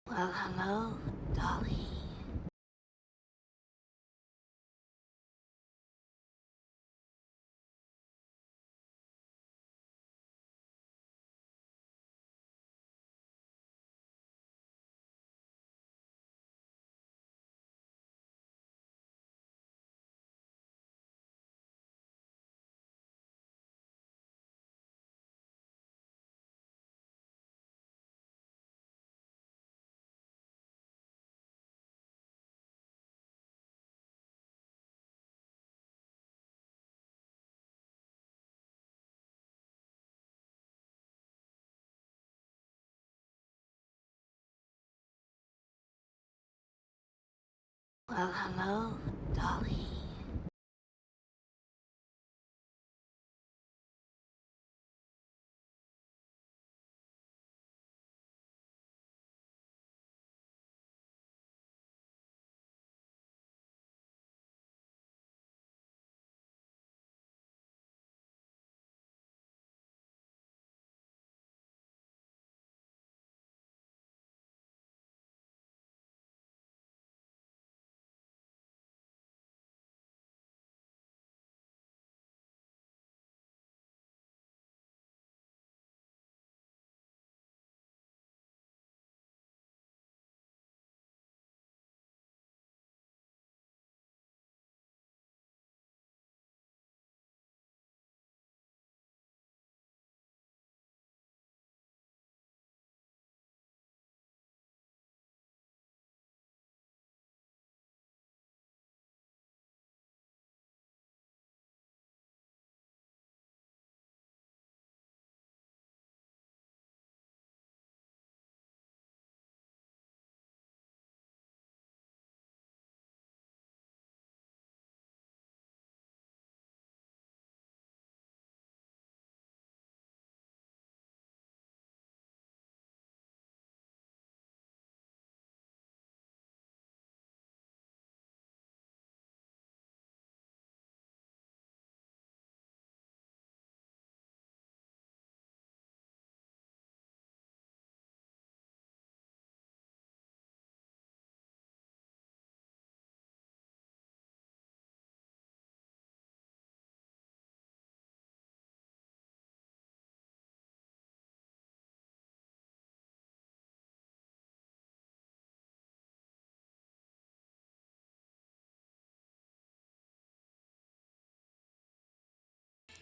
Well, hello, Dolly. Well, hello, Dolly.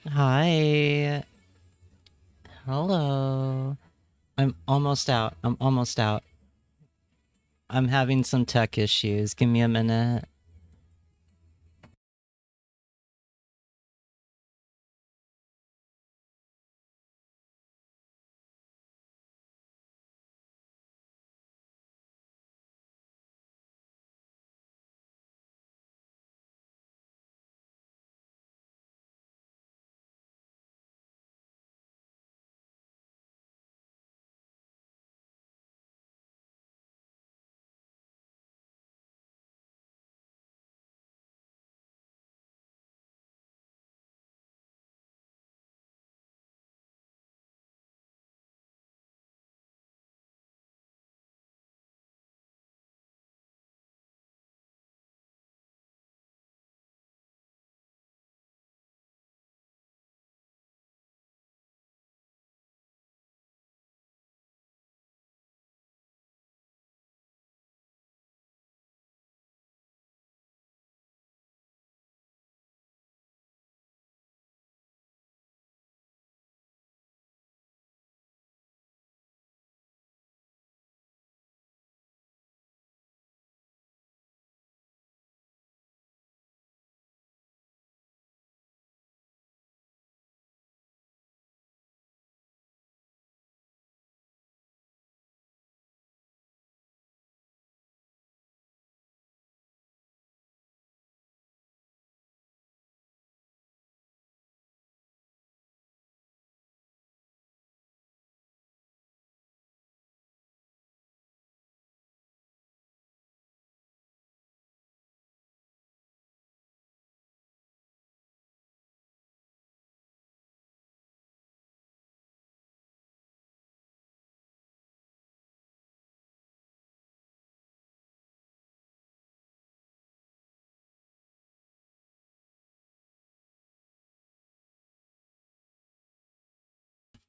Hi. Hello. I'm almost out. I'm almost out. I'm having some tech issues. Give me a minute.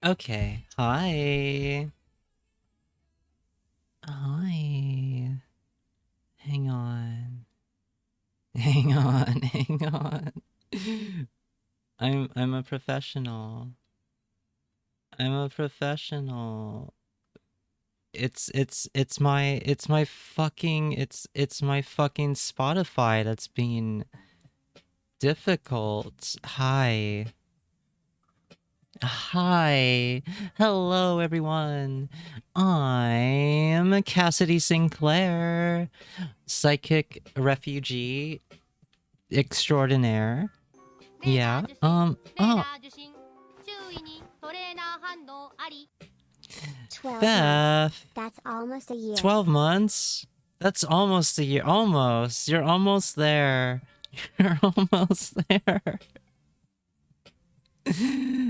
Okay. Hi. Hi. Hang on. Hang on. Hang on. I'm a professional. I'm a professional. It's my fucking Spotify that's being difficult. Hi. Hi. Hello everyone. I'm Cassidy Sinclair, psychic refugee extraordinaire. Yeah. Oh, 12 months. Beth. That's almost a year. 12 months? That's almost a year. Almost. You're almost there. You're almost there.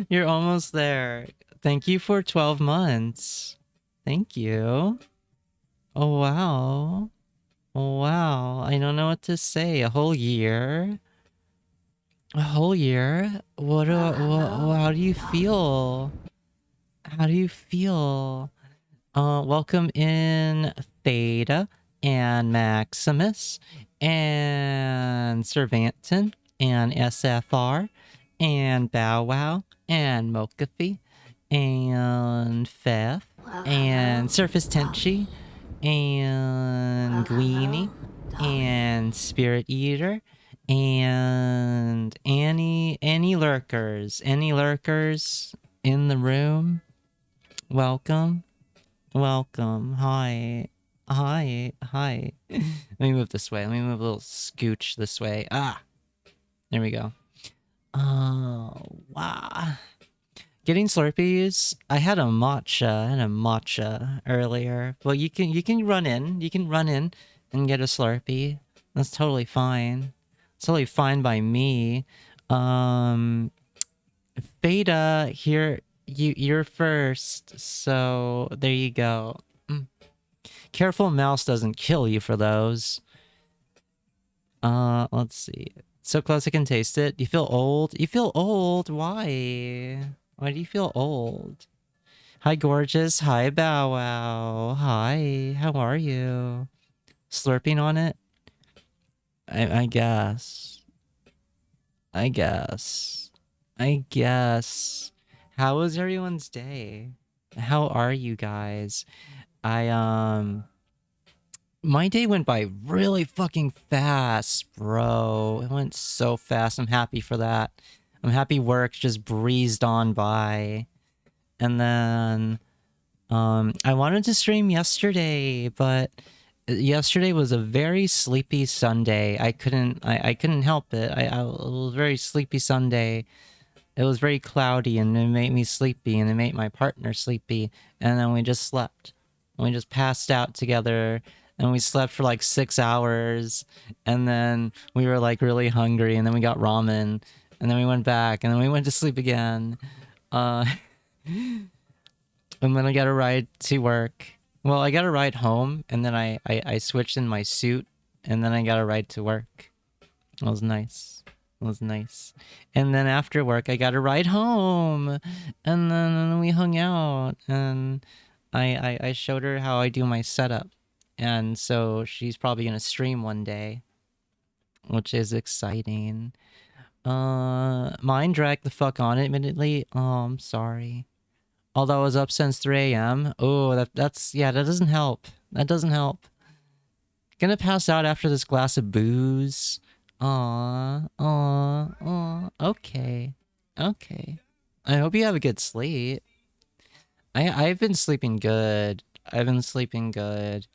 You're almost there. Thank you for 12 months. Thank you. Oh, wow. Oh, wow. I don't know what to say. A whole year? A whole year? How do you feel? How do you feel? Welcome in Theta and Maximus and Cervanton and SFR and Bow Wow and Mokafi and Fef and Surface Tenchi and Greenie and Spirit Eater and any lurkers in the room. Welcome. Welcome. Hi. Hi. Hi. Let me move this way. Let me move a little scooch this way. Ah. There we go. Oh, wow. Getting Slurpees. I had a matcha earlier. Well, you can run in. You can run in and get a Slurpee. That's totally fine. It's totally fine by me. Beta, here you're first. So there you go. Careful mouse doesn't kill you for those. Let's see. So close I can taste it. You feel old? You feel old? Why? Why do you feel old? Hi, gorgeous. Hi, Bow Wow. Hi, how are you? Slurping on it? I guess. I guess. I guess. How was everyone's day? How are you guys? My day went by really fucking fast, bro. It went so fast. I'm happy for that. I'm happy work just breezed on by. And then I wanted to stream yesterday, but yesterday was a very sleepy Sunday. I couldn't help it. It was a very sleepy Sunday. It was very cloudy and it made me sleepy and it made my partner sleepy. And then we just slept. And we just passed out together and we slept for like 6 hours. And then we were like really hungry and then we got ramen. And then we went back and then we went to sleep again. And then I got a ride to work. Well, I got a ride home and then I switched in my suit and then I got a ride to work. It was nice. It was nice. And then after work, I got a ride home. And then we hung out. And I showed her how I do my setup. And so she's probably going to stream one day, which is exciting. Mine dragged the fuck on it, admittedly. Oh, I'm sorry. Although I was up since 3 a.m. Oh, that's... Yeah, that doesn't help. That doesn't help. Gonna pass out after this glass of booze. Aw, aw, aw. Okay. Okay. I hope you have a good sleep. I've been sleeping good. I've been sleeping good.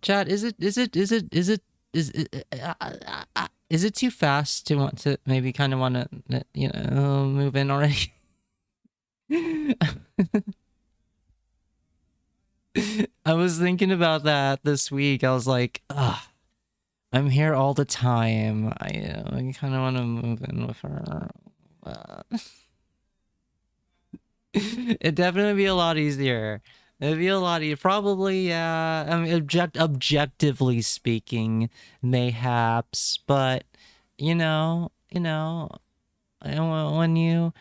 Chat, is it too fast to want to maybe kind of want to, you know, move in already? I was thinking about that this week. I was like, ugh. I'm here all the time. I kind of want to move in with her. It'd definitely be a lot easier. It'd be a lot easier. Probably, yeah. I mean, objectively speaking, mayhaps. But, you know, When you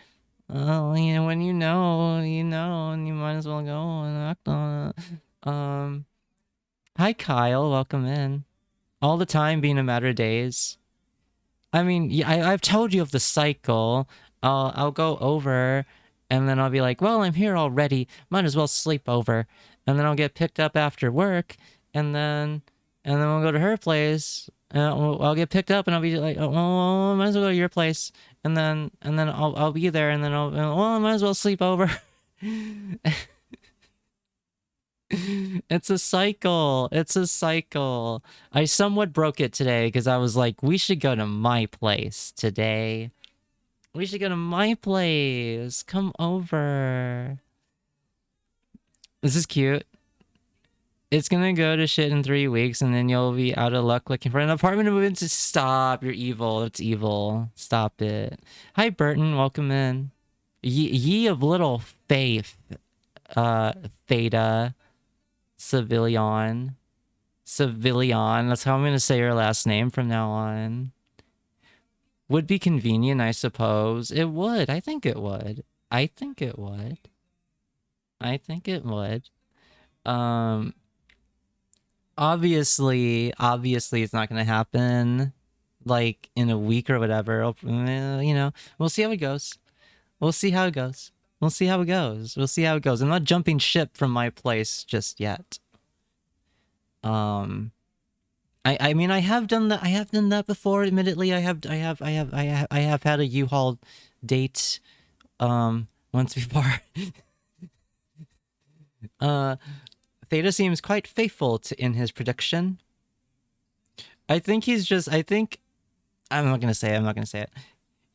when you know, and you might as well go and act on it. Hi Kyle, welcome in. All the time being a matter of days. I mean, yeah, I've told you of the cycle. I'll go over, and then I'll be like, well, I'm here already. Might as well sleep over. And then I'll get picked up after work, and then we'll go to her place. I'll get picked up, and I'll be like, oh, well, I might as well go to your place. And then I'll be there, and then well, I might as well sleep over. It's a cycle. It's a cycle. I somewhat broke it today because I was like, we should go to my place today. We should go to my place. Come over. This is cute. It's gonna go to shit in 3 weeks and then you'll be out of luck looking for an apartment to move into. Stop. You're evil. It's evil. Stop it. Hi, Burton. Welcome in. Ye of little faith. Theta. Civilian. That's how I'm going to say your last name from now on. Would be convenient, I suppose. It would. I think it would. I think it would. I think it would. Obviously it's not going to happen like in a week or whatever. You know, we'll see how it goes. We'll see how it goes. We'll see how it goes. We'll see how it goes. I'm not jumping ship from my place just yet. I mean I have done that. I have done that before. Admittedly, I have had a U-Haul date once before. Theta seems quite faithful in his prediction. I think I'm not gonna say it.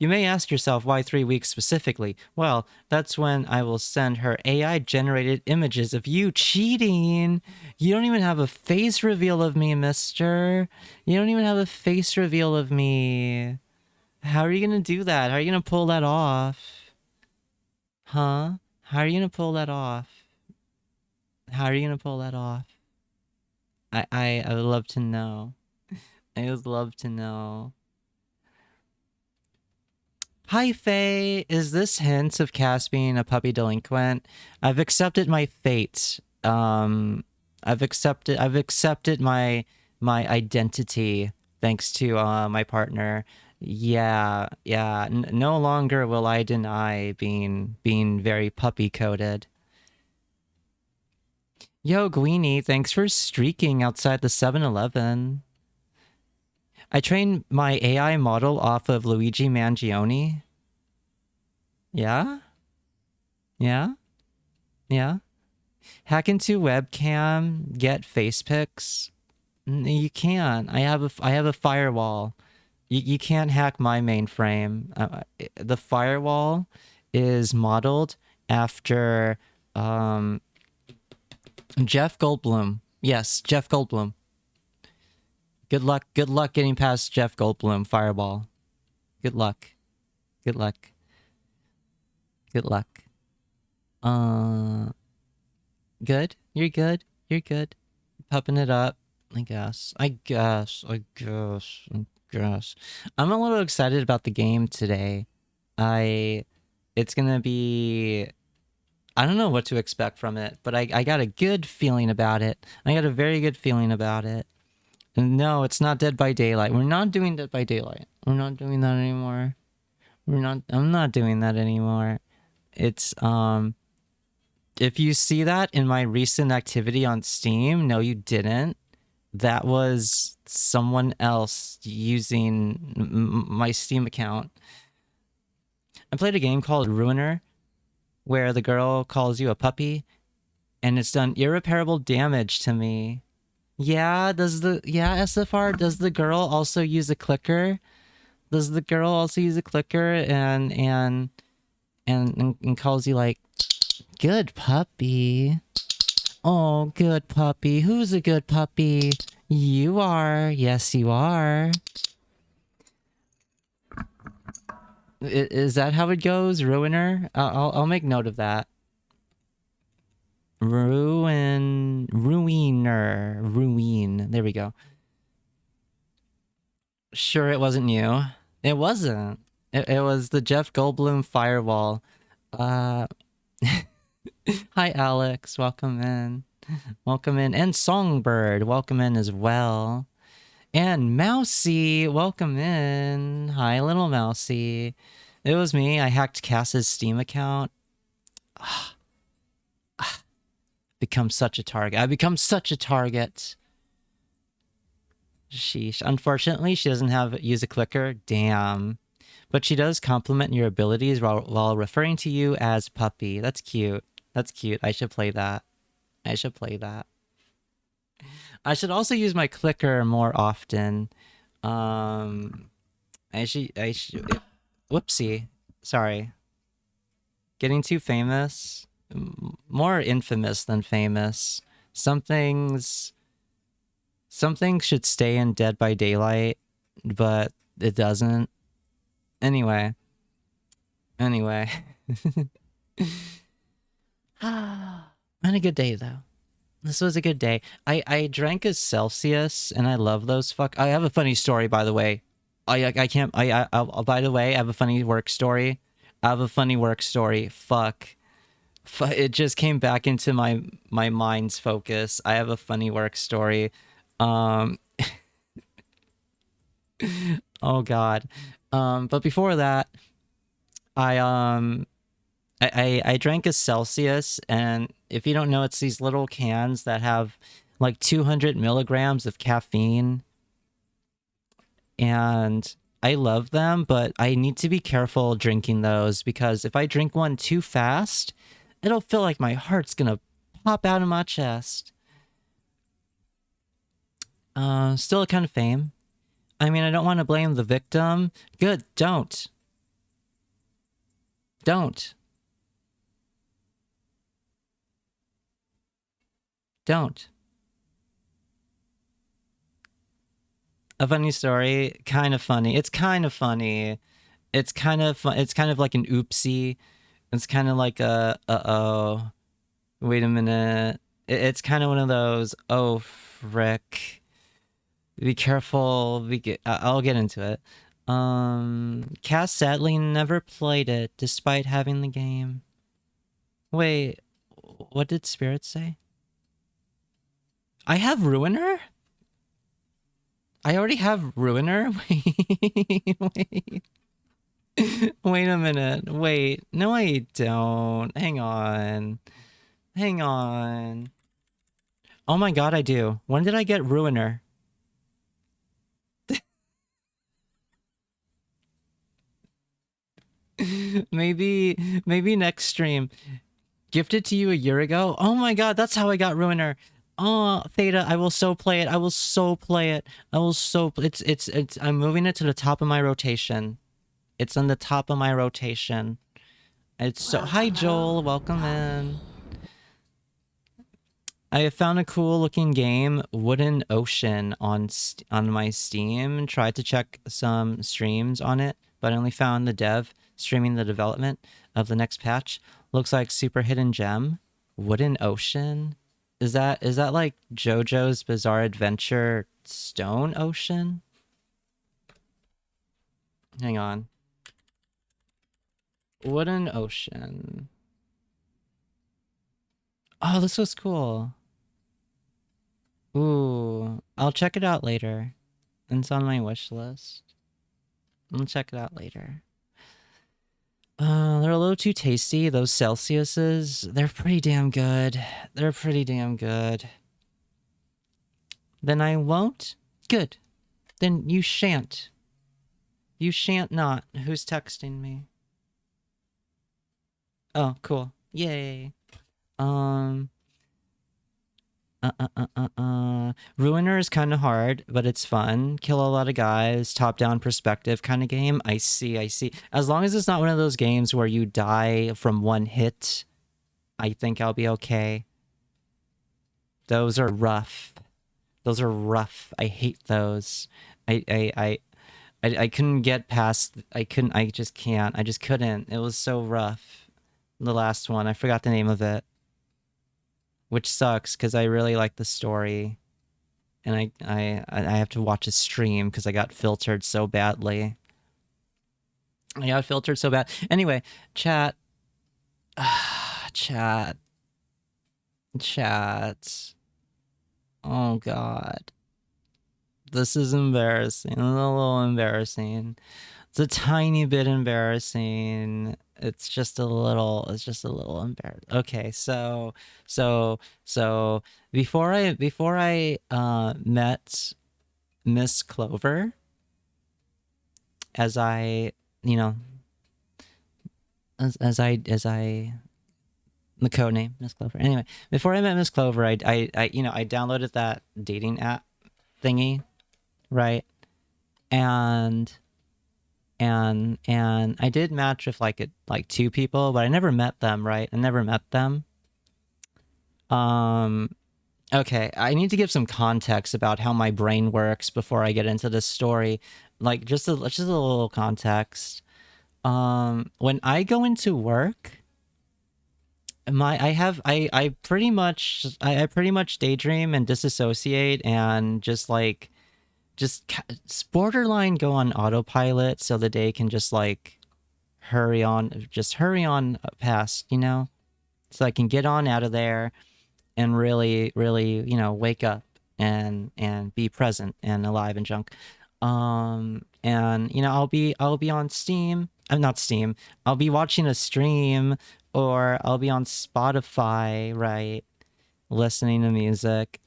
You may ask yourself why 3 weeks specifically. Well, that's when I will send her AI-generated images of you cheating. You don't even have a face reveal of me, mister. You don't even have a face reveal of me. How are you gonna do that? How are you gonna pull that off? Huh? How are you gonna pull that off? How are you gonna pull that off? I would love to know. I would love to know. Hi, Faye. Is this hints of Cass being a puppy delinquent? I've accepted my fate. I've accepted my identity thanks to my partner. Yeah. No longer will I deny being very puppy coded. Yo, Gweenie, thanks for streaking outside the 7-Eleven. I trained my AI model off of Luigi Mangione. Yeah? Yeah? Yeah? Hack into webcam, get face pics. You can't. I have a firewall. You can't hack my mainframe. The firewall is modeled after Jeff Goldblum. Yes, Jeff Goldblum. Good luck getting past Jeff Goldblum firewall. Good luck. Good luck. Good luck. Good? You're good? You're good? Pumping it up? I guess. I'm a little excited about the game today. It's gonna be... I don't know what to expect from it, but I got a good feeling about it. I got a very good feeling about it. No, it's not Dead by Daylight. We're not doing Dead by Daylight. We're not doing that anymore. I'm not doing that anymore. It's, if you see that in my recent activity on Steam, no, you didn't. That was someone else using my Steam account. I played a game called Ruiner, where the girl calls you a puppy, and it's done irreparable damage to me. Yeah, SFR, does the girl also use a clicker? Does the girl also use a clicker and calls you like, good puppy? Oh, good puppy. Who's a good puppy? You are. Yes, you are. Is that how it goes? Ruiner? I'll make note of that. Ruiner. Ruin. There we go. Sure, it wasn't you. It wasn't. It was the Jeff Goldblum firewall. Uh, hi Alex, welcome in. Welcome in. And Songbird, welcome in as well. And Mousy, welcome in. Hi, little Mousy. It was me. I hacked Cass's Steam account. Become such a target. I become such a target. Sheesh. Unfortunately, she doesn't use a clicker. Damn. But she does compliment your abilities while referring to you as puppy. That's cute. That's cute. I should play that. I should play that. I should also use my clicker more often. I should whoopsie. Sorry. Getting too famous. More infamous than famous. Some things should stay in Dead by Daylight, but it doesn't. Anyway. I had a good day though. This was a good day. I drank a Celsius and I love those I have a funny story, by the way. I can't by the way, I have a funny work story. Fuck. It just came back into my mind's focus. I have a funny work story. Oh god. But before that, I drank a Celsius, and if you don't know, it's these little cans that have like 200 milligrams of caffeine. And I love them, but I need to be careful drinking those because if I drink one too fast, it'll feel like my heart's gonna pop out of my chest. Still a kind of fame. I mean, I don't want to blame the victim. Good, don't. Don't. Don't. A funny story, kind of funny. It's kind of funny. It's kind of it's kind of like an oopsie. It's kind of like a uh-oh. Wait a minute. It's kind of one of those, oh frick. Be careful. I'll get into it. Cass sadly never played it despite having the game. Wait, what did Spirit say? I have Ruiner? I already have Ruiner? Wait. Wait a minute. Wait. No, I don't. Hang on. Hang on. Oh my god, I do. When did I get Ruiner? maybe next stream. Gifted to you a year ago? Oh my god, that's how I got Ruiner. Oh, Theta, I will so play it. I will so play it. I will so... It's... I'm moving it to the top of my rotation. It's on the top of my rotation. It's so... Hi, Joel. Welcome in. I found a cool looking game, Wooden Ocean, on my Steam. Tried to check some streams on it, but I only found the dev streaming the development of the next patch. Looks like super hidden gem. Wooden Ocean? Is that like JoJo's Bizarre Adventure Stone Ocean? Hang on. Wooden Ocean. Oh, this was cool. Ooh, I'll check it out later. It's on my wish list. I'll check it out later. They're a little too tasty, those Celsiuses. They're pretty damn good. They're pretty damn good. Then I won't? Good. Then you shan't. You shan't not. Who's texting me? Oh, cool. Yay. Ruiner is kind of hard, but it's fun. Kill a lot of guys, top-down perspective kind of game. I see. As long as it's not one of those games where you die from one hit, I think I'll be okay. Those are rough. Those are rough. I hate those. I couldn't get past... I just can't. I just couldn't. It was so rough. The last one. I forgot the name of it. Which sucks, because I really like the story. And I have to watch a stream, because I got filtered so badly. I got filtered so bad. Anyway, chat. Chat. Oh god. This is embarrassing. It's a little embarrassing. It's a tiny bit embarrassing. It's just a little embarrassing. Okay, so before I met Miss Clover, as I, you know, as I the code name Miss Clover. Anyway, before I met Miss Clover, I downloaded that dating app thingy, right? And I did match with like two people, but I never met them, right? I never met them. Okay, I need to give some context about how my brain works before I get into this story. Like just a little context. When I go into work, I pretty much daydream and disassociate and just borderline go on autopilot so the day can just like hurry on past, so I can get on out of there and really wake up and be present and alive and junk. And I'll be on Steam. I'm not Steam. I'll be watching a stream, or I'll be on Spotify, right, listening to music.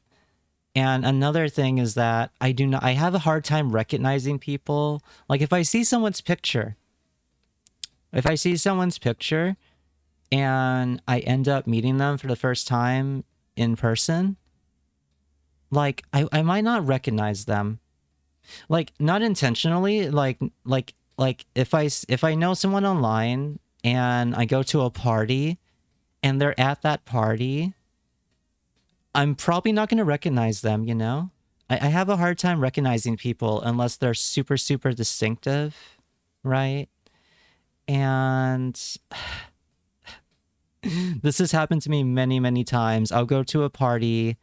And another thing is that I have a hard time recognizing people. Like if I see someone's picture and I end up meeting them for the first time in person, like I might not recognize them. Like not intentionally, like if I know someone online and I go to a party and they're at that party, I'm probably not going to recognize them, I have a hard time recognizing people unless they're super, super distinctive, right? And this has happened to me many, many times. I'll go to a party,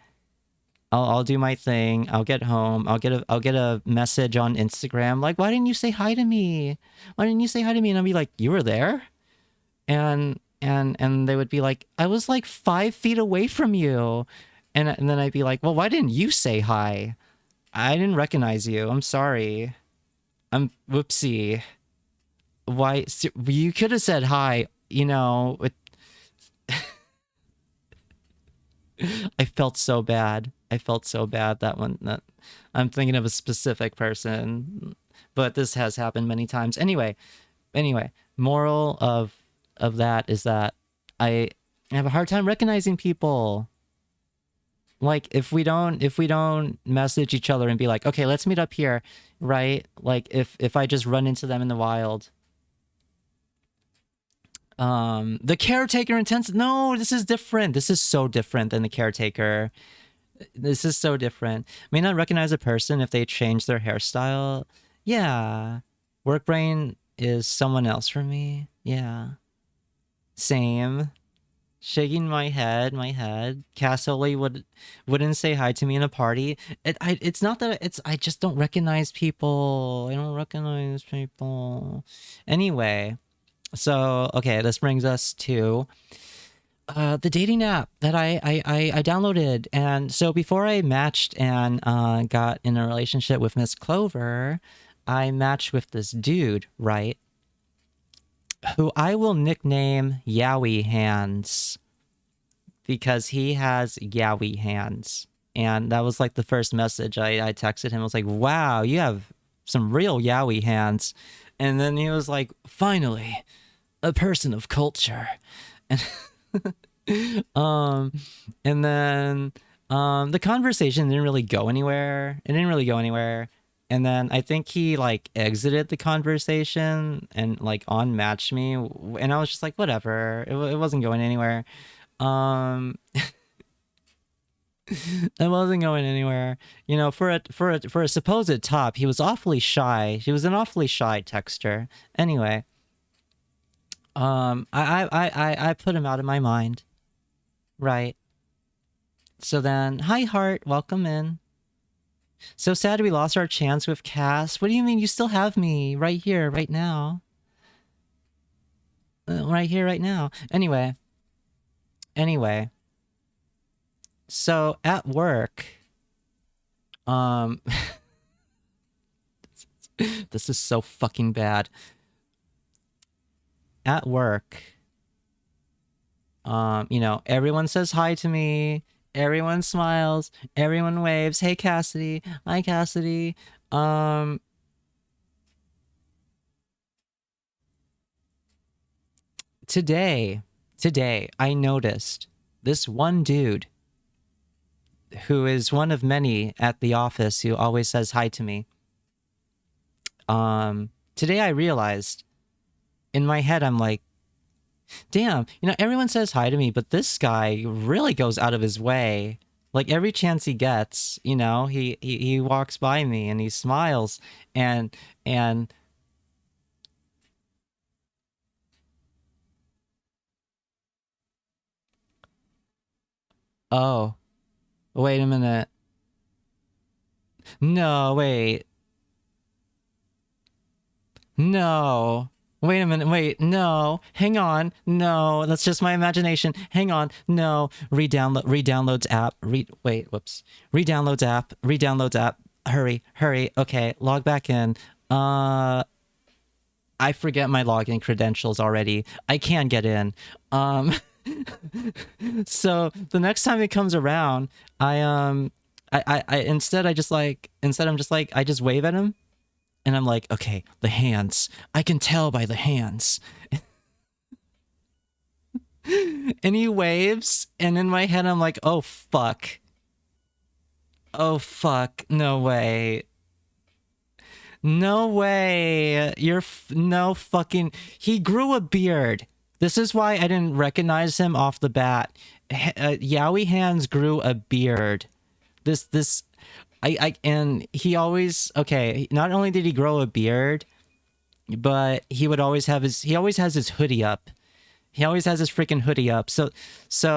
I'll do my thing, I'll get home, I'll get a message on Instagram like, why didn't you say hi to me? And I'll be like, you were there? And they would be like, I was like 5 feet away from you. And then I'd be like, well, why didn't you say hi? I didn't recognize you. I'm sorry. Whoopsie. Why? You could have said hi, I felt so bad. That I'm thinking of a specific person, but this has happened many times. Anyway, moral of that is that I have a hard time recognizing people. Like if we don't message each other and be like, okay, let's meet up here, right? Like if I just run into them in the wild. The caretaker intense. No, this is different. This is so different than the caretaker. This is so different. May not recognize a person if they change their hairstyle. Yeah. Work brain is someone else for me. Yeah. Same. Shaking my head. Cassoli wouldn't say hi to me in a party. It's not that I just don't recognize people. I don't recognize people. Anyway, so okay, this brings us to the dating app that I downloaded. And so before I matched and got in a relationship with Miss Clover, I matched with this dude, right? Who I will nickname Yowie Hands, because he has Yowie hands. And that was like the first message I texted him. I was like, wow, you have some real Yowie hands. And then he was like, finally, a person of culture. And and then the conversation didn't really go anywhere. And then I think he like exited the conversation and like unmatched me, and I was just like, whatever. It wasn't going anywhere. It wasn't going anywhere. For a supposed top, he was awfully shy. He was an awfully shy texter. Anyway, I put him out of my mind. Right. So then, hi Heart, welcome in. So sad we lost our chance with Cass. What do you mean? You still have me right here, right now. right here, right now. Anyway. So at work, this is so fucking bad. At work, you know, everyone says hi to me, everyone smiles, everyone waves. Hey Cassidy, hi Cassidy. Today I noticed this one dude who is one of many at the office who always says hi to me. Today I realized in my head, I'm like, damn, you know, everyone says hi to me, but this guy really goes out of his way. Like every chance he gets, you know, he walks by me and he smiles and oh, wait a minute. No, wait. No. Wait a minute. Wait. No. Hang on. No. That's just my imagination. Hang on. No. Redownloads app. Wait. Whoops. Redownloads app. Redownloads app. Hurry. Hurry. Okay. Log back in. I forget my login credentials already. I can't get in. So the next time it comes around, instead I'm just like I just wave at him. And I'm like, okay, the hands. I can tell by the hands. And he waves, and in my head, I'm like, oh, fuck. Oh, fuck. No way. No way. No fucking... He grew a beard. This is why I didn't recognize him off the bat. Yowie Hands grew a beard. And he always... Okay, not only did he grow a beard... But he always has his hoodie up. He always has his freaking hoodie up. So this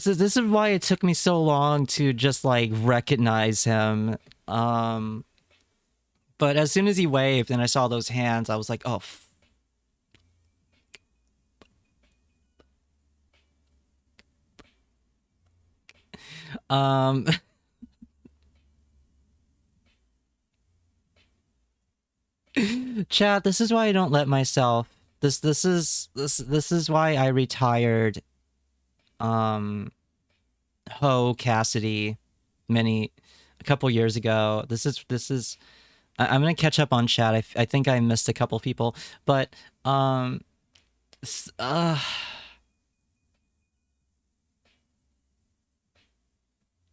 is why it took me so long to just like recognize him. But as soon as he waved and I saw those hands, I was like, oh. Chat, this is why I don't let myself. This is why I retired. Ho Cassidy, a couple years ago. This is. I'm gonna catch up on chat. I think I missed a couple people, but I'm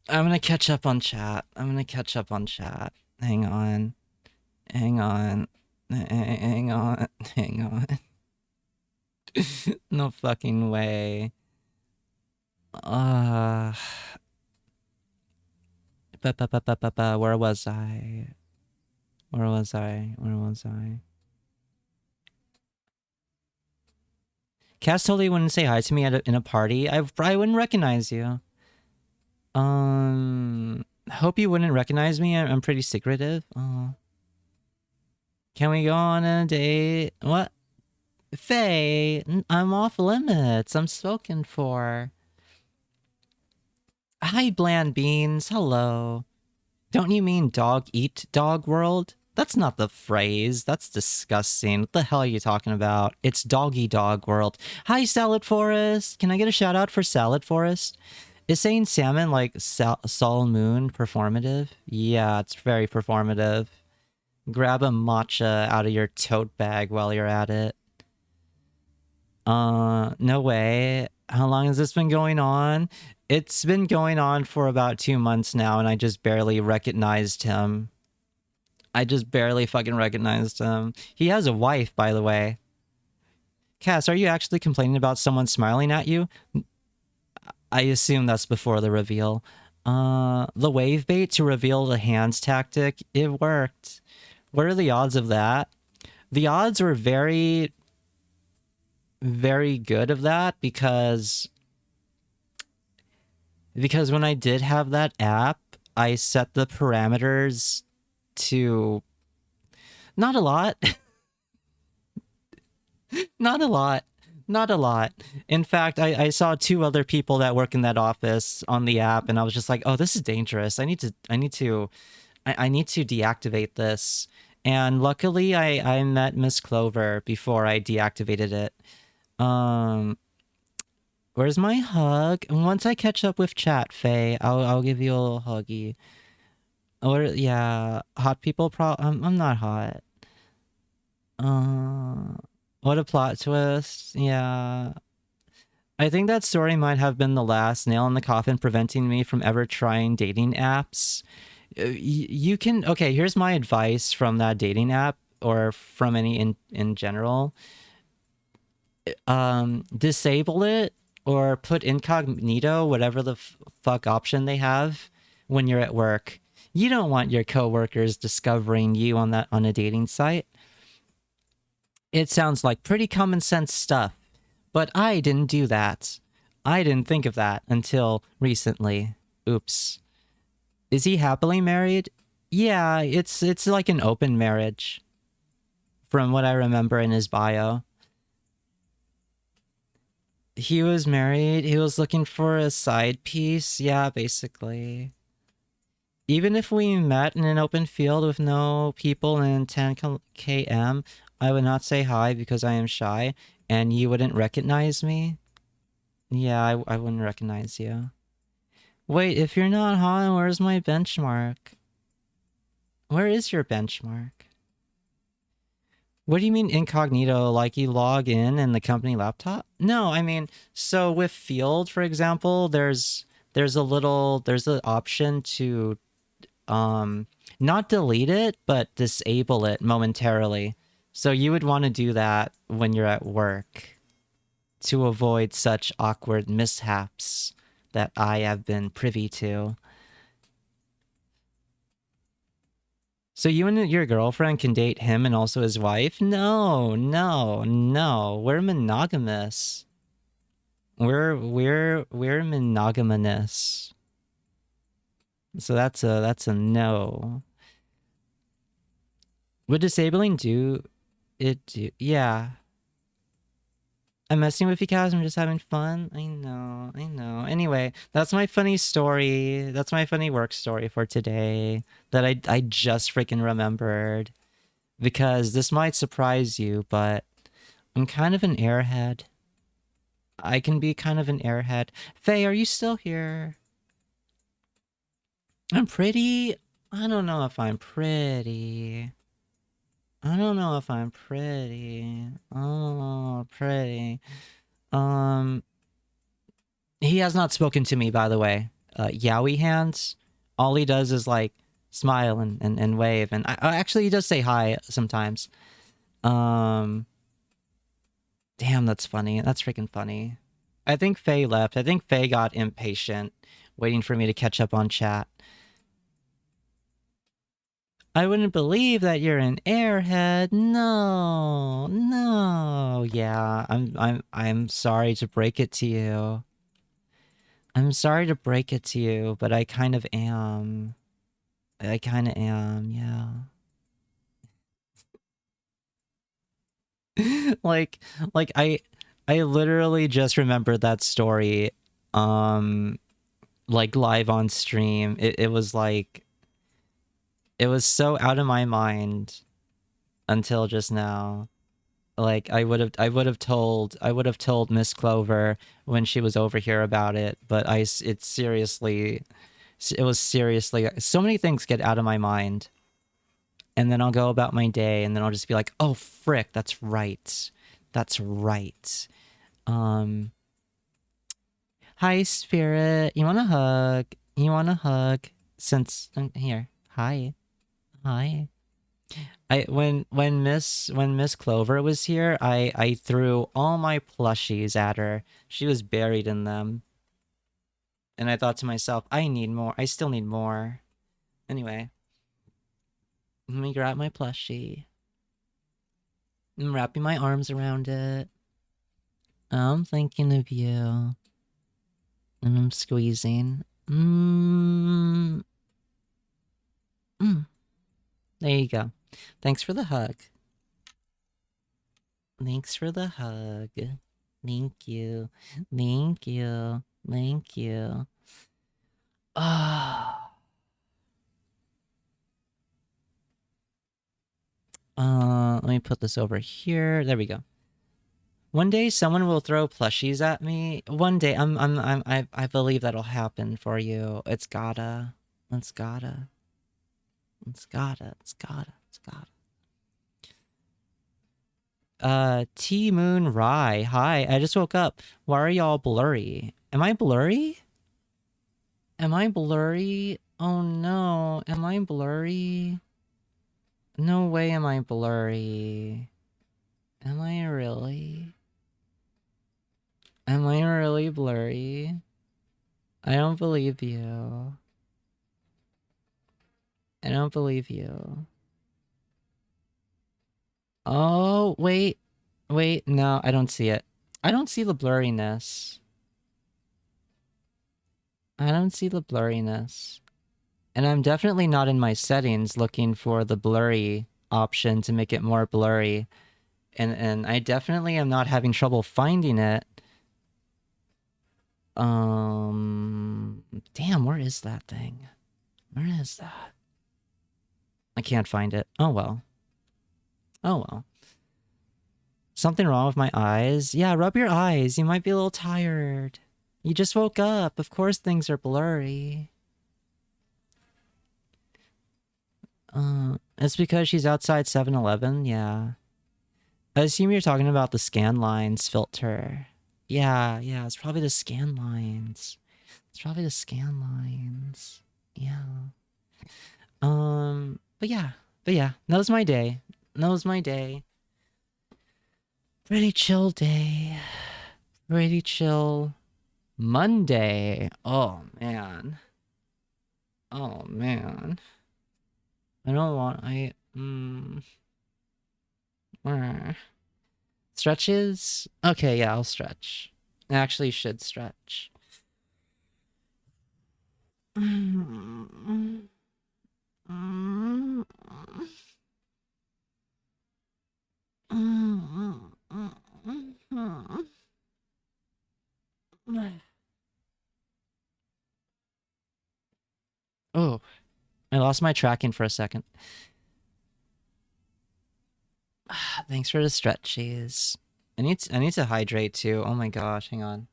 gonna catch up on chat. Hang on. No fucking way. Where was I? Cass totally wouldn't say hi to me in a party. I wouldn't recognize you. Hope you wouldn't recognize me. I'm pretty secretive. Can we go on a date? What? Faye, I'm off limits. I'm spoken for. Hi, Bland Beans. Hello. Don't you mean dog eat dog world? That's not the phrase. That's disgusting. What the hell are you talking about? It's doggy dog world. Hi, Salad Forest. Can I get a shout out for Salad Forest? Is saying salmon like Sol Moon performative? Yeah, it's very performative. Grab a matcha out of your tote bag while you're at it. No way. How long has this been going on? It's been going on for about 2 months now, and I just barely recognized him. I just barely fucking recognized him. He has a wife, by the way. Cass, are you actually complaining about someone smiling at you? I assume that's before the reveal. The wave bait to reveal the hands tactic, it worked. What are the odds of that? The odds were very, very good of that because when I did have that app, I set the parameters to not a lot. Not a lot. Not a lot. In fact, I saw 2 other people that work in that office on the app, and I was just like, oh, this is dangerous. I need to deactivate this. And luckily I met Miss Clover before I deactivated it. Um Where's my hug? And once I catch up with chat, Faye, I'll give you a little huggy. Or yeah, hot people I'm not hot. What a plot twist. Yeah. I think that story might have been the last nail in the coffin preventing me from ever trying dating apps. You can, okay, here's my advice from that dating app or from any in general. Disable it or put incognito, whatever the fuck option they have when you're at work. You don't want your coworkers discovering you on a dating site. It sounds like pretty common sense stuff, but I didn't do that. I didn't think of that until recently. Oops. Is he happily married? Yeah, it's like an open marriage from what I remember in his bio. He was married. He was looking for a side piece. Yeah, basically. Even if we met in an open field with no people in 10 km, I would not say hi because I am shy, and you wouldn't recognize me. Yeah, I wouldn't recognize you. Wait, if you're not hot, where's my benchmark? Where is your benchmark? What do you mean incognito? Like you log in the company laptop? No, I mean, so with Field, for example, there's an option to not delete it, but disable it momentarily. So you would want to do that when you're at work to avoid such awkward mishaps that I have been privy to. So you and your girlfriend can date him and also his wife? No, no, no. We're monogamous. We're monogamous. So that's a no. Would disabling do it do yeah. I'm messing with you guys, I'm just having fun. I know, I know. Anyway, that's my funny story. That's my funny work story for today that I just freaking remembered. Because this might surprise you, but I'm kind of an airhead. I can be kind of an airhead. Faye, are you still here? I'm pretty. I don't know if I'm pretty. I don't know if I'm pretty. Oh, pretty. Um, he has not spoken to me, by the way. Yowie hands. All he does is like smile and wave, and actually he does say hi sometimes. Damn, that's funny. That's freaking funny. I think Faye left. I think Faye got impatient, waiting for me to catch up on chat. I wouldn't believe that you're an airhead. No, no. Yeah, I'm sorry to break it to you. I'm sorry to break it to you, but I kind of am. I kind of am, yeah. like I literally just remembered that story like live on stream. It was like it was so out of my mind until just now. Like I would have told Miss Clover when she was over here about it, but it was seriously so many things get out of my mind. And then I'll go about my day and then I'll just be like, "Oh frick, that's right. That's right." Um Hi Spirit, you want a hug? You want a hug? Since here. Hi. Hi. When Miss Clover was here, I threw all my plushies at her. She was buried in them. And I thought to myself, I need more. I still need more. Anyway, let me grab my plushie. I'm wrapping my arms around it. I'm thinking of you. And I'm squeezing. Mm. Mm. There you go. Thanks for the hug. Thanks for the hug. Thank you. Thank you. Thank you. Ah. Let me put this over here. There we go. One day someone will throw plushies at me. One day I believe that'll happen for you. It's gotta. It's gotta. It's gotta. It's gotta. It's gotta. T Moon Rye. Hi, I just woke up. Why are y'all blurry? Am I blurry? Am I blurry? Oh no. Am I blurry? No way am I blurry. Am I really? Am I really blurry? I don't believe you. I don't believe you. Oh, wait. Wait, no, I don't see it. I don't see the blurriness. I don't see the blurriness. And I'm definitely not in my settings looking for the blurry option to make it more blurry. And I definitely am not having trouble finding it. Damn, where is that thing? Where is that? I can't find it. Oh well. Oh well. Something wrong with my eyes? Yeah, rub your eyes. You might be a little tired. You just woke up. Of course things are blurry. It's because she's outside 7-Eleven? Yeah. I assume you're talking about the scan lines filter. Yeah, it's probably the scan lines. It's probably the scan lines. Yeah. But yeah. That was my day. That was my day. Pretty chill day. Pretty chill Monday. Oh, man. Oh, man. I don't want... Stretches? Okay, yeah, I'll stretch. I actually should stretch. Oh, I lost my tracking for a second. Thanks for the stretchies. I need to hydrate too. Oh my gosh, hang on.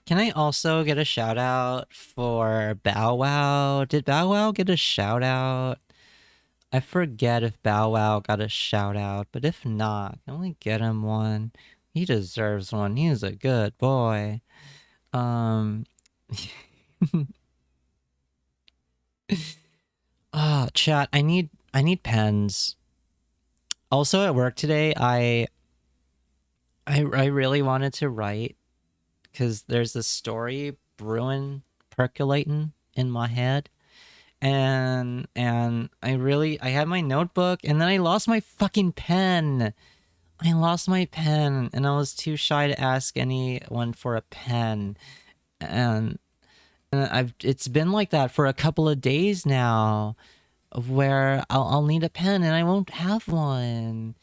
Can I also get a shout out for Bow Wow? Did Bow Wow get a shout out? I forget if Bow Wow got a shout out, but if not, can we get him one? He deserves one. He's a good boy. Chat, I need pens. Also at work today, I really wanted to write because there's this story brewing, percolating in my head. And I had my notebook and then I lost my fucking pen. I lost my pen and I was too shy to ask anyone for a pen. And it's been like that for a couple of days now where I'll need a pen and I won't have one.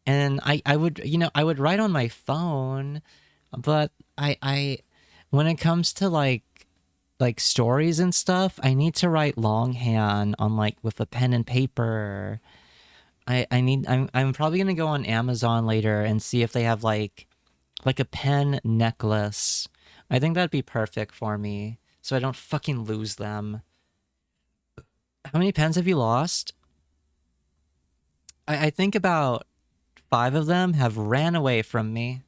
And I would, I would write on my phone, but I when it comes to like stories and stuff, I need to write longhand on with a pen and paper. I'm probably gonna go on Amazon later and see if they have like a pen necklace. I think that'd be perfect for me, so I don't fucking lose them. How many pens have you lost? I think about 5 of them have ran away from me.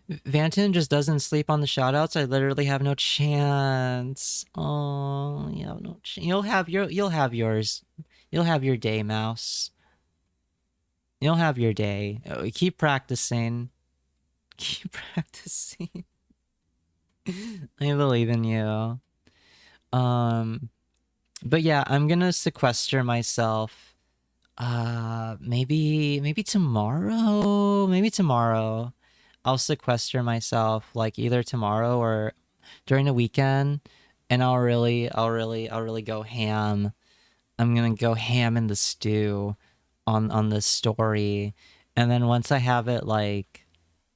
Vanton just doesn't sleep on the shoutouts. I literally have no chance. Oh, you have no you'll have yours. You'll have your day, Mouse. You'll have your day. Keep practicing. Keep practicing. I believe in you. But yeah, I'm gonna sequester myself. Maybe tomorrow. Maybe tomorrow. I'll sequester myself like either tomorrow or during the weekend, and I'll really go ham. I'm gonna go ham in the stew on this story, and then once I have it like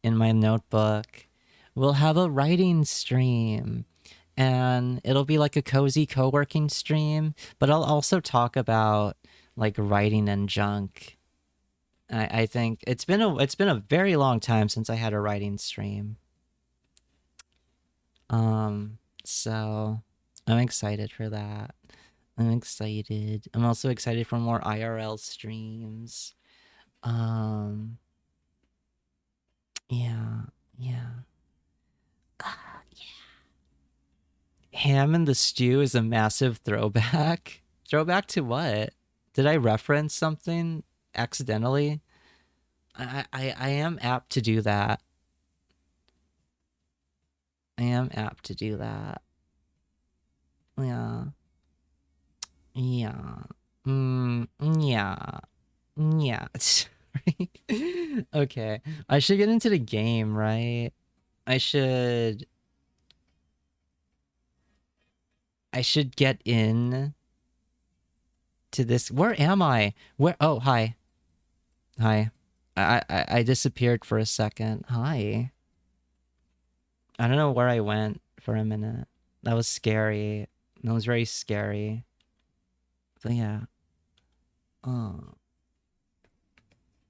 in my notebook, we'll have a writing stream, and it'll be like a cozy co-working stream, but I'll also talk about like writing and junk. I think it's been a very long time since I had a writing stream. So I'm excited for that. I'm excited. I'm also excited for more IRL streams. Yeah, yeah. Ham and the stew is a massive throwback. Throwback to what? Did I reference something accidentally? I am apt to do that. I am apt to do that. Yeah. Yeah. Yeah. Yeah. Okay. I should get into the game, right? I should get in to this. Where am I? Where? Oh, hi. Hi. I disappeared for a second. Hi. I don't know where I went for a minute. That was scary. That was very scary. So yeah. Oh,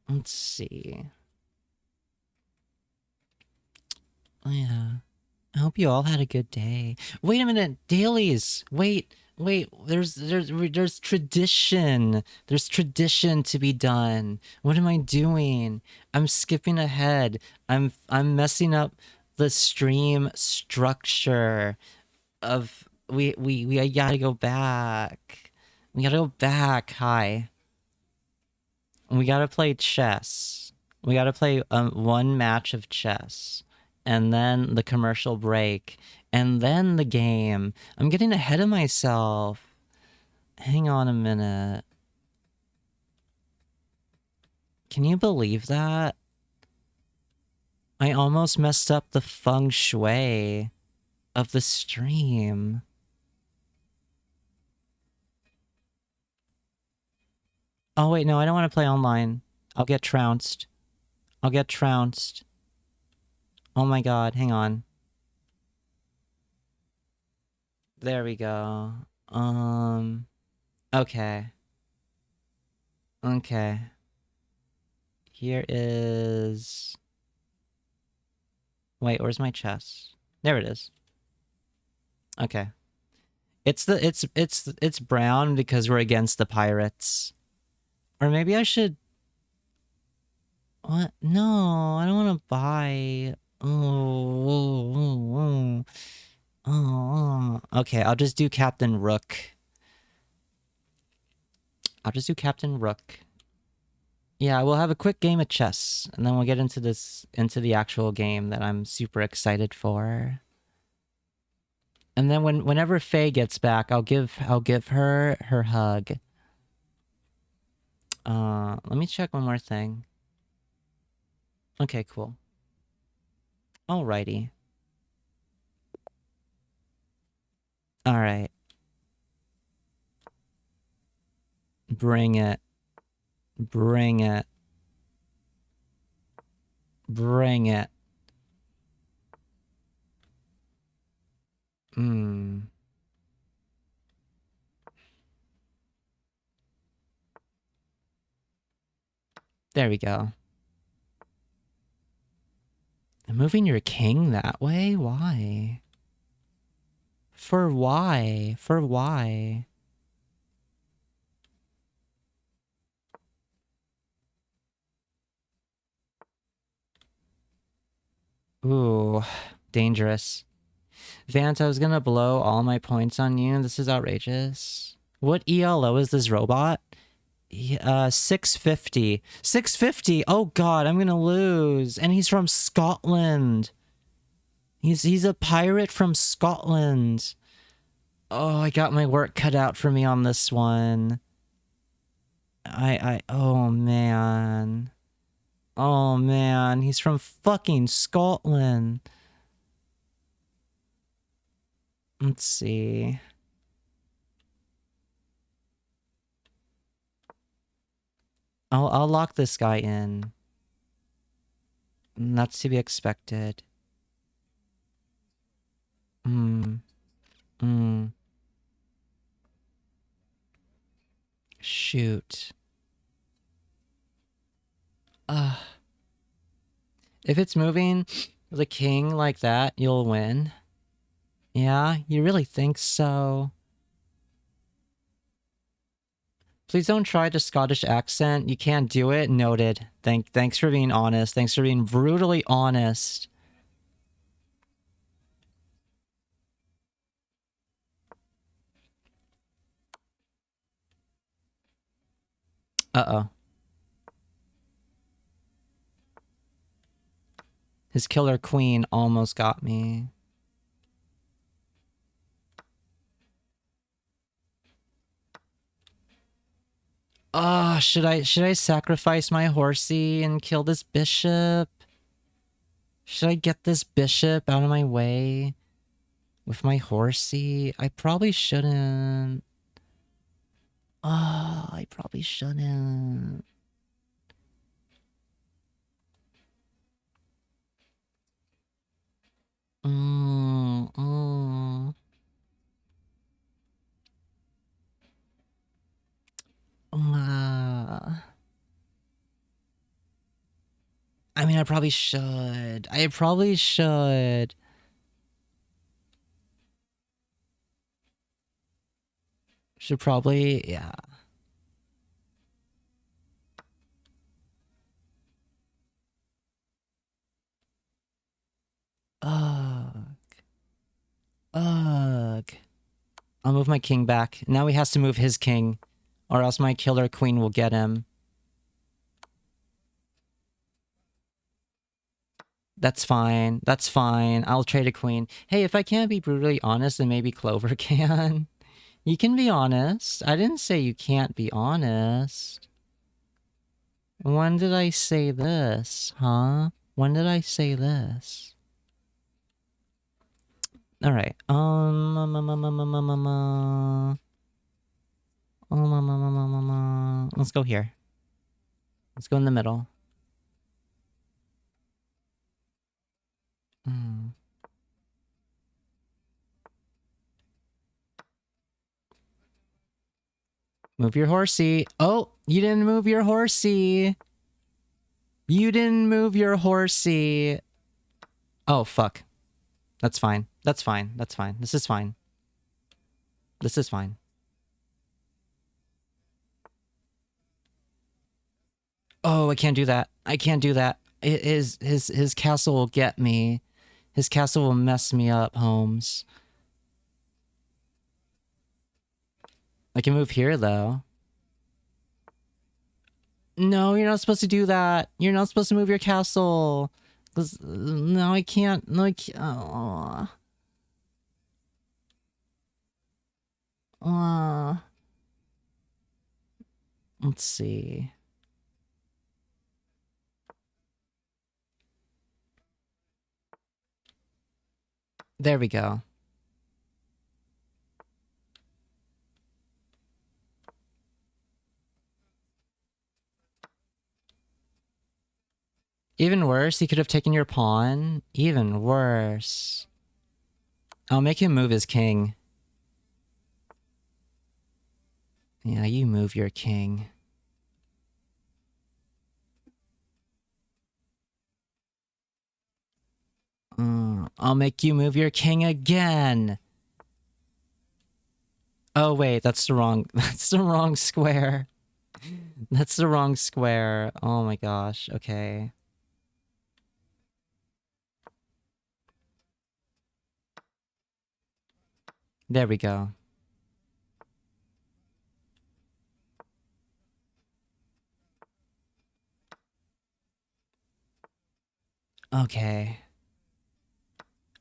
let's see. Oh yeah. I hope you all had a good day. Wait a minute, dailies. Wait. There's tradition. There's tradition to be done. What am I doing? I'm skipping ahead. I'm messing up the stream structure of we gotta go back. We gotta go back. Hi. We gotta play chess. We gotta play one match of chess, and then the commercial break, and then the game. I'm getting ahead of myself. Hang on a minute. Can you believe that? I almost messed up the feng shui of the stream. Oh wait, no, I don't want to play online. I'll get trounced. I'll get trounced. Oh my god, hang on. There we go. Okay. Okay. Here is... Wait, where's my chess? There it is. Okay. It's brown because we're against the pirates. Or maybe I should... What? No, I don't want to buy... Oh. Okay, I'll just do Captain Rook. Yeah, we'll have a quick game of chess, and then we'll get into the actual game that I'm super excited for. And then whenever Faye gets back, I'll give her her hug. Let me check one more thing. Okay, cool. Alrighty. Alright. Bring it. Bring it. Bring it. There we go. Moving your king that way? Why? For why? For why? Ooh, dangerous. Vance, I was gonna blow all my points on you. This is outrageous. What ELO is this robot? 650. 650! Oh god, I'm gonna lose. And he's from Scotland. He's a pirate from Scotland. Oh, I got my work cut out for me on this one. Oh man. Oh man, he's from fucking Scotland. Let's see. I'll lock this guy in. That's to be expected. Hmm. Hmm. Shoot. If it's moving the king like that, you'll win. Yeah, you really think so? Please don't try the Scottish accent. You can't do it. Noted. Thanks for being honest. Thanks for being brutally honest. Uh-oh. His killer queen almost got me. Oh, should I sacrifice my horsey and kill this bishop? Should I get this bishop out of my way with my horsey? I probably shouldn't. Oh, I probably shouldn't. Mm, mm. I mean, I probably should. I probably should. Should probably, yeah. Ugh. Ugh. I'll move my king back. Now he has to move his king, or else my killer queen will get him. That's fine. That's fine. I'll trade a queen. Hey, if I can't be brutally honest, then maybe Clover can. You can be honest. I didn't say you can't be honest. When did I say this, huh? When did I say this? All right. Let's go here. Let's go in the middle. Move your horsey. Oh, you didn't move your horsey. You didn't move your horsey. Oh, fuck. That's fine. That's fine. That's fine. This is fine. This is fine. Oh, I can't do that. I can't do that. His castle will get me. His castle will mess me up, Holmes. I can move here, though. No, you're not supposed to do that. You're not supposed to move your castle. No, I can't. No, I can't. Let's see. There we go. Even worse, he could have taken your pawn. Even worse. I'll make him move his king. Yeah, you move your king. I'll make you move your king again. Oh wait, that's the wrong square. That's the wrong square. Oh my gosh. Okay. There we go. Okay.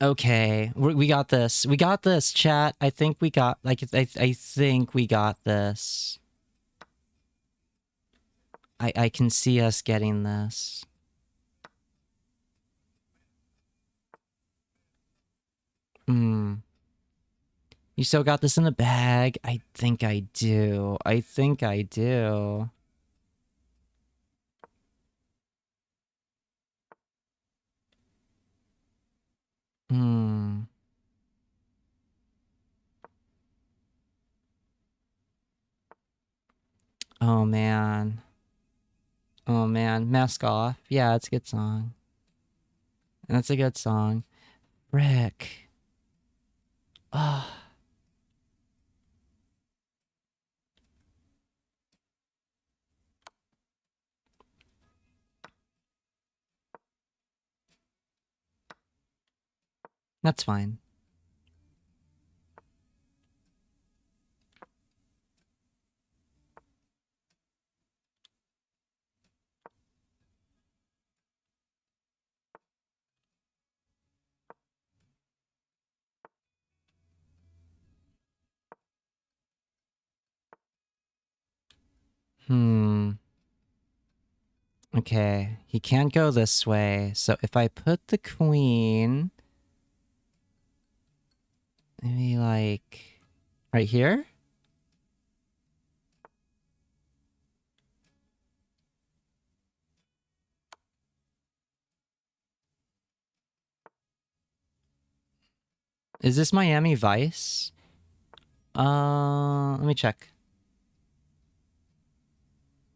Okay. We got this. We got this, chat. I think we got... Like, I think we got this. I can see us getting this. Hmm. You still got this in the bag? I think I do. I think I do. Hmm. Oh, man. Oh, man. Mask Off. Yeah, it's a good song. That's a good song. Rick. Oh. That's fine. Hmm. Okay. He can't go this way. So if I put the queen... Maybe like... Right here? Is this Miami Vice? Let me check.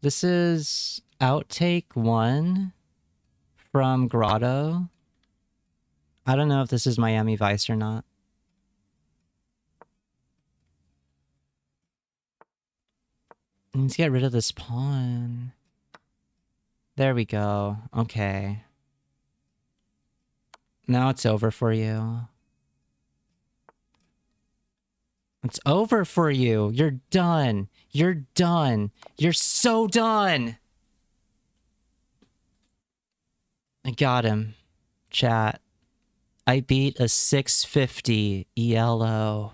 This is outtake 1 from Grotto. I don't know if this is Miami Vice or not. Let's get rid of this pawn. There we go. Okay. Now it's over for you. It's over for you. You're done. You're done. You're so done. I got him. Chat. I beat a 650 ELO.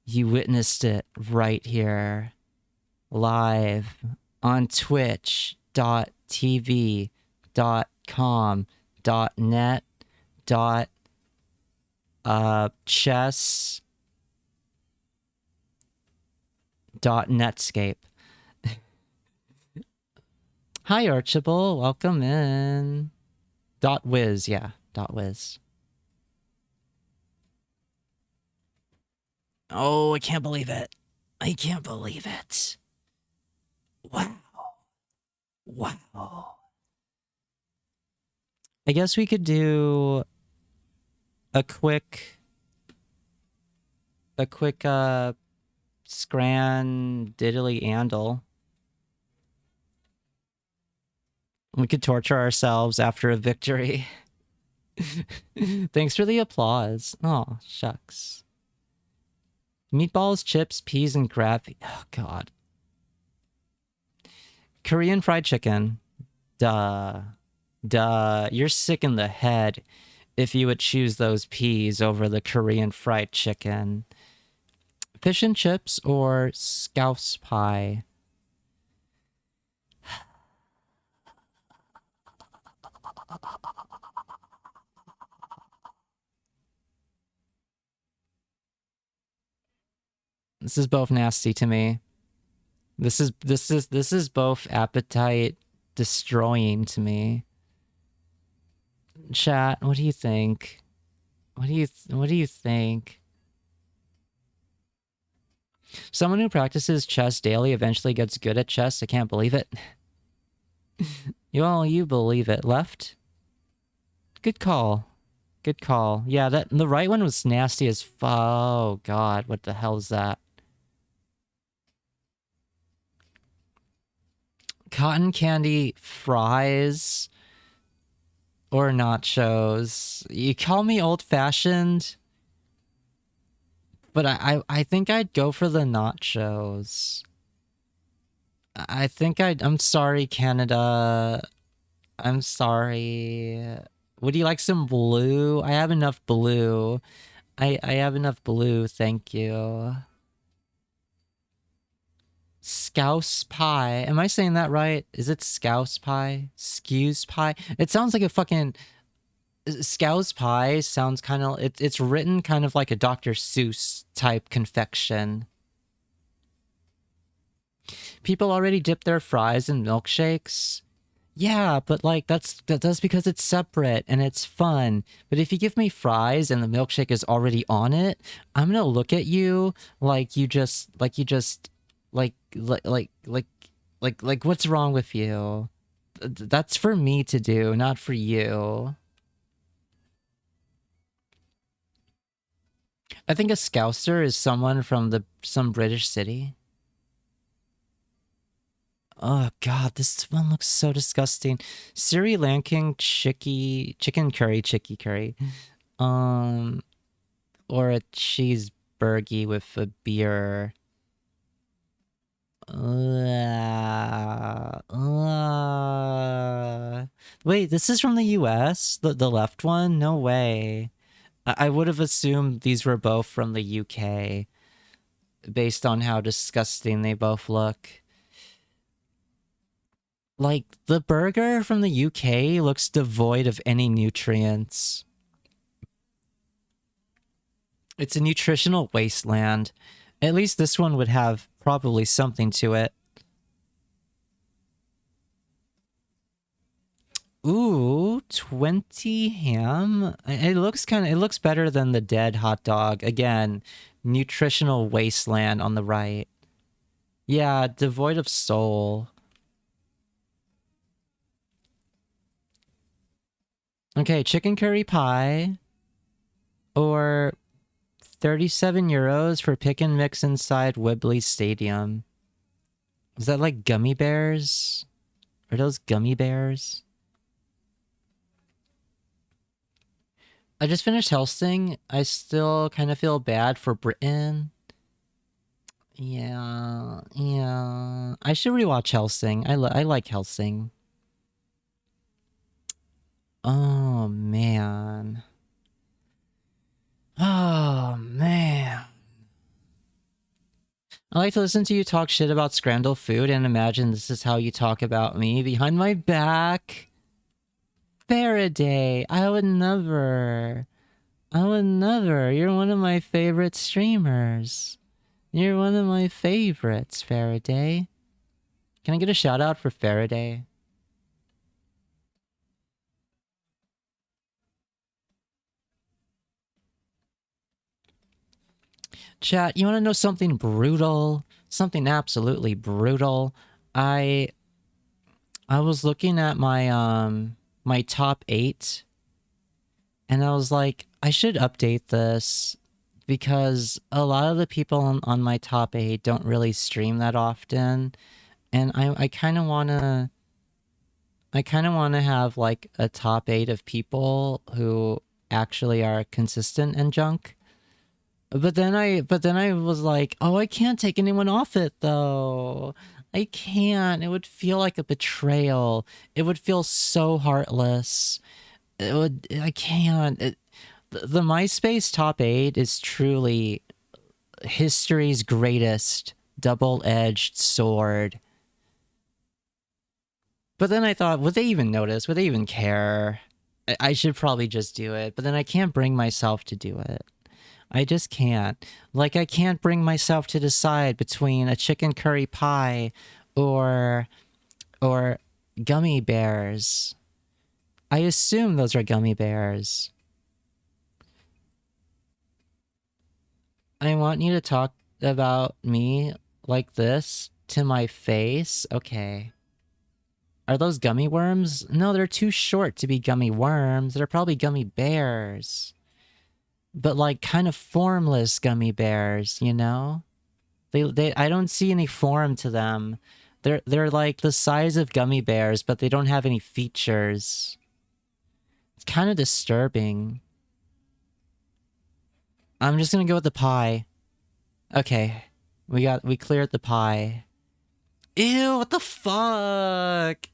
You witnessed it right here. Live on twitch.tv.com.net.chess .netscape. Hi Archibald, welcome in. .wiz, yeah, .wiz. Oh, I can't believe it. I can't believe it. Wow. Wow. I guess we could do a quick scran diddly andle. We could torture ourselves after a victory. Thanks for the applause. Oh, shucks. Meatballs, chips, peas, and gravy. Oh, God. Korean fried chicken. Duh. Duh. You're sick in the head if you would choose those peas over the Korean fried chicken. Fish and chips or scouse pie? This is both nasty to me. This is both appetite destroying to me. Chat, what do you think? What do you think? Someone who practices chess daily eventually gets good at chess. I can't believe it. You believe it. Left? Good call. Good call. Yeah, the right one was nasty as oh God, what the hell is that? Cotton candy fries or nachos. You call me old-fashioned, but I think I'd go for the nachos. I'm sorry, Canada. I'm sorry. Would you like some blue? I have enough blue. I have enough blue, thank you. Scouse pie. Am I saying that right? Is it scouse pie? Skews pie? It sounds like a fucking... Scow's pie sounds kind of... It's written kind of like a Dr. Seuss type confection. People already dip their fries in milkshakes. Yeah, but like that's because it's separate and it's fun. But if you give me fries and the milkshake is already on it, I'm gonna look at you like you just like what's wrong with you? That's for me to do, not for you. I think a Scouser is someone from some British city. Oh god, this one looks so disgusting. Sri Lankan chicken curry. Or a cheeseburger with a beer. Wait, this is from the US? The left one? No way. I would have assumed these were both from the UK based on how disgusting they both look. Like, the burger from the UK looks devoid of any nutrients. It's a nutritional wasteland. At least this one would have probably something to it. Ooh, 20 ham? It looks better than the dead hot dog. Again, nutritional wasteland on the right. Yeah, devoid of soul. Okay, chicken curry pie. Or 37 euros for pick and mix inside Wembley Stadium. Is that like gummy bears? Are those gummy bears? I just finished Helsing. I still kind of feel bad for Britain. Yeah. I should rewatch Helsing. I like Helsing. Oh, man. Oh, man. I like to listen to you talk shit about scrambled food and imagine this is how you talk about me behind my back. Faraday, I would never. You're one of my favorite streamers. You're one of my favorites, Faraday. Can I get a shout out for Faraday? Chat, you want to know something brutal? Something absolutely brutal. I was looking at my my top 8 and I was like, I should update this because a lot of the people on my top 8 don't really stream that often, and I kind of want to have like a top 8 of people who actually are consistent and junk. But then I was like, oh, I can't take anyone off it though. I can't. It would feel like a betrayal. It would feel so heartless. I can't. The MySpace top 8 is truly history's greatest double-edged sword. But then I thought, would they even notice? Would they even care? I should probably just do it. But then I can't bring myself to do it. I just can't. Like, I can't bring myself to decide between a chicken curry pie or gummy bears. I assume those are gummy bears. I want you to talk about me like this to my face. Okay. Are those gummy worms? No, they're too short to be gummy worms. They're probably gummy bears. But like kind of formless gummy bears, you know? They I don't see any form to them. They're like the size of gummy bears, but they don't have any features. It's kind of disturbing. I'm just gonna go with the pie. Okay. We cleared the pie. Ew, what the fuck?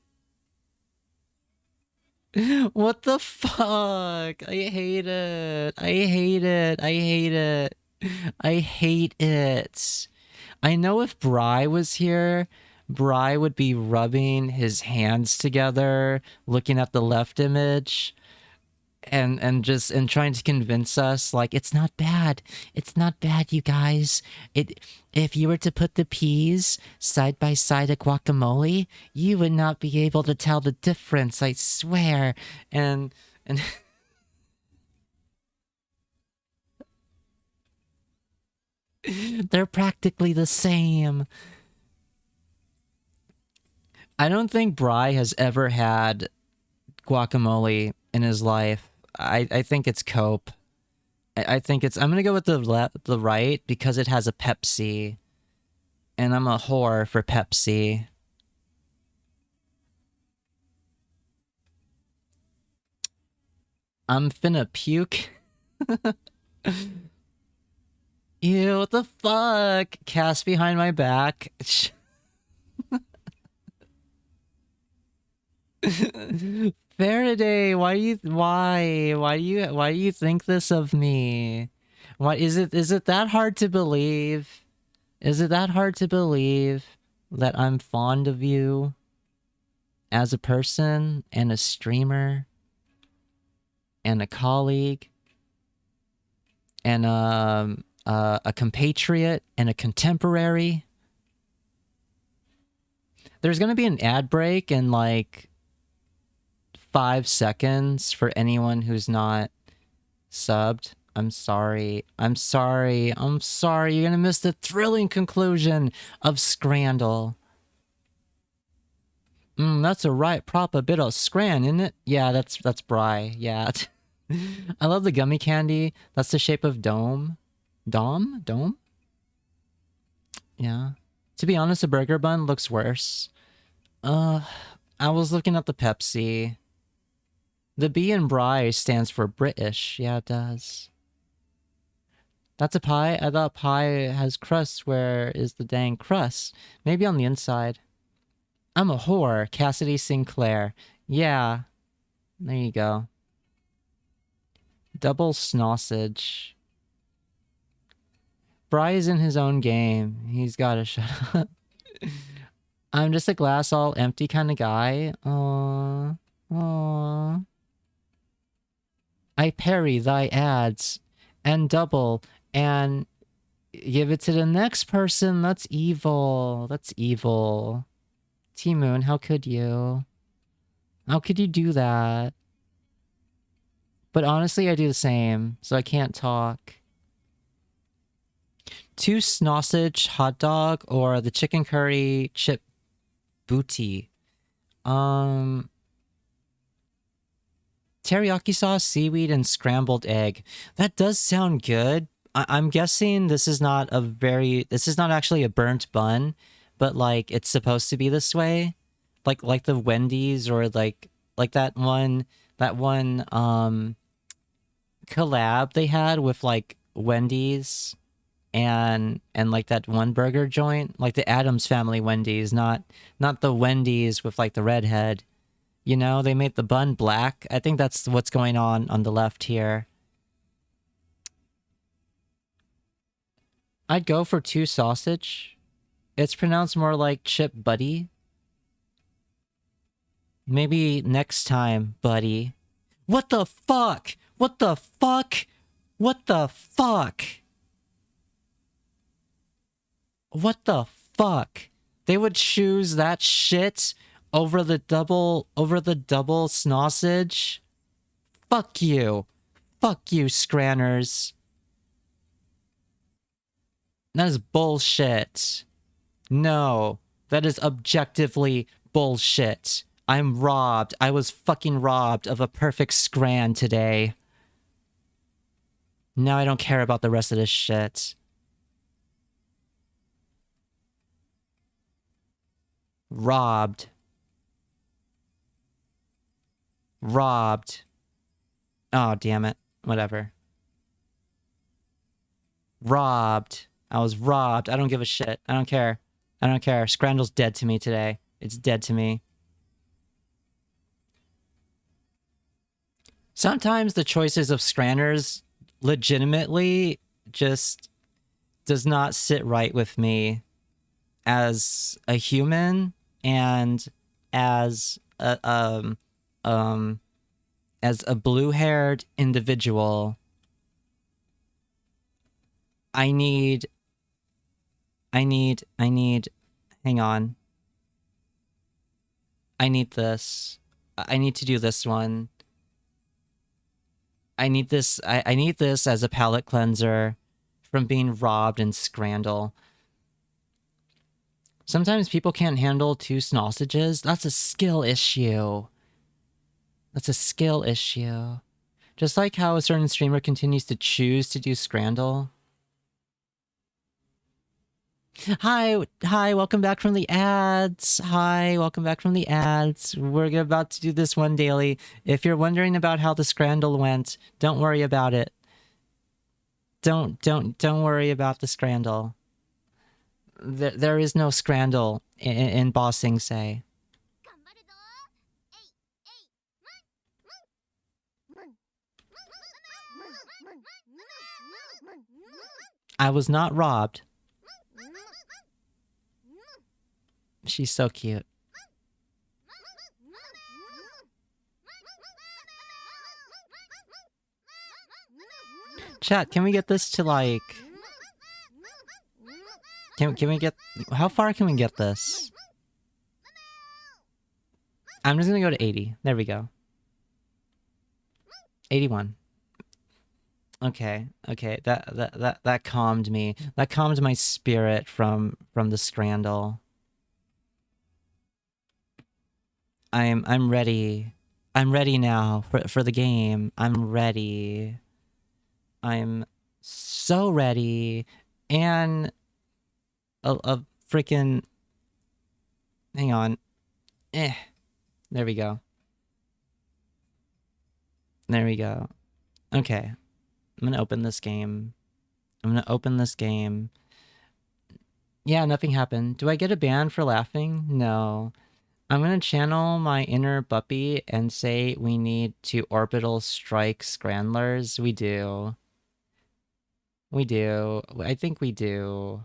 What the fuck? I hate it. I hate it. I hate it. I hate it. I know if Bry was here, Bry would be rubbing his hands together, looking at the left image. and trying to convince us like it's not bad. It's not bad, you guys. It if you were to put the peas side by side of guacamole, you would not be able to tell the difference, I swear. And they're practically the same. I don't think Bry has ever had guacamole in his life. I think it's Cope. I think it's. I'm gonna go with the right because it has a Pepsi, and I'm a whore for Pepsi. I'm finna puke. Ew, what the fuck? Cast behind my back. Faraday, why do you think this of me? Why is it that hard to believe? Is it that hard to believe that I'm fond of you as a person and a streamer and a colleague and a compatriot and a contemporary? There's gonna be an ad break in like 5 seconds for anyone who's not subbed. I'm sorry. I'm sorry. I'm sorry. You're gonna miss the thrilling conclusion of Scrandal. That's a right proper bit of scran, isn't it? Yeah, that's Bry. Yeah. I love the gummy candy. That's the shape of dome. Dome? Yeah. To be honest, a burger bun looks worse. I was looking at the Pepsi. The B in Bry stands for British. Yeah, it does. That's a pie? I thought pie has crust. Where is the dang crust? Maybe on the inside. I'm a whore. Cassidy Sinclair. Yeah. There you go. Double snossage. Bry is in his own game. He's gotta shut up. I'm just a glass all empty kind of guy. Aww. Aww. I parry thy ads and double and give it to the next person. That's evil. That's evil. T-Moon, how could you? How could you do that? But honestly, I do the same, so I can't talk. 2 snossage hot dog or the chicken curry chip booty. Teriyaki sauce, seaweed, and scrambled egg. That does sound good. I'm guessing this is not actually a burnt bun, but like it's supposed to be this way. Like the Wendy's or like that one collab they had with like Wendy's and like that one burger joint, like the Addams Family Wendy's, not the Wendy's with like the redhead. You know, they made the bun black. I think that's what's going on the left here. I'd go for 2 sausage. It's pronounced more like chip buddy. Maybe next time, buddy. What the fuck? What the fuck? What the fuck? What the fuck? They would choose that shit over the double snossage? Fuck you. Fuck you, Scranners. That is bullshit. No, that is objectively bullshit. I'm robbed. I was fucking robbed of a perfect scran today. Now I don't care about the rest of this shit. Robbed. Robbed. Oh, damn it. Whatever. Robbed. I was robbed. I don't give a shit. I don't care. I don't care. Scrandal's dead to me today. It's dead to me. Sometimes the choices of Scranners legitimately just does not sit right with me as a human and as a as a blue-haired individual, I need, hang on. I need this. I need to do this one. I need this, I need this as a palate cleanser from being robbed in Scrandle. Sometimes people can't handle 2 sausages. That's a skill issue. That's a skill issue. Just like how a certain streamer continues to choose to do Scrandle. Hi, welcome back from the ads. Hi, welcome back from the ads. We're about to do this one daily. If you're wondering about how the Scrandle went, don't worry about it. Don't worry about the Scrandle. There is no Scrandle in Bossing Say. I was not robbed. She's so cute. Chat, can we get this to like... Can we get... How far can we get this? I'm just gonna go to 80. There we go. 81. Okay, that calmed me. That calmed my spirit from the Scrandle. I'm ready. I'm ready now for the game. I'm ready. I'm so ready. And a freaking... Hang on. There we go. There we go. Okay. I'm gonna open this game. Yeah, nothing happened. Do I get a ban for laughing? No. I'm gonna channel my inner Buppy and say we need to orbital strike Scrandlers. We do. We do. I think we do.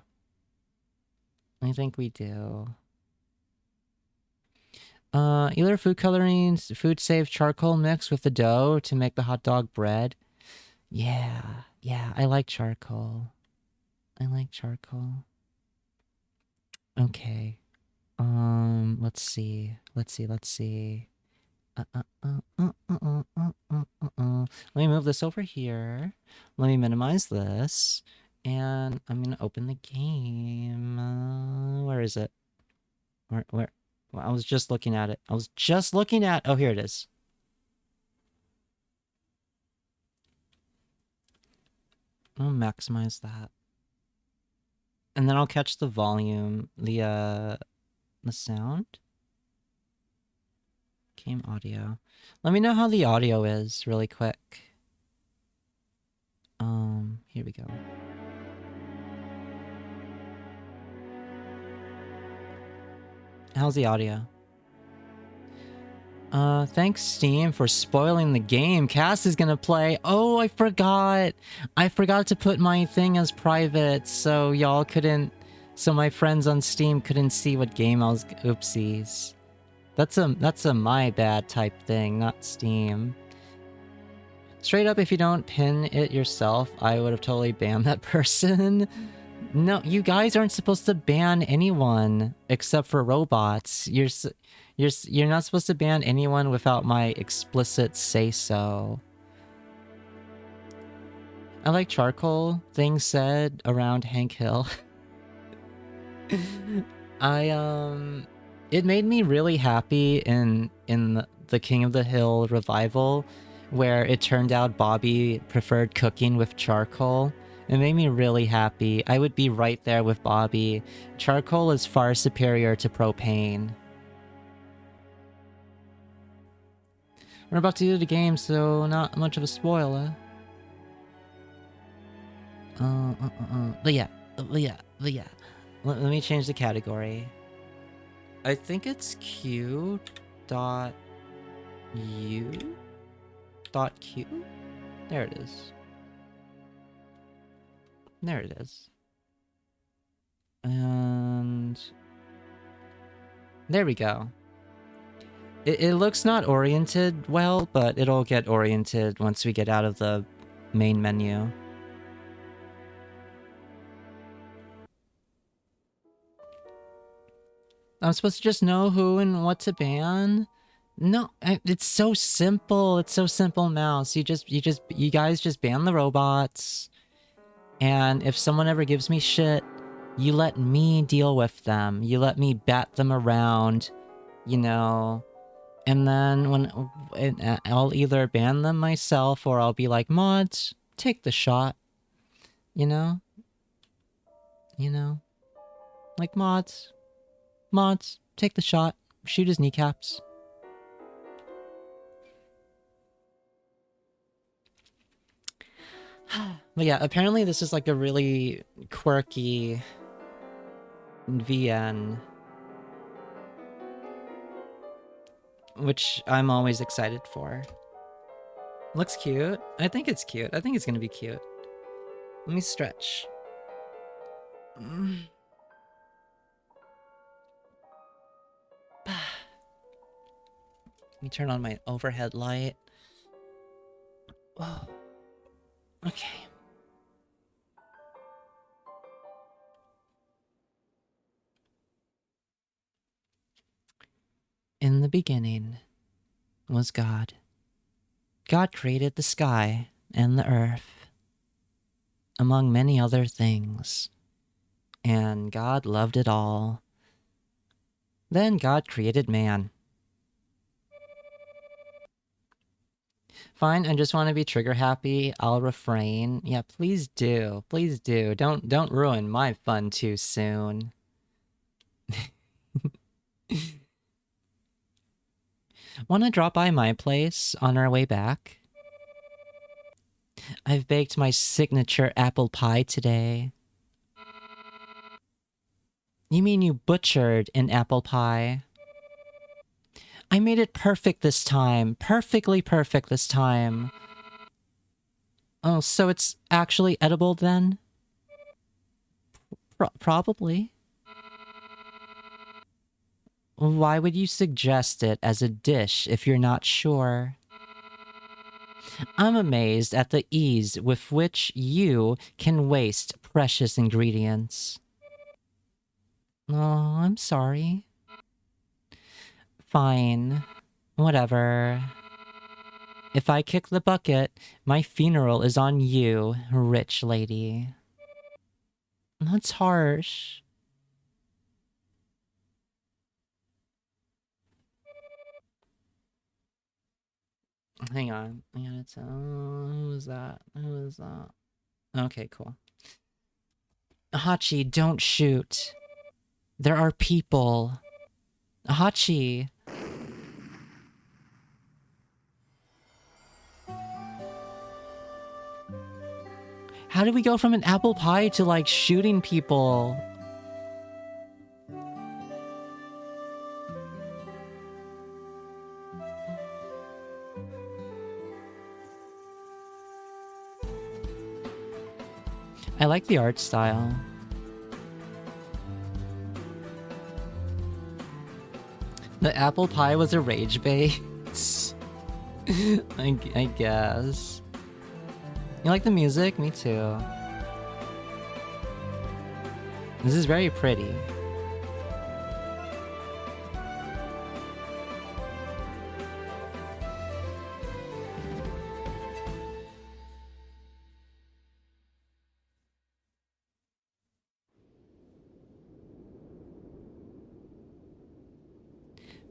Either food colorings, food safe charcoal mix with the dough to make the hot dog bread. Yeah, I like charcoal. Okay. Let's see. Let me move this over here. Let me minimize this. And I'm gonna open the game. Where is it? Where? Well, I was just looking at it. Oh, here it is. I'll maximize that. And then I'll catch the volume, the sound. Game audio. Let me know how the audio is really quick. Here we go. How's the audio? Thanks Steam for spoiling the game. Cass is gonna play. Oh, I forgot. I forgot to put my thing as private, so y'all couldn't... So my friends on Steam couldn't see what game I was... Oopsies. That's a my bad type thing, not Steam. Straight up, if you don't pin it yourself, I would have totally banned that person. No, you guys aren't supposed to ban anyone except for robots. You're not supposed to ban anyone without my explicit say-so. I like charcoal, things said around Hank Hill. It made me really happy in the King of the Hill revival, where it turned out Bobby preferred cooking with charcoal. It made me really happy. I would be right there with Bobby. Charcoal is far superior to propane. We're about to do the game, so not much of a spoiler. But yeah. Let me change the category. I think it's q.u.q. There it is. And there we go. It looks not oriented well, but it'll get oriented once we get out of the main menu. I'm supposed to just know who and what to ban? No, it's so simple. It's so simple, Mouse. You guys just ban the robots. And if someone ever gives me shit, you let me deal with them. You let me bat them around, you know. And then I'll either ban them myself or I'll be like, mods, take the shot. You know? You know? Like, mods, take the shot. Shoot his kneecaps. But yeah, apparently this is like a really quirky VN, which I'm always excited for. Looks cute. I think it's cute. I think it's gonna be cute. Let me stretch. Let me turn on my overhead light. Whoa. Okay. In the beginning was God. God created the sky and the earth, among many other things. And God loved it all. Then God created man. Fine, I just want to be trigger happy. I'll refrain. Yeah, please do. Please do. Don't ruin my fun too soon. Want to drop by my place on our way back? I've baked my signature apple pie today. You mean you butchered an apple pie? I made it perfect this time. Perfectly perfect this time. Oh, so it's actually edible then? Probably. Why would you suggest it as a dish if you're not sure? I'm amazed at the ease with which you can waste precious ingredients. Oh, I'm sorry. Fine. Whatever. If I kick the bucket, my funeral is on you, rich lady. That's harsh. Hang on. Who was that? Who was that? Okay, cool. Hachi, don't shoot. There are people. Hachi. How did we go from an apple pie to, like, shooting people? I like the art style. The apple pie was a rage bait. I guess. You like the music? Me too. This is very pretty.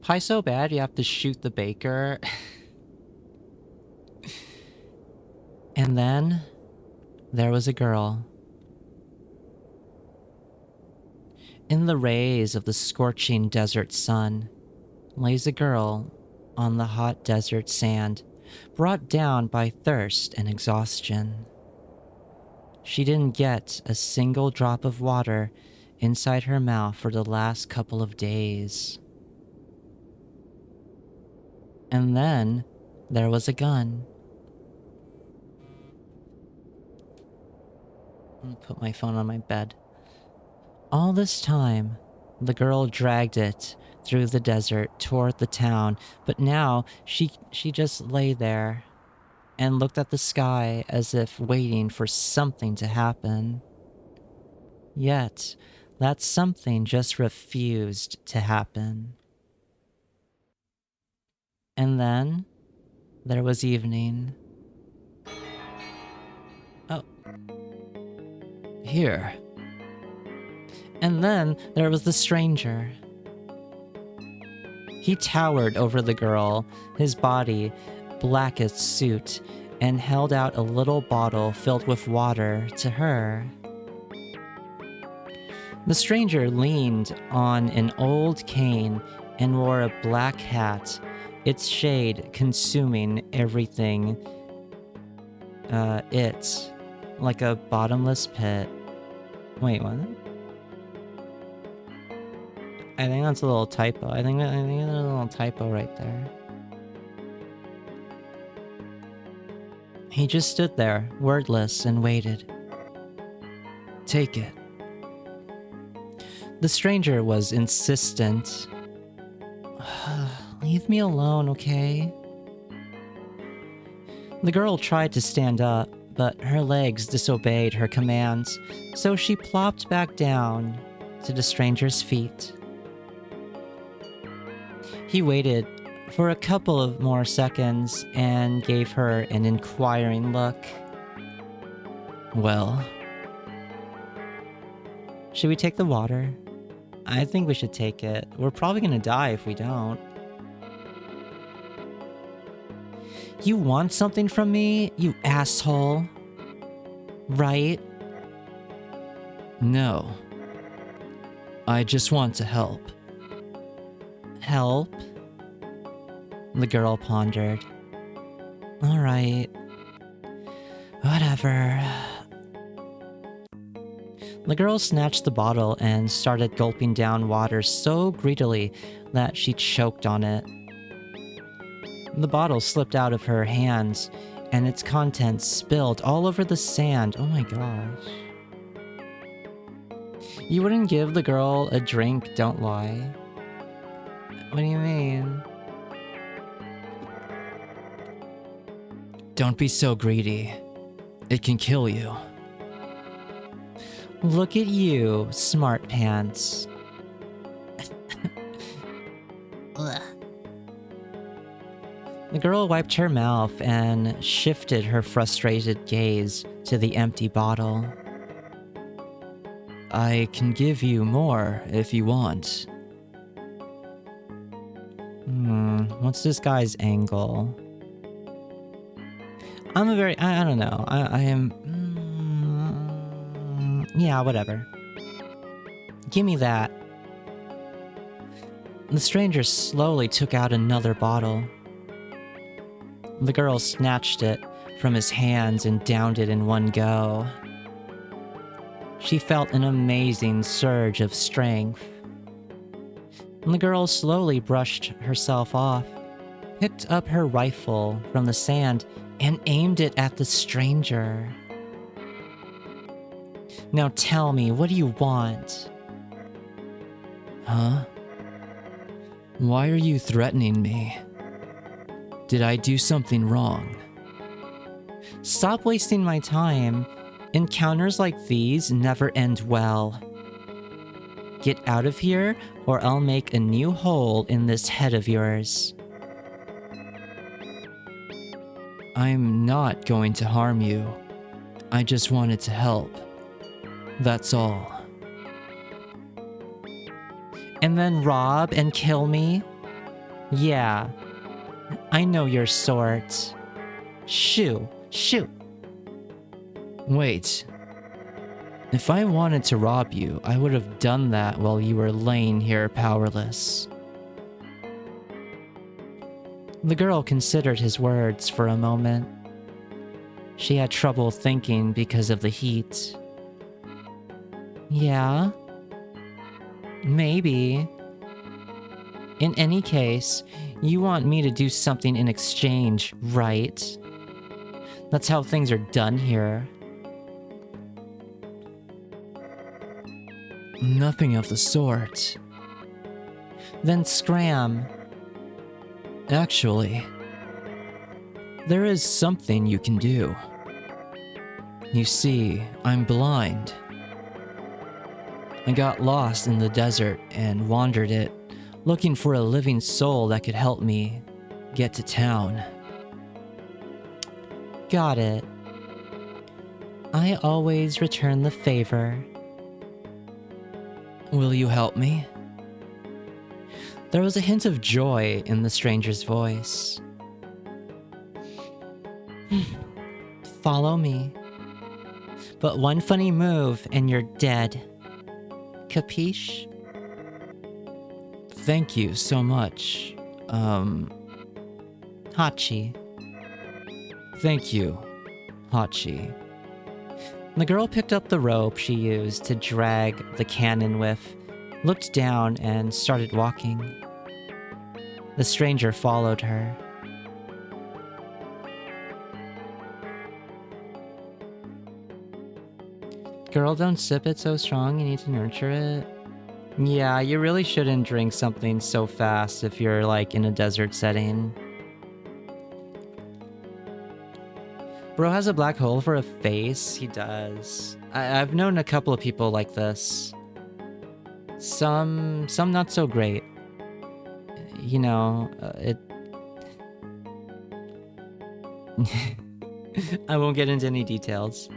Pie so bad you have to shoot the baker. And then there was a girl. In the rays of the scorching desert sun lays a girl on the hot desert sand, brought down by thirst and exhaustion. She didn't get a single drop of water inside her mouth for the last couple of days. And then there was a gun. I'm gonna put my phone on my bed. All this time, the girl dragged it through the desert toward the town, but now she just lay there and looked at the sky as if waiting for something to happen. Yet, that something just refused to happen. And then, there was evening. Oh. Here. And then, there was the stranger. He towered over the girl, his body black as soot, and held out a little bottle filled with water to her. The stranger leaned on an old cane and wore a black hat, its shade consuming everything. Like a bottomless pit. Wait, what? I think that's a little typo. I think there's a little typo right there. He just stood there, wordless, and waited. Take it. The stranger was insistent. Leave me alone, okay? The girl tried to stand up, but her legs disobeyed her commands, so she plopped back down to the stranger's feet. He waited for a couple of more seconds and gave her an inquiring look. Well, should we take the water? I think we should take it. We're probably gonna die if we don't. You want something from me, you asshole? Right? No. I just want to help. Help? The girl pondered. Alright. Whatever. The girl snatched the bottle and started gulping down water so greedily that she choked on it. The bottle slipped out of her hands, and its contents spilled all over the sand. Oh my gosh. You wouldn't give the girl a drink, don't lie. What do you mean? Don't be so greedy. It can kill you. Look at you, smart pants. The girl wiped her mouth and shifted her frustrated gaze to the empty bottle. I can give you more if you want. What's this guy's angle? I don't know. I am... yeah, whatever. Gimme that. The stranger slowly took out another bottle. The girl snatched it from his hands and downed it in one go. She felt an amazing surge of strength. The girl slowly brushed herself off, picked up her rifle from the sand, and aimed it at the stranger. Now tell me, what do you want? Huh? Why are you threatening me? Did I do something wrong? Stop wasting my time. Encounters like these never end well. Get out of here, or I'll make a new hole in this head of yours. I'm not going to harm you. I just wanted to help. That's all. And then rob and kill me? Yeah. I know your sort. Shoo, shoo. Wait. If I wanted to rob you, I would have done that while you were laying here powerless. The girl considered his words for a moment. She had trouble thinking because of the heat. Yeah? Maybe. In any case, you want me to do something in exchange, right? That's how things are done here. Nothing of the sort. Then scram. Actually, there is something you can do. You see, I'm blind. I got lost in the desert and wandered it, looking for a living soul that could help me get to town. Got it. I always return the favor. Will you help me? There was a hint of joy in the stranger's voice. Follow me. But one funny move and you're dead. Capiche? Thank you so much. Hachi. Thank you, Hachi. The girl picked up the rope she used to drag the cannon with, looked down, and started walking. The stranger followed her. Girl, don't sip it so strong, you need to nurture it. Yeah, you really shouldn't drink something so fast if you're like in a desert setting. Bro has a black hole for a face? He does. I've known a couple of people like this. Some not so great. You know, I won't get into any details.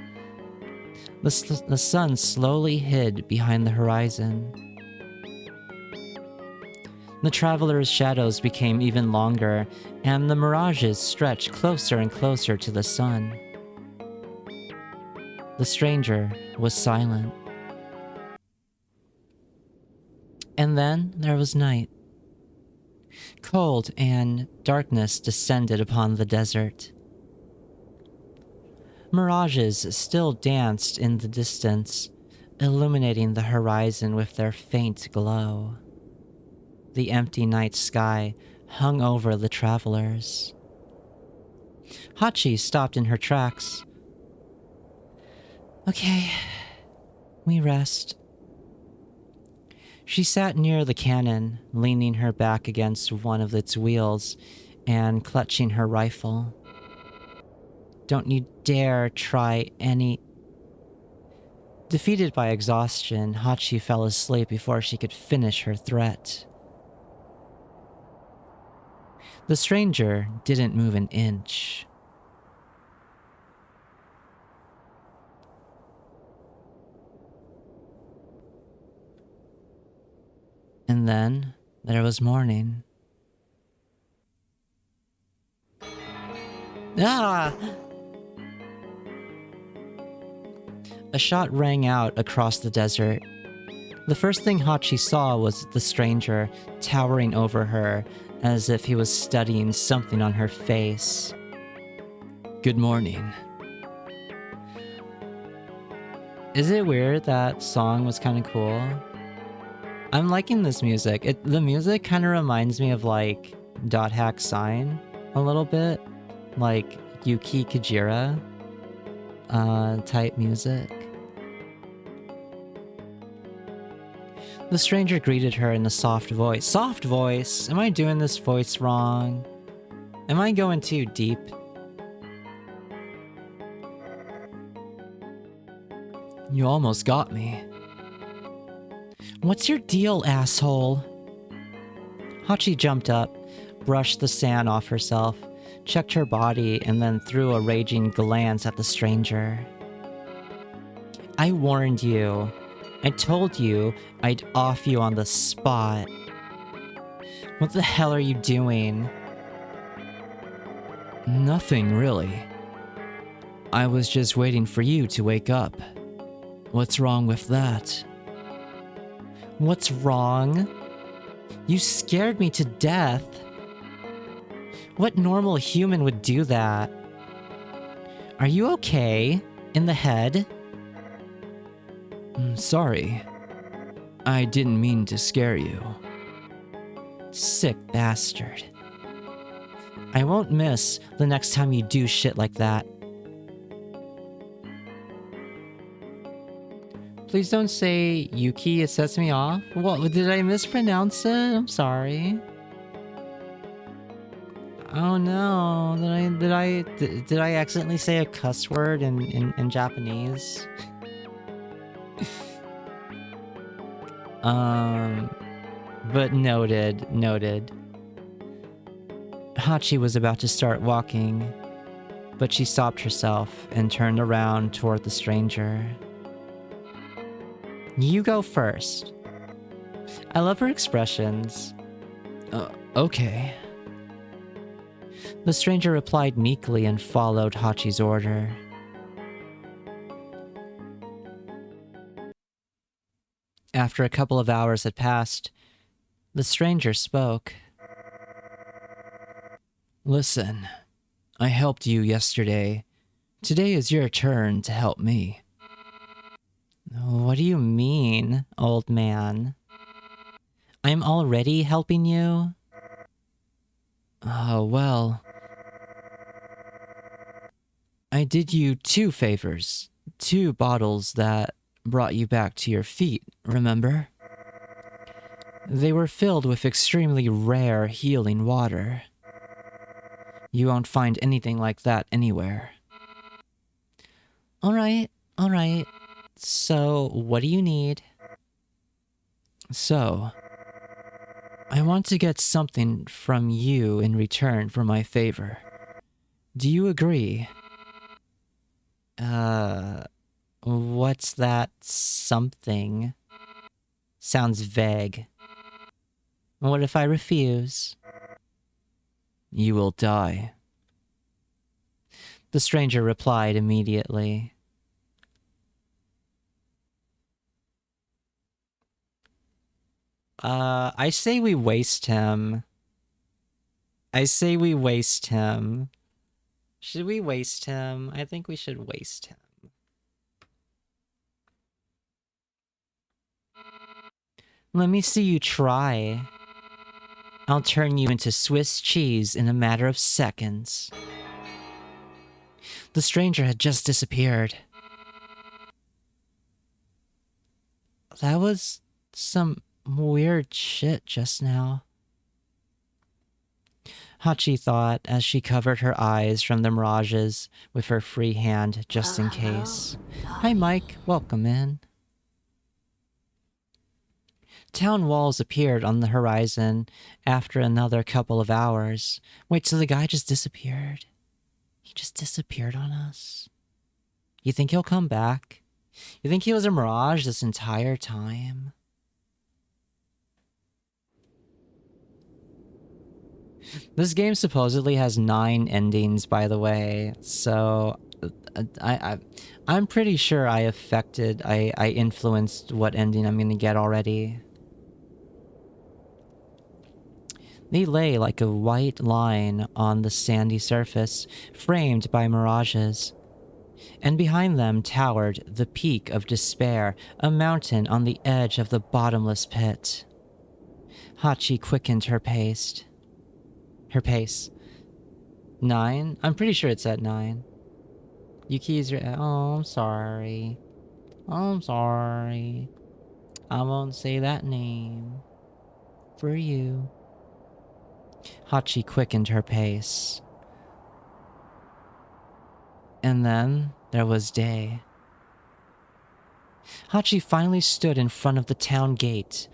The sun slowly hid behind the horizon. The travelers' shadows became even longer, and the mirages stretched closer and closer to the sun. The stranger was silent. And then there was night. Cold and darkness descended upon the desert. Mirages still danced in the distance, illuminating the horizon with their faint glow. The empty night sky hung over the travelers. Hachi stopped in her tracks. Okay, we rest. She sat near the cannon, leaning her back against one of its wheels and clutching her rifle. Don't you dare try any... Defeated by exhaustion, Hachi fell asleep before she could finish her threat. The stranger didn't move an inch. And then there was morning. Ah! A shot rang out across the desert. The first thing Hachi saw was the stranger towering over her as if he was studying something on her face. Good morning. Is it weird that song was kind of cool? I'm liking this music. The music kind of reminds me of like Dot Hack Sign a little bit. Like Yuki Kajira type music. The stranger greeted her in a soft voice. Soft voice? Am I doing this voice wrong? Am I going too deep? You almost got me. What's your deal, asshole? Hachi jumped up, brushed the sand off herself, checked her body, and then threw a raging glance at the stranger. I warned you. I told you I'd off you on the spot. What the hell are you doing? Nothing, really. I was just waiting for you to wake up. What's wrong with that? What's wrong? You scared me to death. What normal human would do that? Are you okay? In the head? Sorry. I didn't mean to scare you. Sick bastard. I won't miss the next time you do shit like that. Please don't say Yuki, it sets me off. What, did I mispronounce it? I'm sorry. Oh no, did I accidentally say a cuss word in Japanese? But noted. Hachi was about to start walking, but she stopped herself and turned around toward the stranger. You go first. I love her expressions. Okay. The stranger replied meekly and followed Hachi's order. After a couple of hours had passed, the stranger spoke. Listen, I helped you yesterday. Today is your turn to help me. What do you mean, old man? I'm already helping you? Oh, well. I did you 2 favors. 2 bottles that brought you back to your feet, remember? They were filled with extremely rare healing water. You won't find anything like that anywhere. Alright. So, what do you need? So, I want to get something from you in return for my favor. Do you agree? What's that something? Sounds vague. What if I refuse? You will die. The stranger replied immediately. I say we waste him. Should we waste him? I think we should waste him. Let me see you try. I'll turn you into Swiss cheese in a matter of seconds. The stranger had just disappeared. That was some weird shit just now. Hachi thought as she covered her eyes from the mirages with her free hand just in case. Hi Mike, welcome in. Town walls appeared on the horizon after another couple of hours. Wait, so the guy just disappeared? He just disappeared on us? You think he'll come back? You think he was a mirage this entire time? This game supposedly has 9 endings, by the way, so I'm pretty sure I influenced what ending I'm gonna get already. They lay like a white line on the sandy surface, framed by mirages. And behind them towered the peak of despair, a mountain on the edge of the bottomless pit. Hachi quickened her pace. 9? I'm pretty sure it's at 9. Yuki's your... Oh, I'm sorry. I'm sorry. I won't say that name. For you. Hachi quickened her pace. And then there was day. Hachi finally stood in front of the town gate.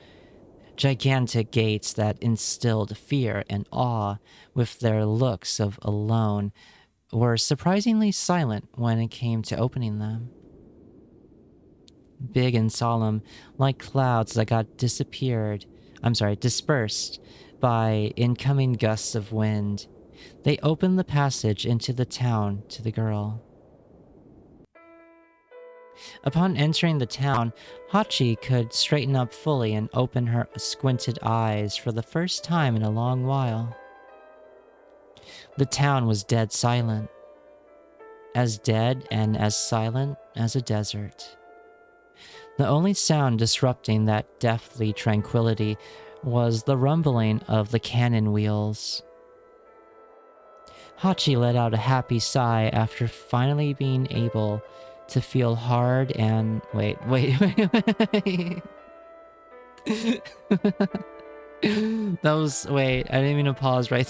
Gigantic gates that instilled fear and awe with their looks of alone were surprisingly silent when it came to opening them. Big and solemn, like clouds that got dispersed by incoming gusts of wind, they opened the passage into the town to the girl. Upon entering the town, Hachi could straighten up fully and open her squinted eyes for the first time in a long while. The town was dead silent. As dead and as silent as a desert. The only sound disrupting that deathly tranquility was the rumbling of the cannon wheels. Hachi let out a happy sigh after finally being able to feel hard and... Wait. That was... Wait, I didn't mean to pause right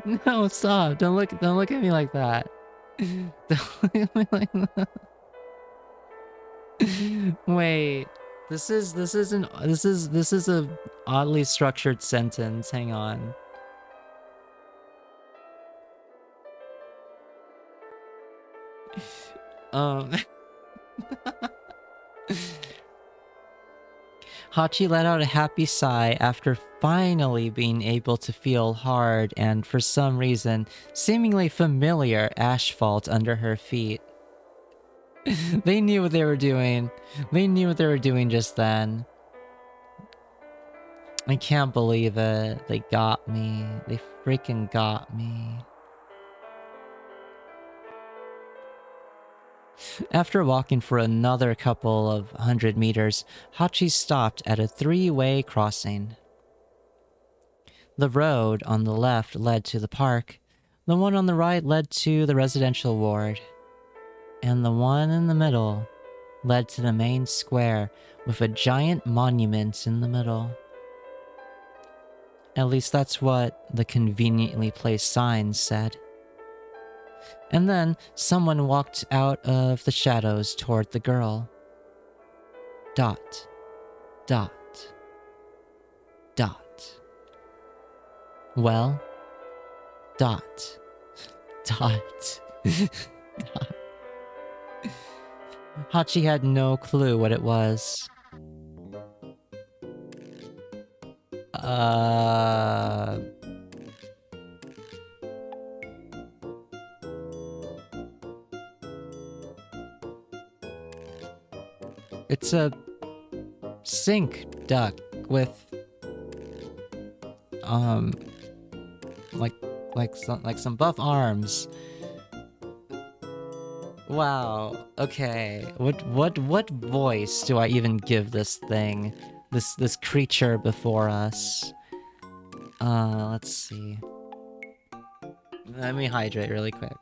there. No, stop. Don't look at me like that. Don't look at me like that. Wait. This is a oddly structured sentence. Hang on. Hachi let out a happy sigh after finally being able to feel hard and, for some reason, seemingly familiar asphalt under her feet. They knew what they were doing. They knew what they were doing just then. I can't believe it. They got me. They freaking got me. After walking for another couple of 100 meters, Hachi stopped at a three-way crossing. The road on the left led to the park, the one on the right led to the residential ward, and the one in the middle led to the main square with a giant monument in the middle. At least that's what the conveniently placed signs said. And then someone walked out of the shadows toward the girl. Dot. Dot. Dot. Well, dot. Dot. Dot. Hachi had no clue what it was. It's a sink duck with like some buff arms. Wow. Okay. What voice do I even give this thing? This creature before us. Let's see. Let me hydrate really quick.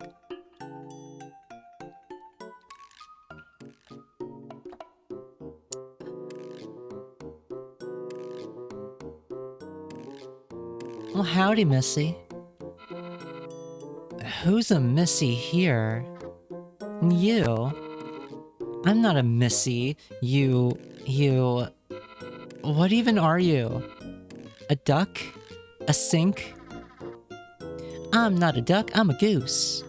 Well, howdy, Missy. Who's a Missy here? You. I'm not a Missy. You... What even are you? A duck? A sink? I'm not a duck, I'm a goose.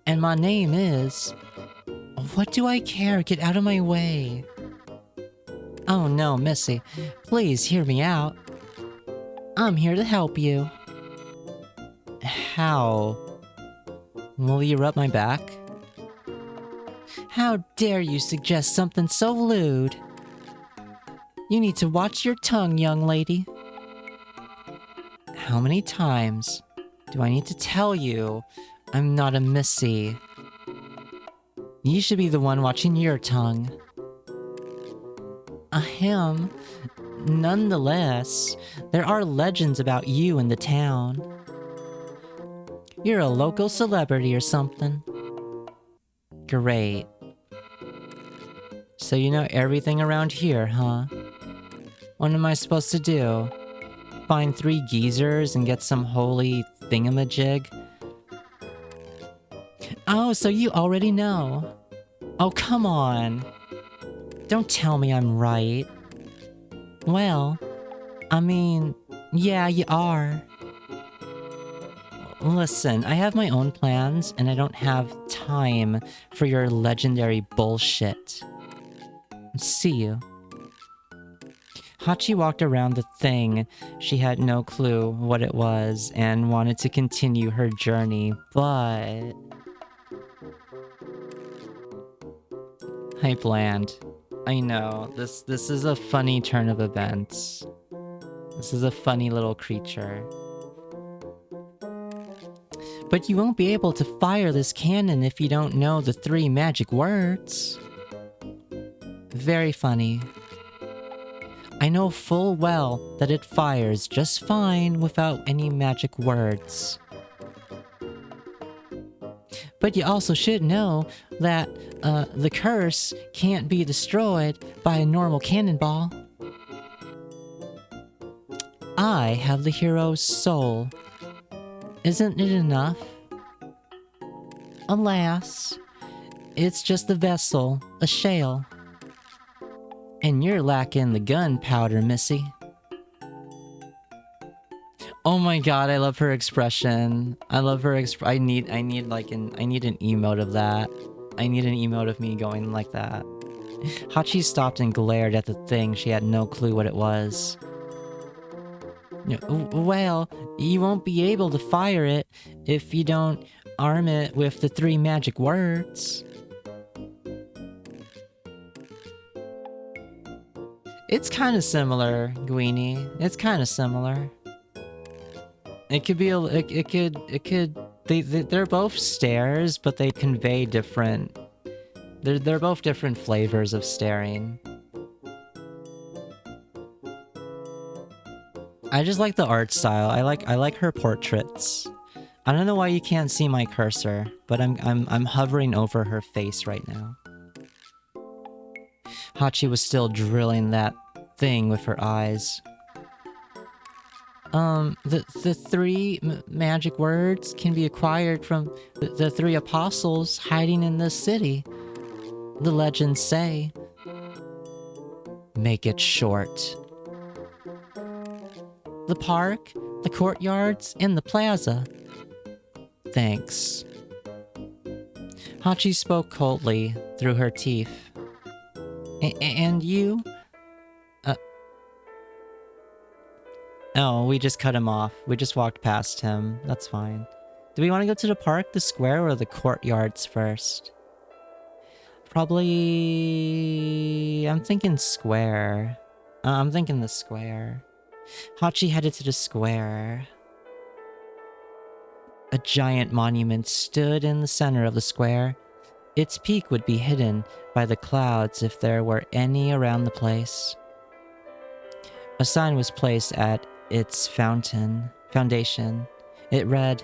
And my name is... What do I care? Get out of my way. Oh no, Missy. Please hear me out. I'm here to help you. How? Will you rub my back? How dare you suggest something so lewd? You need to watch your tongue, young lady. How many times do I need to tell you I'm not a Missy? You should be the one watching your tongue. Ahem. Nonetheless, there are legends about you in the town. You're a local celebrity or something. Great. So you know everything around here, huh? What am I supposed to do? Find 3 geezers and get some holy thingamajig? Oh, so you already know. Oh, come on. Don't tell me I'm right. Well, I mean, yeah, you are. Listen, I have my own plans, and I don't have time for your legendary bullshit. See you. Hachi walked around the thing. She had no clue what it was and wanted to continue her journey, but... Hype land. I know, this is a funny turn of events. This is a funny little creature. But you won't be able to fire this cannon if you don't know the 3 magic words. Very funny. I know full well that it fires just fine without any magic words. But you also should know that the curse can't be destroyed by a normal cannonball. I have the hero's soul. Isn't it enough? Alas, it's just a vessel, a shell. And you're lacking the gunpowder, missy. Oh my god, I love her expression. I love her I need an emote of that. I need an emote of me going like that. Hachi stopped and glared at the thing. She had no clue what it was. Well, you won't be able to fire it if you don't arm it with the 3 magic words. It's kind of similar, Guini. It's kind of similar. It could be they're both stairs, but they convey different. They're both different flavors of staring. I just like the art style. I like her portraits. I don't know why you can't see my cursor, but I'm hovering over her face right now. Hachi was still drilling that thing with her eyes. The 3 magic words can be acquired from the 3 apostles hiding in this city. The legends say. Make it short. The park, the courtyards, and the plaza. Thanks. Hachi spoke coldly through her teeth. And you? Oh, we just cut him off. We just walked past him. That's fine. Do we want to go to the park, the square, or the courtyards first? Probably... I'm thinking square. I'm thinking the square. Hachi headed to the square. A giant monument stood in the center of the square. Its peak would be hidden by the clouds if there were any around the place. A sign was placed at its foundation. It read,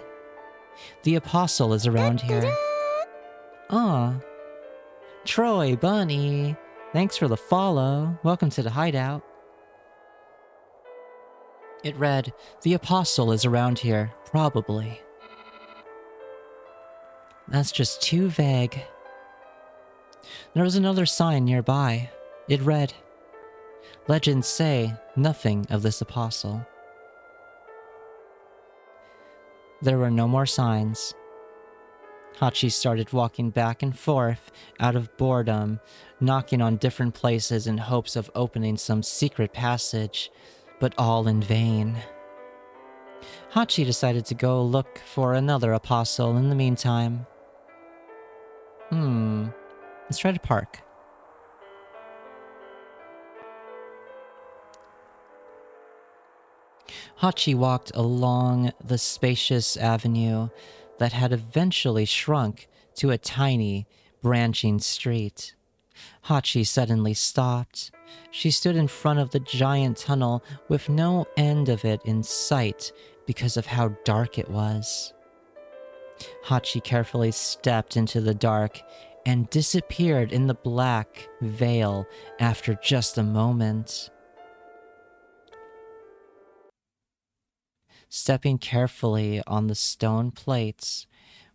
"The Apostle is around here." Aw. Troy, Bunny, thanks for the follow. Welcome to the hideout. It read, "The Apostle is around here, probably." That's just too vague. There was another sign nearby. It read, "Legends say nothing of this apostle." There were no more signs. Hachi started walking back and forth out of boredom, knocking on different places in hopes of opening some secret passage, but all in vain. Hachi decided to go look for another apostle in the meantime. Let's try to park. Hachi walked along the spacious avenue that had eventually shrunk to a tiny, branching street. Hachi suddenly stopped. She stood in front of the giant tunnel with no end of it in sight because of how dark it was. Hachi carefully stepped into the dark and disappeared in the black veil after just a moment. Stepping carefully on the stone plates,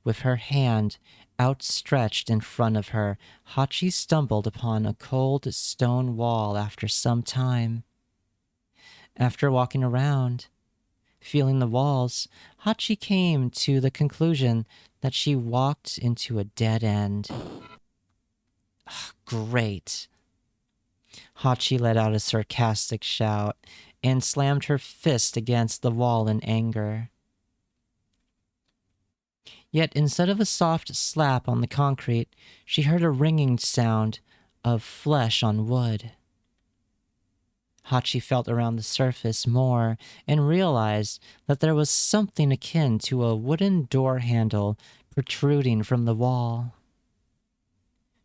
with her hand outstretched in front of her, Hachi stumbled upon a cold stone wall after some time. After walking around, feeling the walls, Hachi came to the conclusion that she walked into a dead end. Great. Hachi let out a sarcastic shout and slammed her fist against the wall in anger. Yet instead of a soft slap on the concrete, she heard a ringing sound of flesh on wood. Hachi felt around the surface more and realized that there was something akin to a wooden door handle protruding from the wall.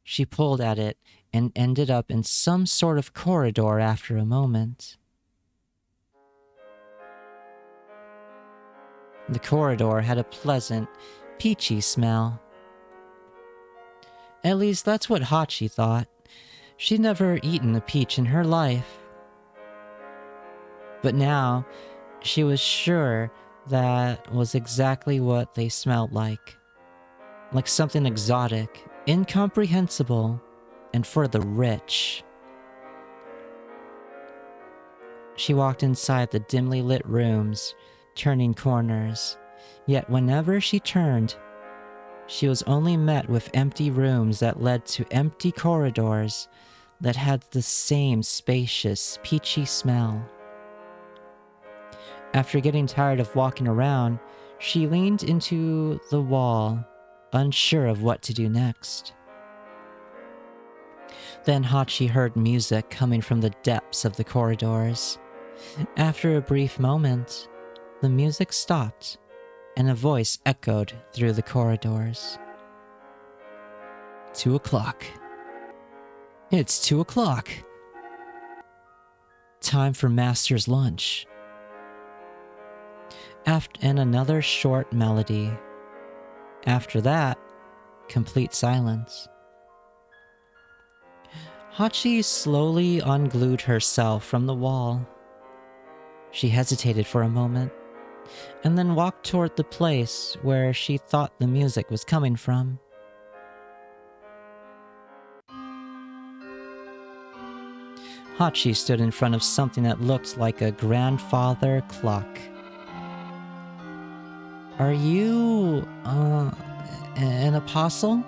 She pulled at it and ended up in some sort of corridor after a moment. The corridor had a pleasant, peachy smell. At least that's what Hachi thought. She'd never eaten a peach in her life. But now, she was sure that was exactly what they smelled like. Like something exotic, incomprehensible, and for the rich. She walked inside the dimly lit rooms, turning corners. Yet whenever she turned, she was only met with empty rooms that led to empty corridors that had the same spacious, peachy smell. After getting tired of walking around, she leaned into the wall, unsure of what to do next. Then Hachi heard music coming from the depths of the corridors. After a brief moment, the music stopped, and a voice echoed through the corridors. 2 o'clock. It's 2 o'clock. Time for Master's lunch. And another short melody. After that, complete silence. Hachi slowly unglued herself from the wall. She hesitated for a moment, and then walked toward the place where she thought the music was coming from. Hachi stood in front of something that looked like a grandfather clock. Are you, an apostle?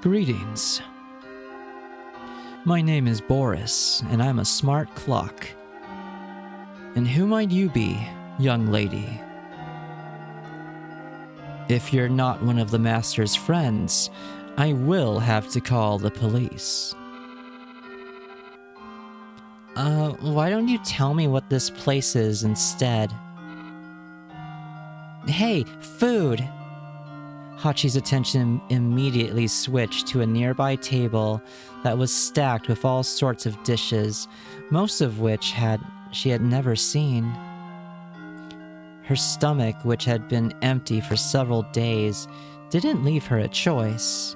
Greetings. My name is Boris, and I'm a smart clock. And who might you be, young lady? If you're not one of the Master's friends, I will have to call the police. Why don't you tell me what this place is instead? Hey, food! Hachi's attention immediately switched to a nearby table that was stacked with all sorts of dishes, most of which she had never seen. Her stomach, which had been empty for several days, didn't leave her a choice.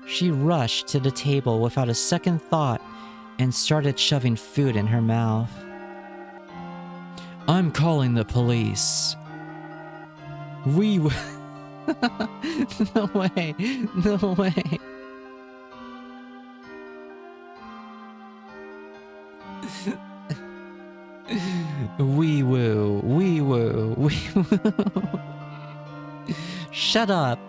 She rushed to the table without a second thought and started shoving food in her mouth. I'm calling the police. No way. No way. Wee woo. Wee woo. Wee woo. Shut up.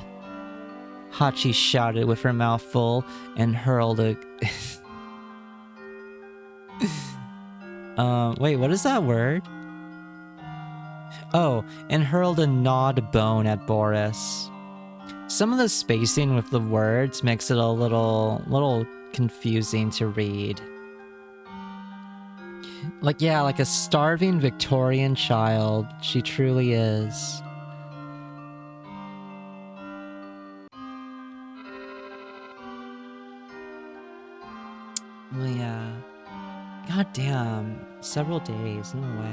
Hachi shouted with her mouth full and hurled a... wait, what is that word? Oh, and hurled a gnawed bone at Boris. Some of the spacing with the words makes it a little confusing to read. Like a starving Victorian child. She truly is. Well, yeah. God damn. Several days. No way.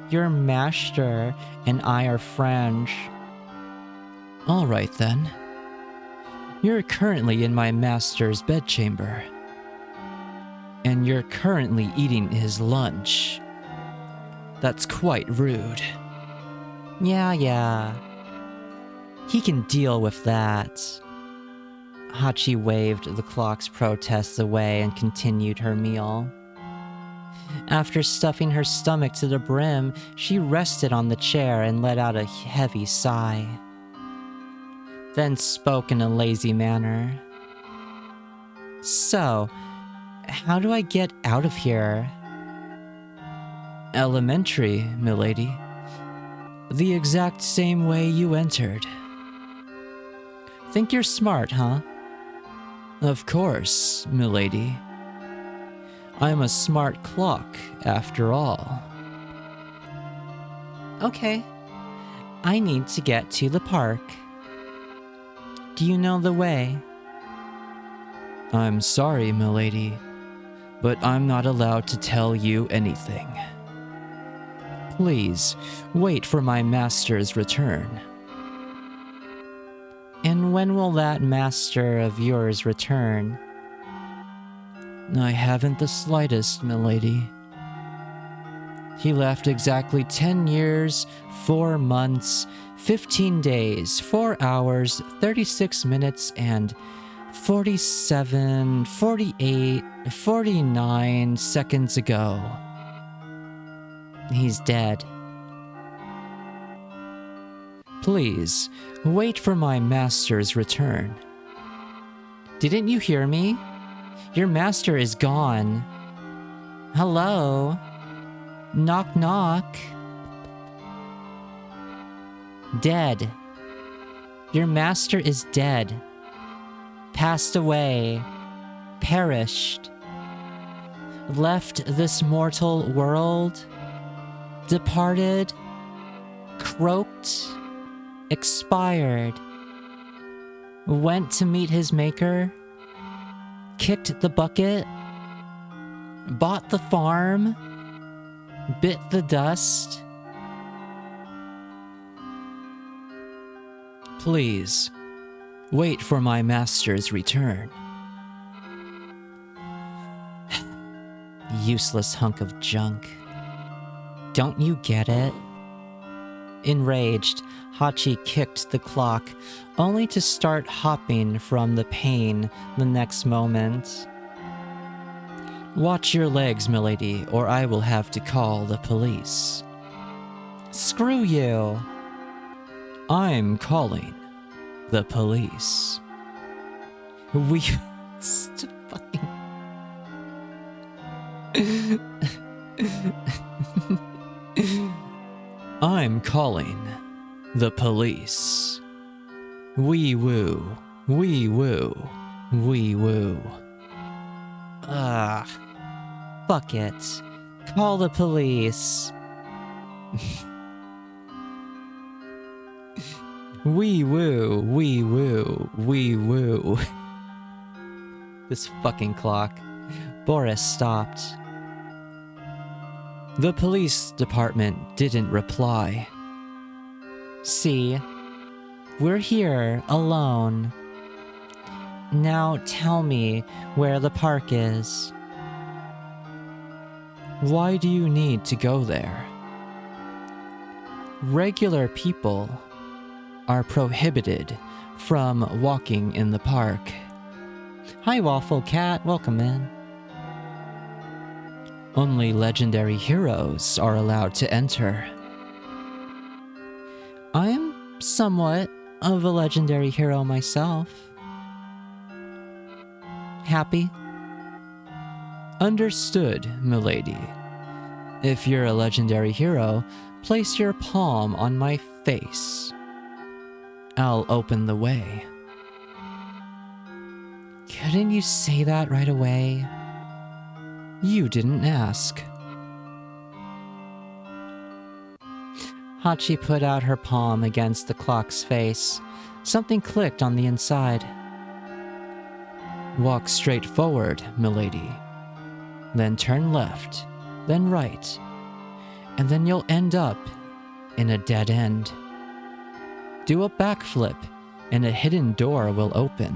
Your master and I are French. Alright then. You're currently in my master's bedchamber. And you're currently eating his lunch. That's quite rude. Yeah. He can deal with that. Hachi waved the clock's protests away and continued her meal. After stuffing her stomach to the brim, she rested on the chair and let out a heavy sigh. Then spoke in a lazy manner. So, how do I get out of here? Elementary, milady. The exact same way you entered. Think you're smart, huh? Of course, milady. I'm a smart clock, after all. Okay. I need to get to the park. Do you know the way? I'm sorry, milady, but I'm not allowed to tell you anything. Please, wait for my master's return. And when will that master of yours return? I haven't the slightest, milady. He left exactly 10 years, 4 months, 15 days, 4 hours, 36 minutes, and 47, 48, 49 seconds ago. He's dead. Please, wait for my master's return. Didn't you hear me? Your master is gone. Hello? Knock knock. Dead. Your master is dead. Passed away. Perished. Left this mortal world. Departed. Croaked. Expired. Went to meet his maker. Kicked the bucket. Bought the farm. Bit the dust. Please, wait for my master's return. Useless hunk of junk. Don't you get it? Enraged, Hachi kicked the clock, only to start hopping from the pain the next moment. Watch your legs, milady, or I will have to call the police. Screw you! I'm calling the police. We... fucking... I'm calling the police. Wee woo, wee woo, wee woo. Ugh. Fuck it. Call the police. Wee woo, wee woo, wee woo. This fucking clock. Boris stopped. The police department didn't reply. See, we're here alone. Now tell me where the park is. Why do you need to go there? Regular people are prohibited from walking in the park. Hi, Waffle Cat. Welcome in. Only legendary heroes are allowed to enter. I'm somewhat of a legendary hero myself. Happy? Understood, milady. If you're a legendary hero, place your palm on my face. I'll open the way. Couldn't you say that right away? You didn't ask. Hachi put out her palm against the clock's face. Something clicked on the inside. Walk straight forward, milady. Then turn left, then right, and then you'll end up in a dead end. Do a backflip, and a hidden door will open.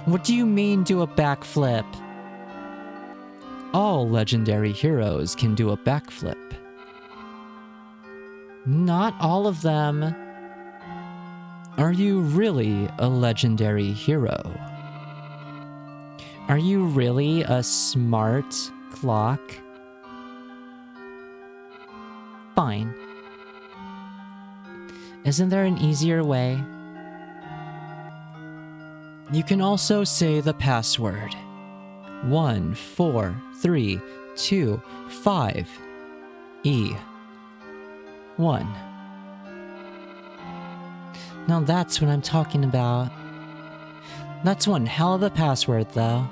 What do you mean, do a backflip? All legendary heroes can do a backflip. Not all of them. Are you really a legendary hero? Are you really a smart clock? Fine. Isn't there an easier way? You can also say the password. 1432 E1. Now that's what I'm talking about. That's one hell of a password, though.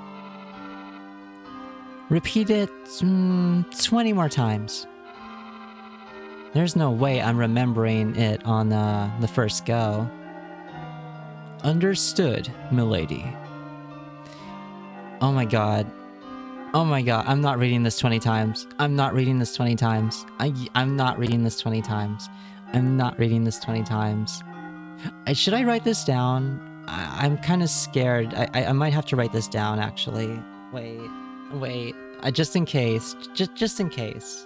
Repeat it 20 more times. There's no way I'm remembering it on the first go. Understood, milady. Oh my god. Oh my god, I'm not reading this 20 times. I'm not reading this 20 times. I'm not reading this 20 times. I'm not reading this 20 times. Should I write this down? I'm kind of scared. I might have to write this down, actually. Wait. Just in case. Just in case.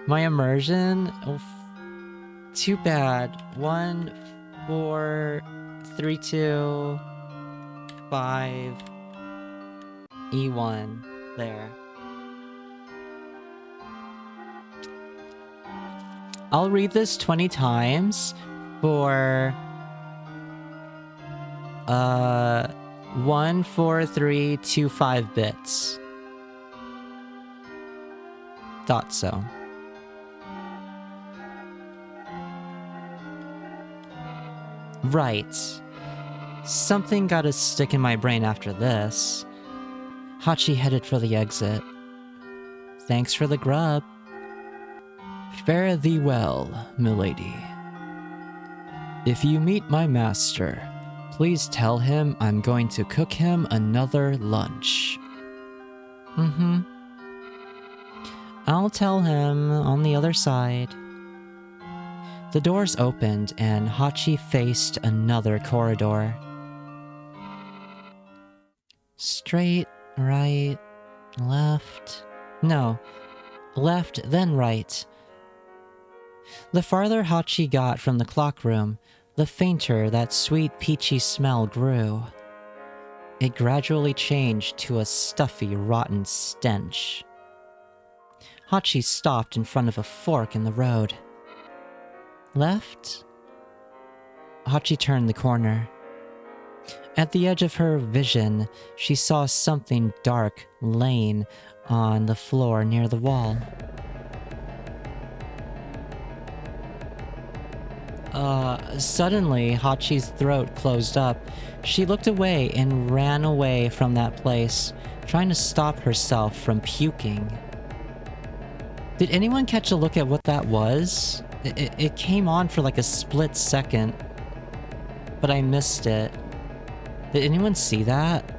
My immersion? Oh, too bad. 1, 4, 3, 2, 5, E1. There. I'll read this 20 times for 14325 bits. Thought so. Right. Something got to stick in my brain after this. Hachi headed for the exit. Thanks for the grub. Fare thee well, milady. If you meet my master, please tell him I'm going to cook him another lunch. I'll tell him on the other side. The doors opened and Hachi faced another corridor. Straight, right, left. No, left, then right. The farther Hachi got from the clock room, the fainter that sweet peachy smell grew. It gradually changed to a stuffy, rotten stench. Hachi stopped in front of a fork in the road. Left? Hachi turned the corner. At the edge of her vision, she saw something dark laying on the floor near the wall. Suddenly, Hachi's throat closed up. She looked away and ran away from that place, trying to stop herself from puking. Did anyone catch a look at what that was? It came on for like a split second, but I missed it. Did anyone see that?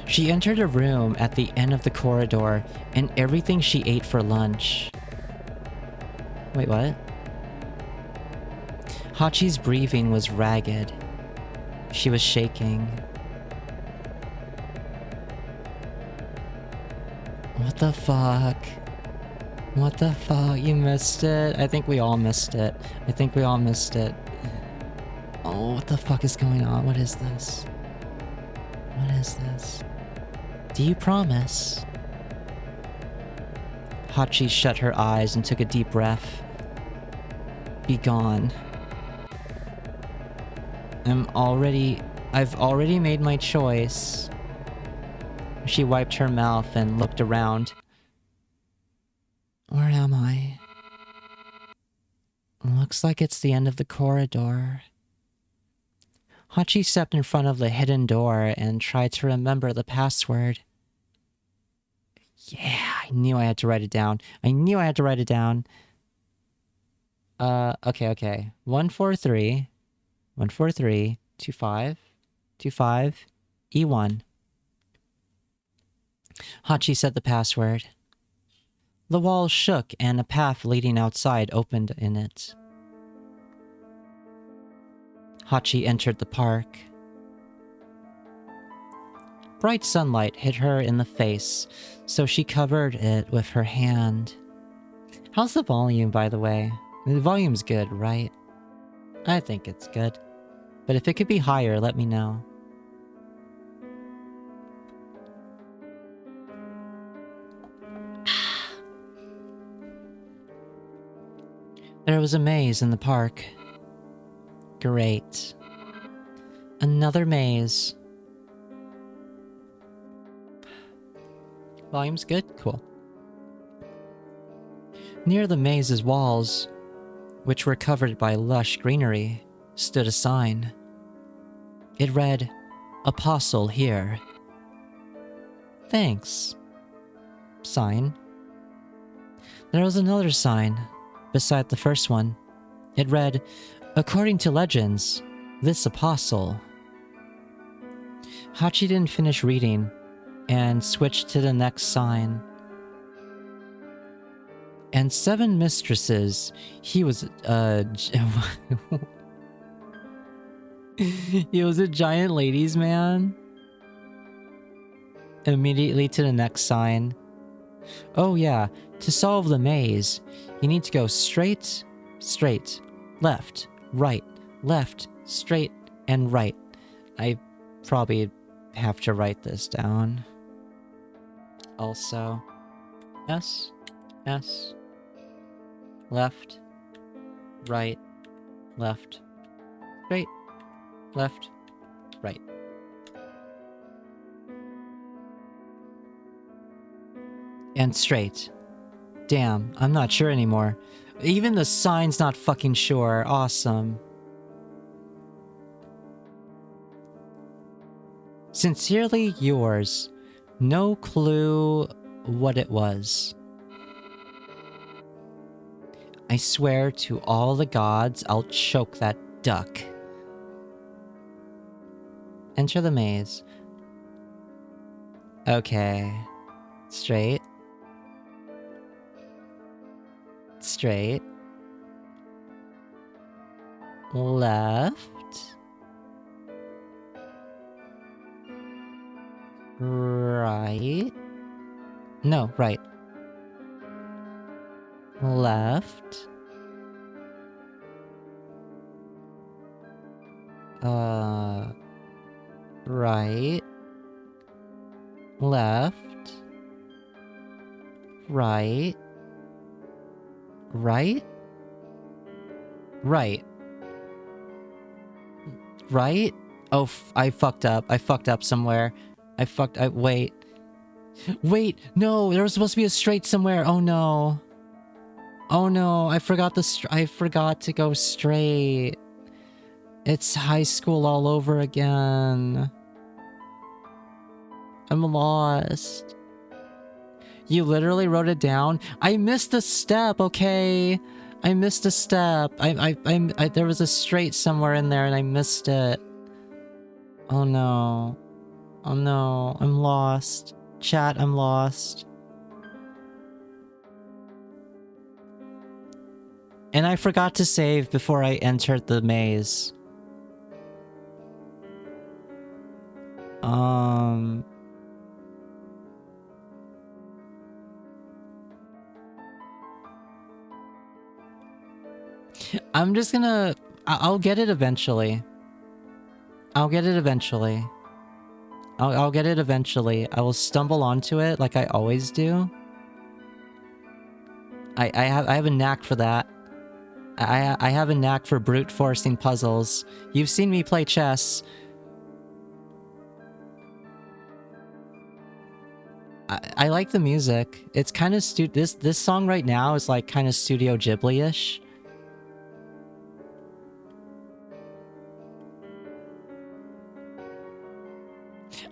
She entered a room at the end of the corridor and everything she ate for lunch. Wait, what? Hachi's breathing was ragged. She was shaking. What the fuck? What the fuck? You missed it? I think we all missed it. Oh, what the fuck is going on? What is this? What is this? Do you promise? Hachi shut her eyes and took a deep breath. Be gone. I've already made my choice. She wiped her mouth and looked around. Where am I? Looks like it's the end of the corridor. Hachi stepped in front of the hidden door and tried to remember the password. Yeah, I knew I had to write it down. Okay. 143, 25, E1. Hachi said the password. The walls shook and a path leading outside opened in it. Hachi entered the park. Bright sunlight hit her in the face, so she covered it with her hand. How's the volume, by the way? The volume's good, right? I think it's good. But if it could be higher, let me know. There was a maze in the park. Great. Another maze. Volume's good? Cool. Near the maze's walls, which were covered by lush greenery, stood a sign. It read, "Apostle here." Thanks. Sign. There was another sign beside the first one. It read, "According to legends, this apostle." Hachi didn't finish reading and switched to the next sign. And 7 mistresses. He was he was a giant ladies man. Immediately to the next sign. Oh yeah, to solve the maze, you need to go straight, straight, left, right, left, straight, and right. I probably have to write this down. Also, S, S, left, right, left, straight, left, right. And straight. Damn, I'm not sure anymore. Even the sign's not fucking sure. Awesome. Sincerely yours. No clue what it was. I swear to all the gods I'll choke that duck. Enter the maze. Okay. Straight. Straight. Left. Right. No, right. Left. Right. Left. Right. Right? Right. Right? Oh, I fucked up. I fucked up somewhere. Wait. Wait, no, there was supposed to be a straight somewhere. Oh no. Oh no, I forgot I forgot to go straight. It's high school all over again. I'm lost. You literally wrote it down? I missed a step, okay? I missed a step. There was a straight somewhere in there and I missed it. Oh no. Oh no, I'm lost. Chat, I'm lost. And I forgot to save before I entered the maze. I'm just gonna... I'll get it eventually. I'll get it eventually. I'll get it eventually. I will stumble onto it like I always do. I have a knack for that. I have a knack for brute forcing puzzles. You've seen me play chess. I like the music. It's kind of this song right now is like kind of Studio Ghibli-ish.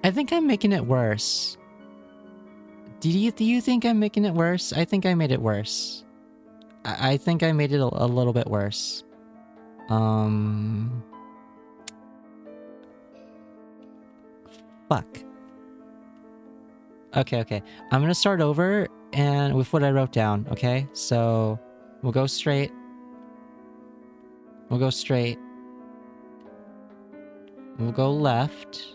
I think I'm making it worse. Do you think I'm making it worse? I think I made it worse. I think I made it a little bit worse. Fuck. Okay. I'm gonna start over and with what I wrote down, okay? So we'll go straight. We'll go straight. We'll go left.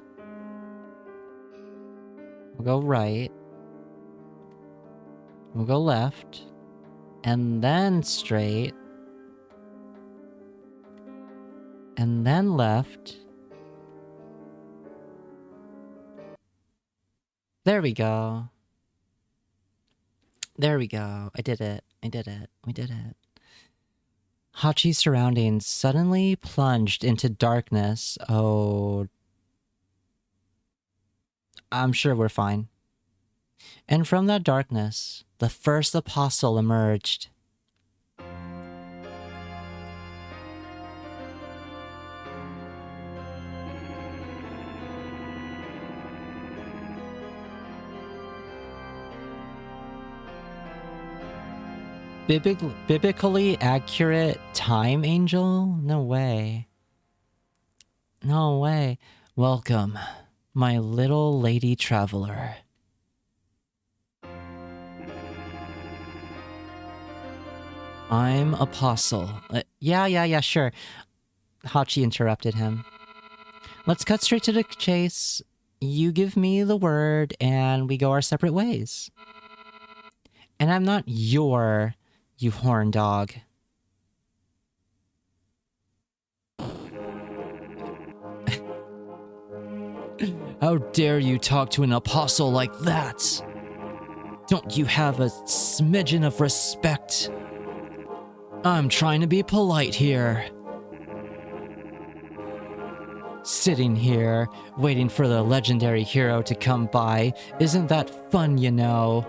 We'll go right. We'll go left. And then straight. And then left. There we go. There we go. I did it. I did it. We did it. Hachi's surroundings suddenly plunged into darkness. Oh. I'm sure we're fine. And from that darkness, the first apostle emerged. Biblically accurate time angel? No way. No way. Welcome My little lady traveler. I'm Apostle. Yeah, sure. Hachi interrupted him. Let's cut straight to the chase. You give me the word and we go our separate ways. And I'm not your, you horn dog. How dare you talk to an apostle like that? Don't you have a smidgen of respect? I'm trying to be polite here. Sitting here, waiting for the legendary hero to come by, isn't that fun, you know?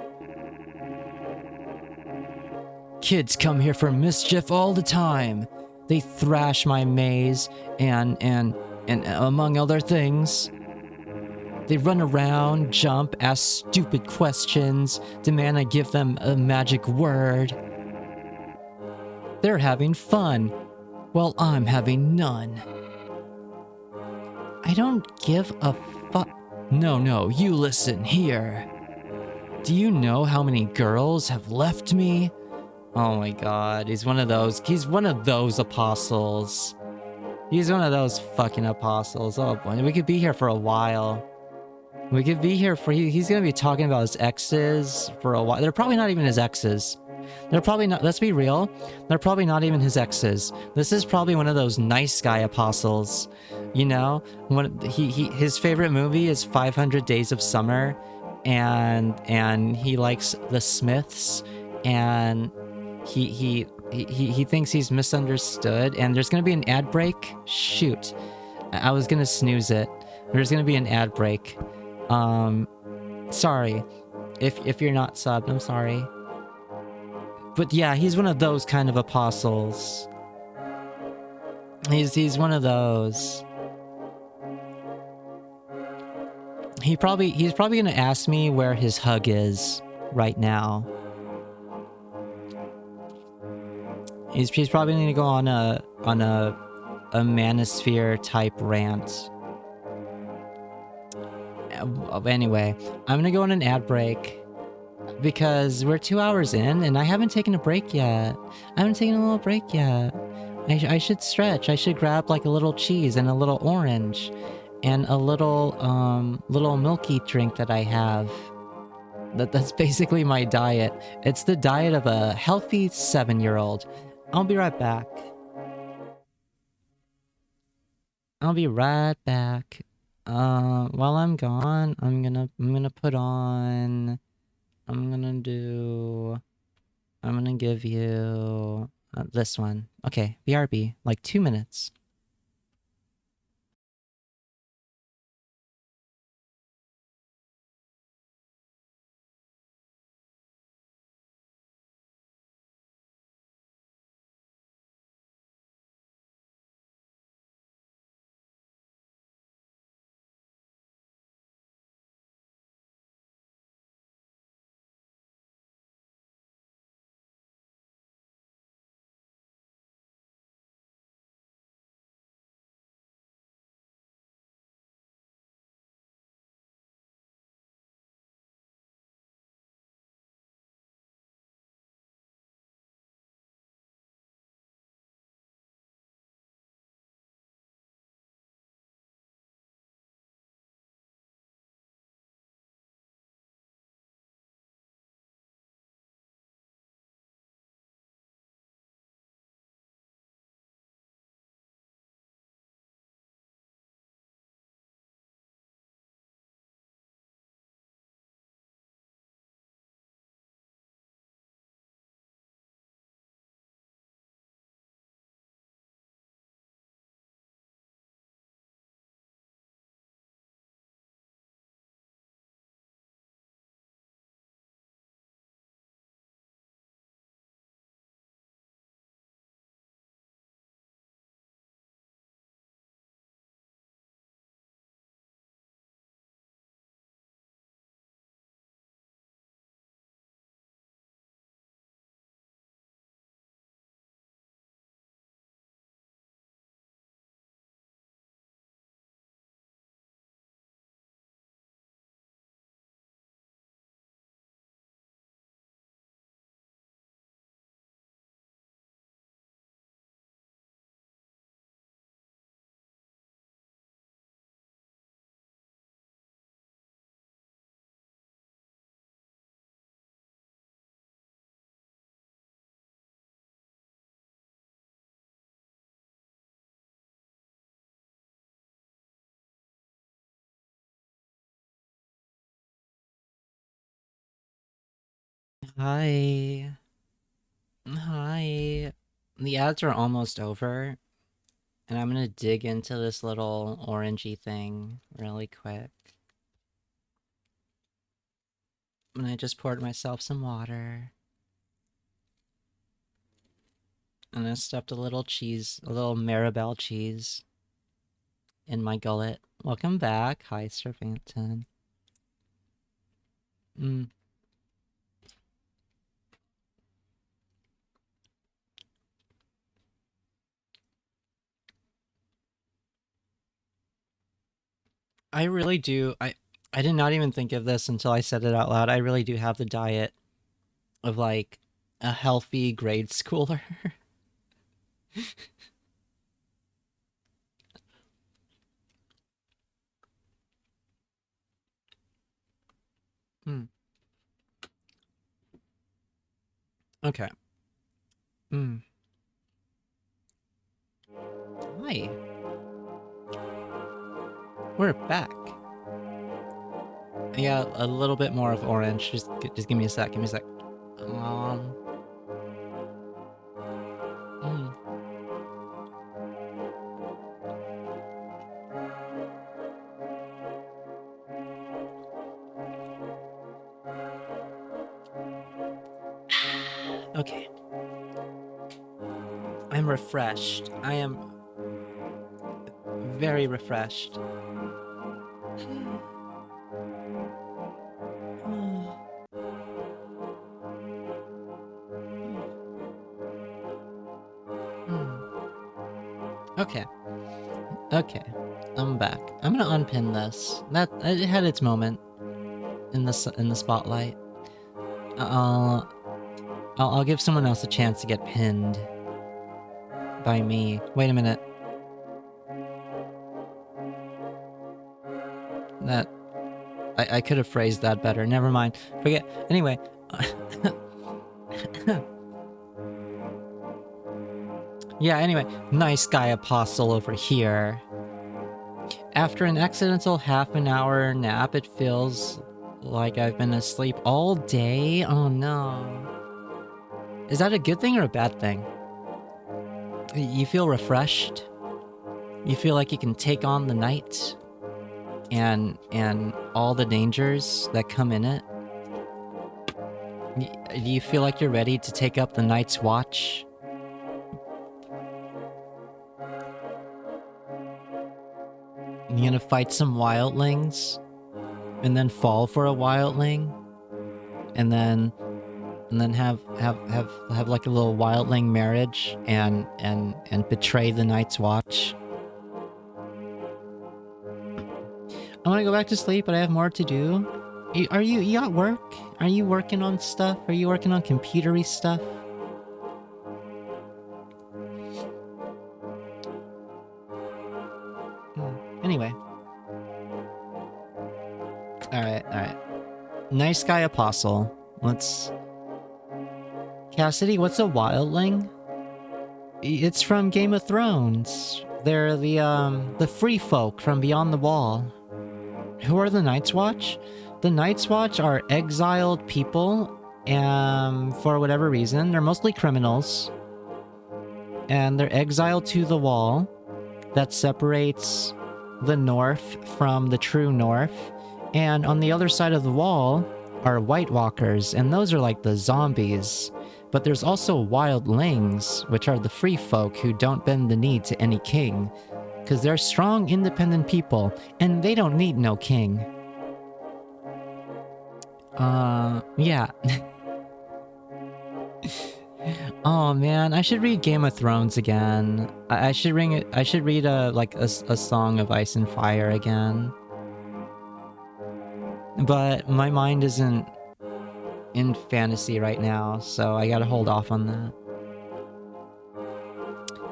Kids come here for mischief all the time. They thrash my maze and among other things. They run around, jump, ask stupid questions, demand I give them a magic word. They're having fun, while I'm having none. I don't give a fuck. No, you listen here. Do you know how many girls have left me? Oh my god, he's one of those apostles. He's one of those fucking apostles. Oh boy, we could be here for a while. We could be here for... He's gonna be talking about his exes for a while. They're probably not even his exes. They're probably not... Let's be real. They're probably not even his exes. This is probably one of those nice guy apostles. You know? His favorite movie is 500 Days of Summer. And he likes The Smiths. And he thinks he's misunderstood. And there's gonna be an ad break. Shoot. I was gonna snooze it. There's gonna be an ad break. Sorry. If you're not subbed, I'm sorry. But yeah, he's one of those kind of apostles. He's one of those. He's probably gonna ask me where his hug is right now. He's probably gonna go on a manosphere type rant. Anyway, I'm gonna go on an ad break because we're 2 hours in and I haven't taken a break yet. I haven't taken a little break yet. I should stretch. I should grab like a little cheese and a little orange and a little milky drink that I have. That's basically my diet. It's the diet of a healthy 7-year-old. I'll be right back. While I'm gone, I'm gonna put on... I'm gonna give you this one. Okay, BRB, like 2 minutes. Hi. Hi. The ads are almost over, and I'm gonna dig into this little orangey thing really quick. And I just poured myself some water. And I stuffed a little cheese, a little Maribel cheese in my gullet. Welcome back. Hi, Sir Phantom. I really do. I did not even think of this until I said it out loud. I really do have the diet of like a healthy grade schooler. Hmm. Okay. Hi. We're back. Yeah, a little bit more of orange. Just give me a sec. Give me a sec. Okay. I'm refreshed. I am very refreshed. Okay. Okay. I'm back. I'm gonna unpin this. That it had its moment in the spotlight. I'll give someone else a chance to get pinned by me. Wait a minute. That I could have phrased that better. Never mind. Forget. Anyway. Yeah, anyway. Nice guy apostle over here. After an accidental half an hour nap, it feels like I've been asleep all day. Oh no. Is that a good thing or a bad thing? You feel refreshed? You feel like you can take on the night and all the dangers that come in it? Do you feel like you're ready to take up the night's watch? You're gonna fight some wildlings and then fall for a wildling and then have like a little wildling marriage and betray the night's watch. I want to go back to sleep, but I have more to do. Are you at work? Are you working on stuff? Are you working on computery stuff? Anyway. Alright. Nice guy apostle. Let's... Cassidy, what's a wildling? It's from Game of Thrones. They're the free folk from beyond the wall. Who are the Night's Watch? The Night's Watch are exiled people, for whatever reason. They're mostly criminals. And they're exiled to the wall that separates the North from the true North. And on the other side of the wall are White Walkers, and those are like the zombies. But there's also wildlings, which are the free folk who don't bend the knee to any king. Because they're strong, independent people, and they don't need no king. Yeah. Oh man, I should read Game of Thrones again. I should read a Song of Ice and Fire again. But my mind isn't in fantasy right now, so I gotta hold off on that.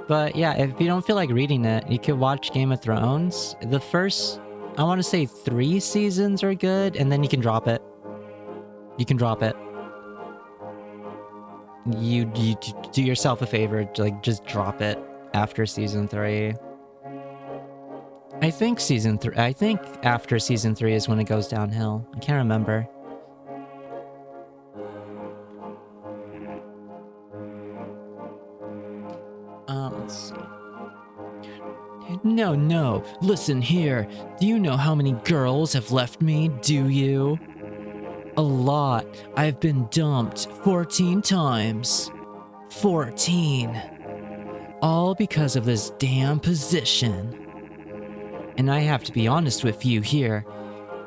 But yeah, if you don't feel like reading it, you could watch Game of Thrones. The first, I want to say 3 seasons are good, and then you can drop it. You can drop it. You do yourself a favor, like just drop it after season 3. I think after season 3 is when it goes downhill. I can't remember. No, listen here. Do you know how many girls have left me, do you? A lot. I've been dumped 14 times. 14. All because of this damn position. And I have to be honest with you here.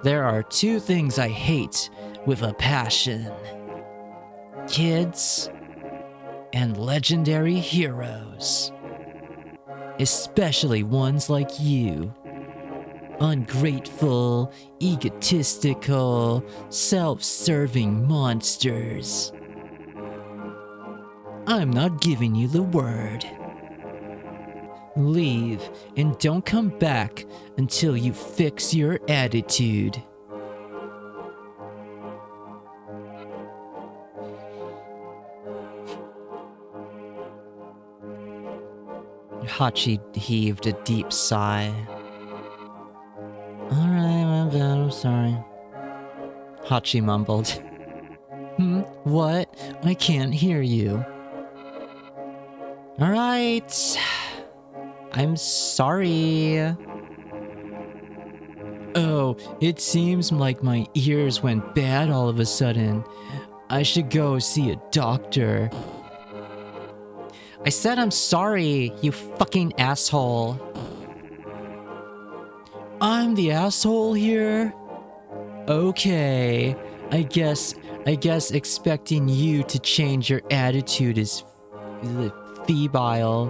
There are two things I hate with a passion. Kids and legendary heroes. Especially ones like you. Ungrateful, egotistical, self-serving monsters. I'm not giving you the word. Leave and don't come back until you fix your attitude. Hachi heaved a deep sigh. Alright, my bad, I'm sorry. Hachi mumbled. What? I can't hear you. Alright. I'm sorry. Oh, it seems like my ears went bad all of a sudden. I should go see a doctor. I said I'm sorry, you fucking asshole. I'm the asshole here? Okay. I guess expecting you to change your attitude is futile.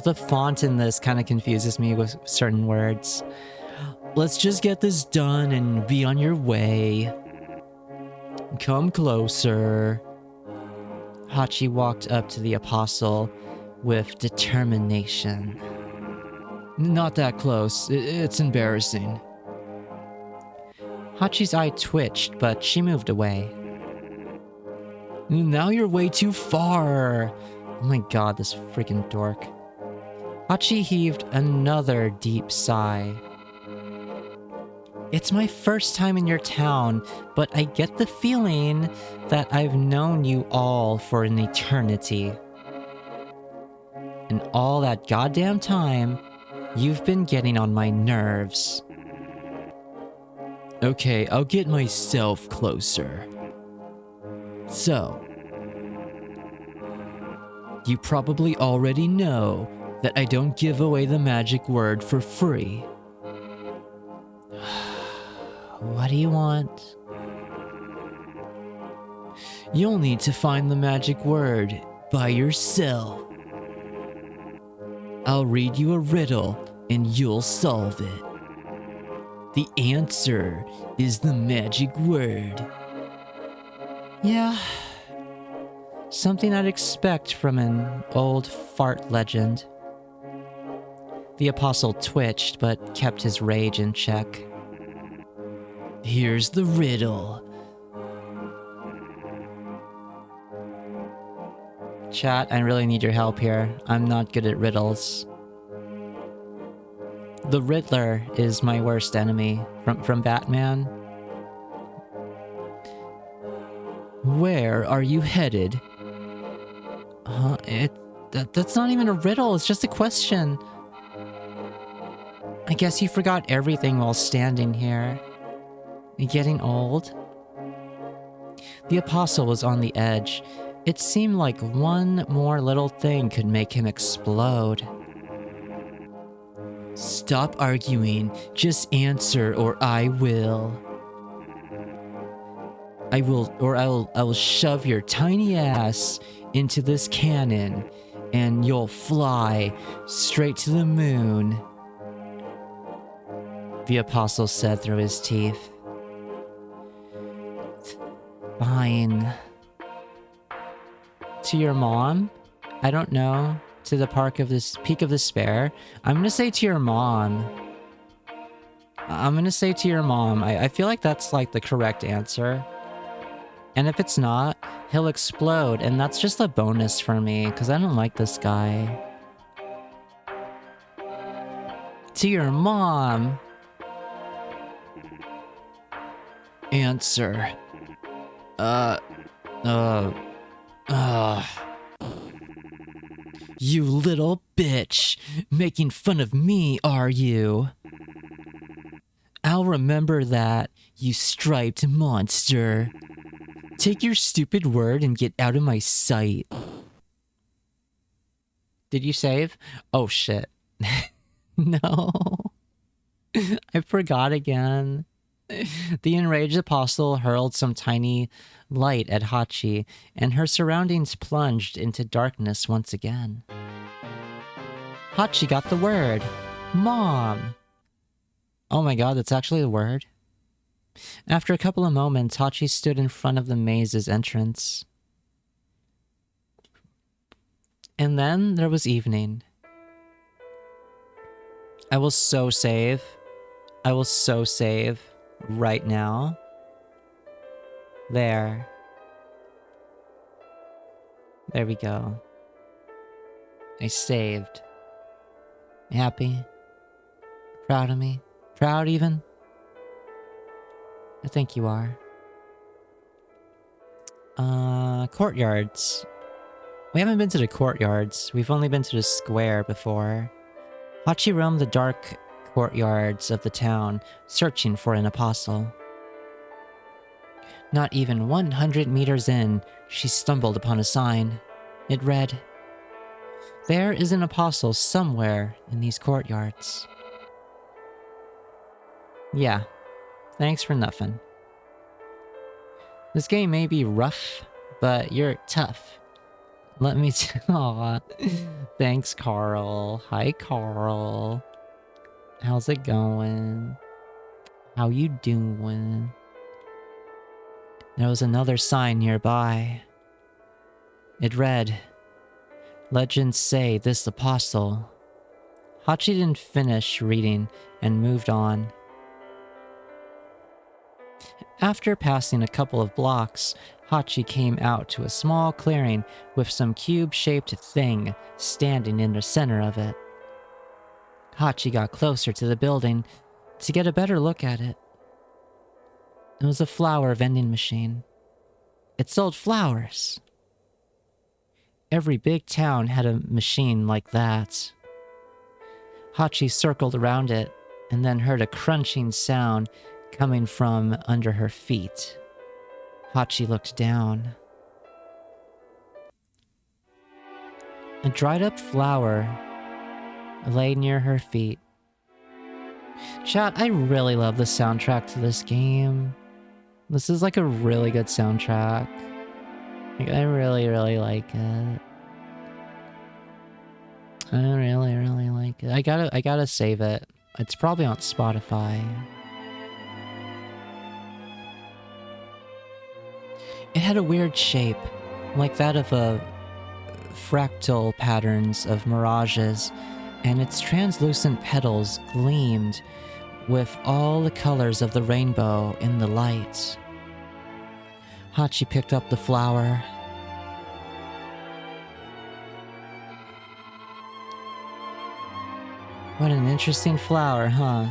The font in this kind of confuses me with certain words. Let's just get this done and be on your way. Come closer. Hachi walked up to the apostle with determination. Not that close. It's embarrassing. Hachi's eye twitched, but she moved away. Now you're way too far. Oh my god, this freaking dork. Hachi heaved another deep sigh. It's my first time in your town, but I get the feeling that I've known you all for an eternity. And all that goddamn time, you've been getting on my nerves. Okay, I'll get myself closer. So, you probably already know that I don't give away the magic word for free. What do you want? You'll need to find the magic word by yourself. I'll read you a riddle and you'll solve it. The answer is the magic word. Yeah, something I'd expect from an old fart legend. The apostle twitched but kept his rage in check. Here's the riddle. Chat, I really need your help here. I'm not good at riddles. The Riddler is my worst enemy from Batman. Where are you headed? That's not even a riddle, it's just a question. I guess you forgot everything while standing here. You getting old? The apostle was on the edge. It seemed like one more little thing could make him explode. Stop arguing. Just answer or I will. I will shove your tiny ass into this cannon and you'll fly straight to the moon. The apostle said through his teeth. Fine. To your mom? I don't know. To the Peak of Despair? I'm gonna say to your mom. I feel like that's like the correct answer. And if it's not, he'll explode, and that's just a bonus for me, because I don't like this guy. To your mom. Answer. You little bitch! Making fun of me, are you? I'll remember that, you striped monster. Take your stupid word and get out of my sight. Did you save? Oh shit. No. I forgot again. The enraged apostle hurled some tiny light at Hachi, and her surroundings plunged into darkness once again. Hachi got the word. Mom. Oh my god, that's actually the word? After a couple of moments, Hachi stood in front of the maze's entrance. And then there was evening. I will so save. I will so save right now. There. There we go. I saved. Happy? Proud of me? Proud even? I think you are. Courtyards. We haven't been to the courtyards. We've only been to the square before. Hachi roamed the dark courtyards of the town, searching for an apostle. Not even 100 meters in, she stumbled upon a sign. It read, "There is an apostle somewhere in these courtyards." Yeah, thanks for nothing. This game may be rough, but you're tough. Let me Aw. Thanks, Carl. Hi, Carl. How's it going? How you doing? There was another sign nearby. It read, "Legends say this apostle." Hachi didn't finish reading and moved on. After passing a couple of blocks, Hachi came out to a small clearing with some cube-shaped thing standing in the center of it. Hachi got closer to the building to get a better look at it. It was a flower vending machine. It sold flowers. Every big town had a machine like that. Hachi circled around it and then heard a crunching sound coming from under her feet. Hachi looked down. A dried-up flower lay near her feet. Chat, I really love the soundtrack to this game. This is like a really good soundtrack. Like, I really, really like it. I really, really like it. I gotta save it. It's probably on Spotify. It had a weird shape, like that of a fractal patterns of mirages, and its translucent petals gleamed with all the colors of the rainbow in the light. Hachi picked up the flower. What an interesting flower, huh?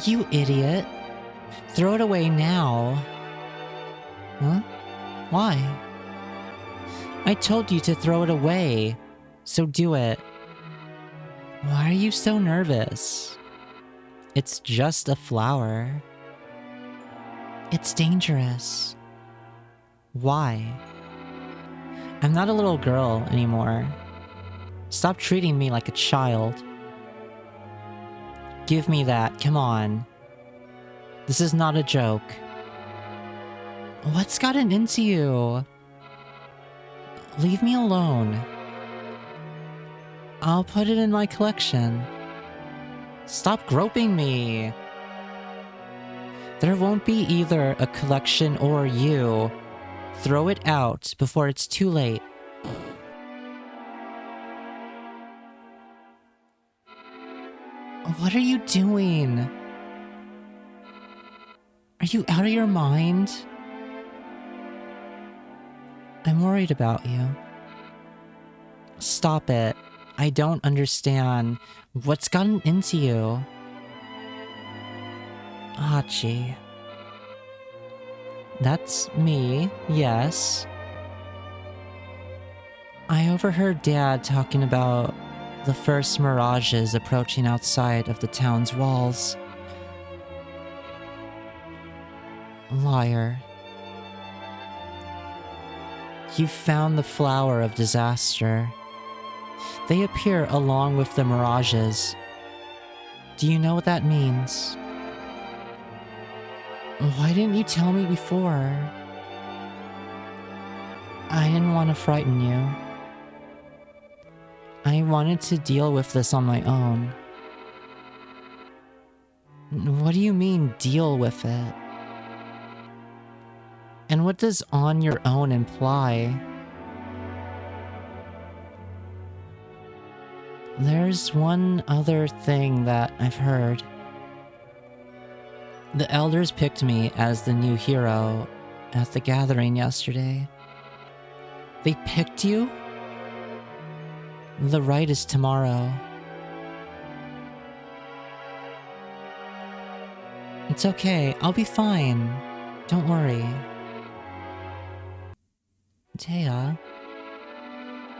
You idiot! Throw it away now! Huh? Why? I told you to throw it away, so do it. Why are you so nervous? It's just a flower. It's dangerous. Why? I'm not a little girl anymore. Stop treating me like a child. Give me that, come on. This is not a joke. What's gotten into you? Leave me alone. I'll put it in my collection. Stop groping me. There won't be either a collection or you. Throw it out before it's too late. What are you doing? Are you out of your mind? I'm worried about you. Stop it. I don't understand. What's gotten into you? Hachi. That's me, yes. I overheard Dad talking about the first mirages approaching outside of the town's walls. Liar. You found the flower of disaster. They appear along with the mirages. Do you know what that means? Why didn't you tell me before? I didn't want to frighten you. I wanted to deal with this on my own. What do you mean, deal with it? And what does on your own imply? There's one other thing that I've heard. The elders picked me as the new hero at the gathering yesterday. They picked you? The rite is tomorrow. It's okay, I'll be fine. Don't worry. Taya,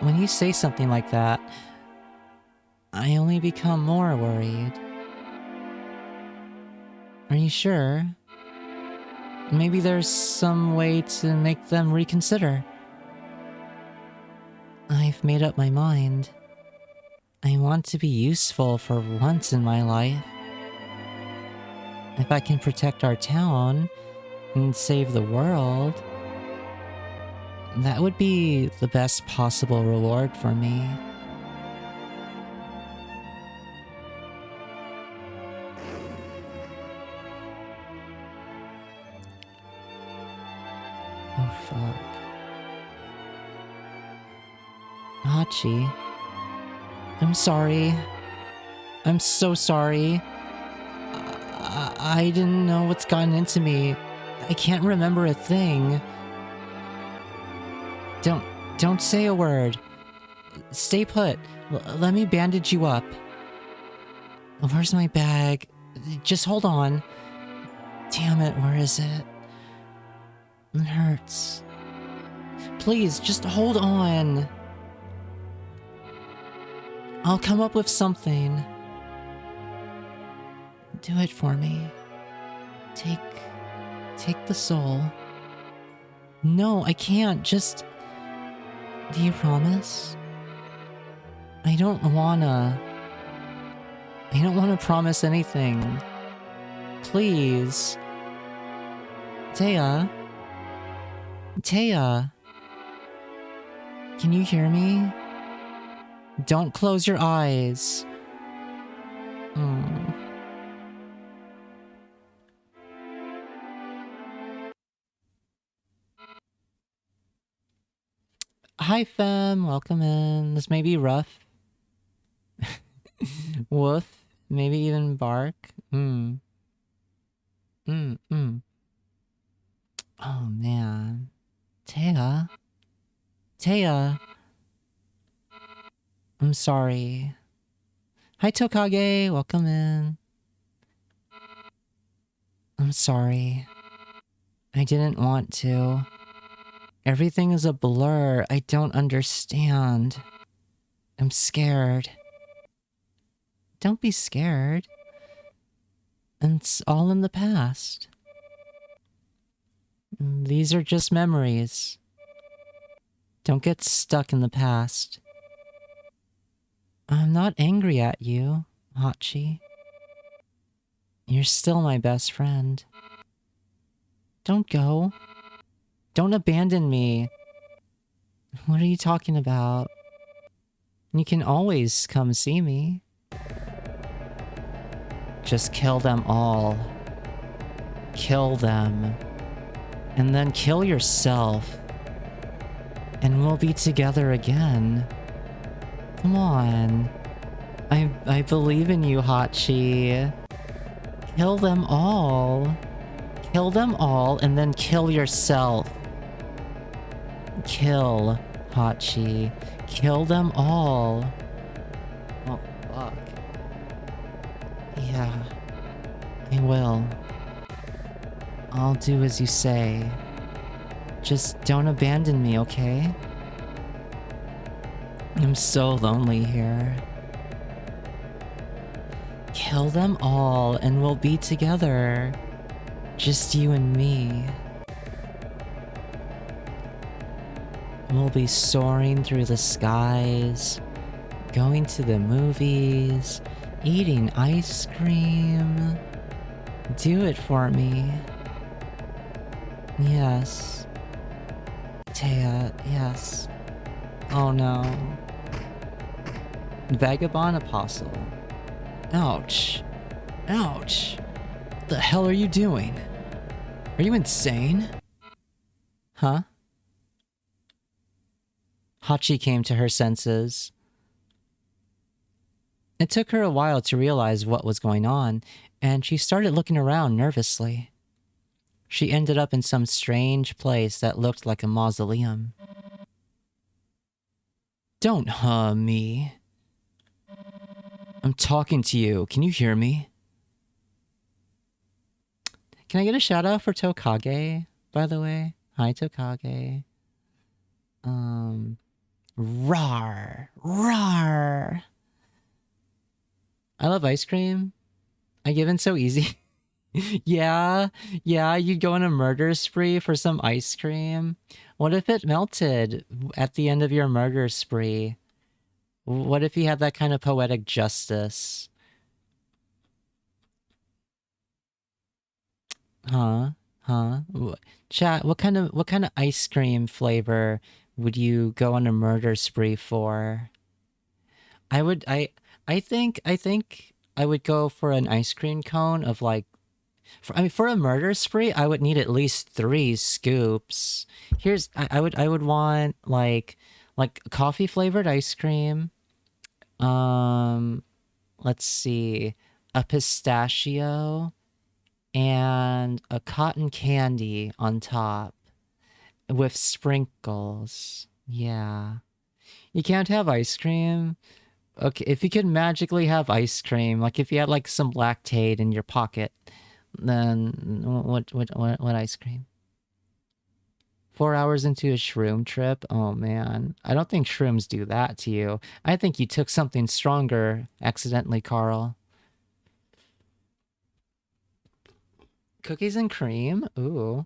when you say something like that, I only become more worried. Are you sure? Maybe there's some way to make them reconsider. I've made up my mind. I want to be useful for once in my life. If I can protect our town and save the world, that would be the best possible reward for me. Oh fuck. Hachi. I'm sorry. I'm so sorry. I didn't know what's gotten into me. I can't remember a thing. Don't say a word. Stay put. Let me bandage you up. Where's my bag? Just hold on. Damn it, where is it? It hurts. Please, just hold on. I'll come up with something. Do it for me. Take the soul. No, I can't. Just... Do you promise? I don't wanna promise anything. Please. Taya? Taya? Can you hear me? Don't close your eyes. Hi fam, welcome in. This may be rough. Woof, maybe even bark. Oh man. Taya? Taya? I'm sorry. Hi Tokage, welcome in. I'm sorry. I didn't want to. Everything is a blur. I don't understand. I'm scared. Don't be scared. It's all in the past. These are just memories. Don't get stuck in the past. I'm not angry at you, Hachi. You're still my best friend. Don't go. Don't abandon me. What are you talking about? You can always come see me. Just kill them all. Kill them. And then kill yourself. And we'll be together again. Come on. I believe in you, Hachi. Kill them all. Kill them all and then kill yourself. Kill, Hachi. Kill them all. Oh, fuck. Yeah. I will. I'll do as you say. Just don't abandon me, okay? I'm so lonely here. Kill them all and we'll be together. Just you and me. We'll be soaring through the skies, going to the movies, eating ice cream. Do it for me. Yes. Taya, yes. Oh no. Vagabond Apostle. Ouch. Ouch. What the hell are you doing? Are you insane? Huh? Hachi came to her senses. It took her a while to realize what was going on, and she started looking around nervously. She ended up in some strange place that looked like a mausoleum. Don't me. I'm talking to you. Can you hear me? Can I get a shout out for Tokage, by the way? Hi, Tokage. Rar. Rar. I love ice cream. I give in so easy. Yeah, you'd go on a murder spree for some ice cream. What if it melted at the end of your murder spree? What if you had that kind of poetic justice? Huh? Chat, what kind of ice cream flavor would you go on a murder spree for? I think I would go for an ice cream cone of like for a murder spree, I would need at least 3 scoops. I would want like coffee flavored ice cream. Let's see, a pistachio and a cotton candy on top with sprinkles. Yeah. You can't have ice cream. Okay, if you could magically have ice cream, like if you had like some lactate in your pocket, then what ice cream? 4 hours into a shroom trip? Oh man, I don't think shrooms do that to you. I think you took something stronger accidentally, Carl. Cookies and cream? Ooh.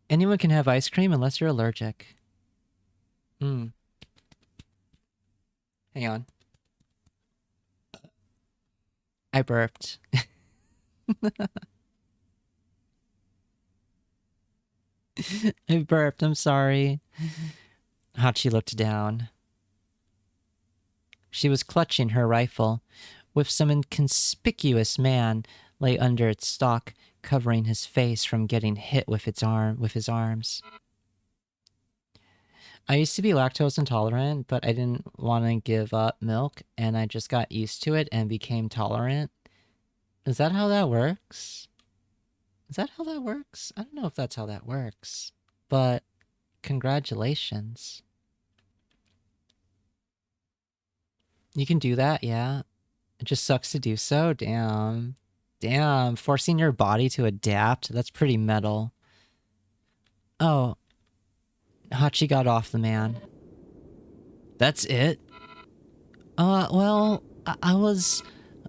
Anyone can have ice cream unless you're allergic. Hang on. I burped. I burped, I'm sorry. Hachi looked down. She was clutching her rifle, with some inconspicuous man lay under its stock, covering his face from getting hit with his arms. I used to be lactose intolerant, but I didn't want to give up milk, and I just got used to it and became tolerant. Is that how that works? Is that how that works? I don't know if that's how that works, but congratulations. You can do that, yeah? It just sucks to do so, damn. Damn, forcing your body to adapt, that's pretty metal. Oh, Hachi got off the man. That's it? Well, I was...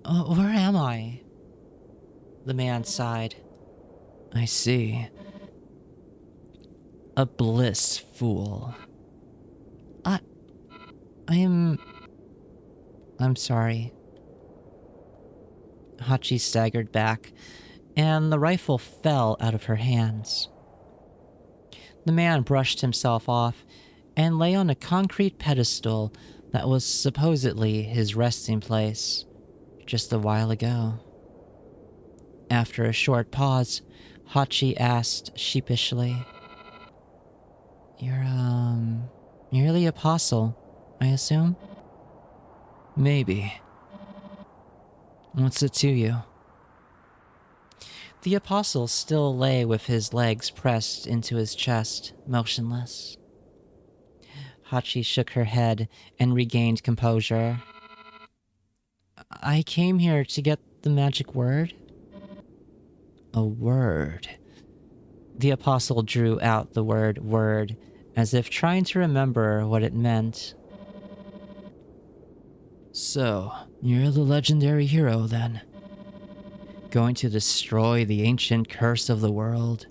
where am I? The man sighed. I see. A bliss fool. I'm sorry. Hachi staggered back, and the rifle fell out of her hands. The man brushed himself off and lay on a concrete pedestal that was supposedly his resting place just a while ago. After a short pause, Hachi asked sheepishly, You're the apostle, I assume? Maybe. What's it to you? The apostle still lay with his legs pressed into his chest, motionless. Hachi shook her head and regained composure. I came here to get the magic word. A word. The apostle drew out the word as if trying to remember what it meant. So, you're the legendary hero then? Going to destroy the ancient curse of the world?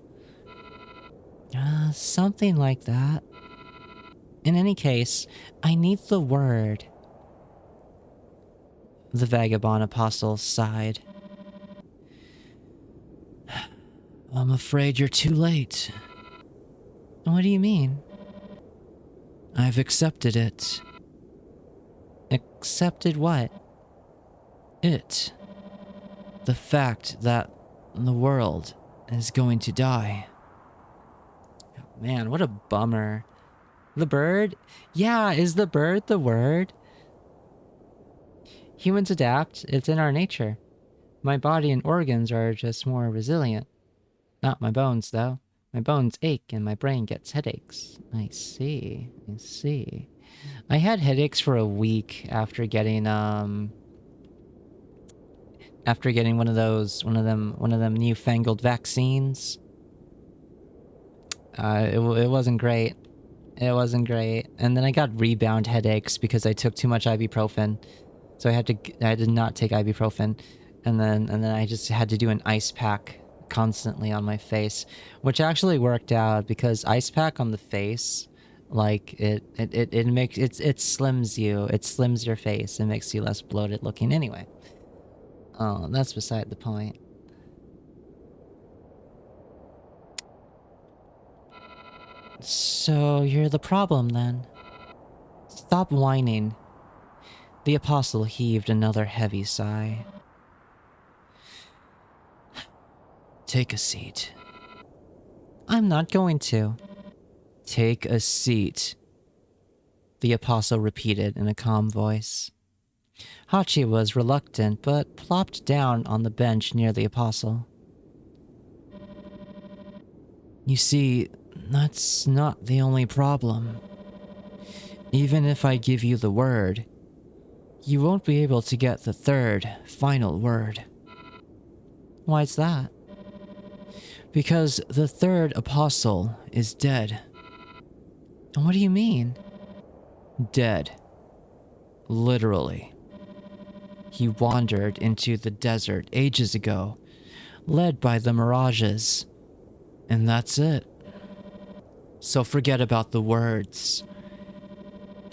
Something like that. In any case, I need the word. The vagabond apostle sighed. I'm afraid you're too late. What do you mean? I've accepted it. Accepted what? It. The fact that the world is going to die. Man, what a bummer. The bird? Yeah, is the bird the word? Humans adapt. It's in our nature. My body and organs are just more resilient. Not my bones, though. My bones ache and my brain gets headaches. I see. I see. I had headaches for a week after getting one of them newfangled vaccines. It wasn't great. It wasn't great. And then I got rebound headaches because I took too much ibuprofen. So I had to not take ibuprofen. And then I just had to do an ice pack constantly on my face, which actually worked out because ice pack on the face, like it slims you. It slims your face and makes you less bloated looking. Anyway. Oh, that's beside the point. So you're the problem then. Stop whining. The apostle heaved another heavy sigh. Take a seat. I'm not going to. Take a seat, the apostle repeated in a calm voice. Hachi was reluctant, but plopped down on the bench near the apostle. You see, that's not the only problem. Even if I give you the word, you won't be able to get the third, final word. Why's that? Because the third apostle is dead. What do you mean? Dead. Literally. He wandered into the desert ages ago, led by the mirages. And that's it. So forget about the words.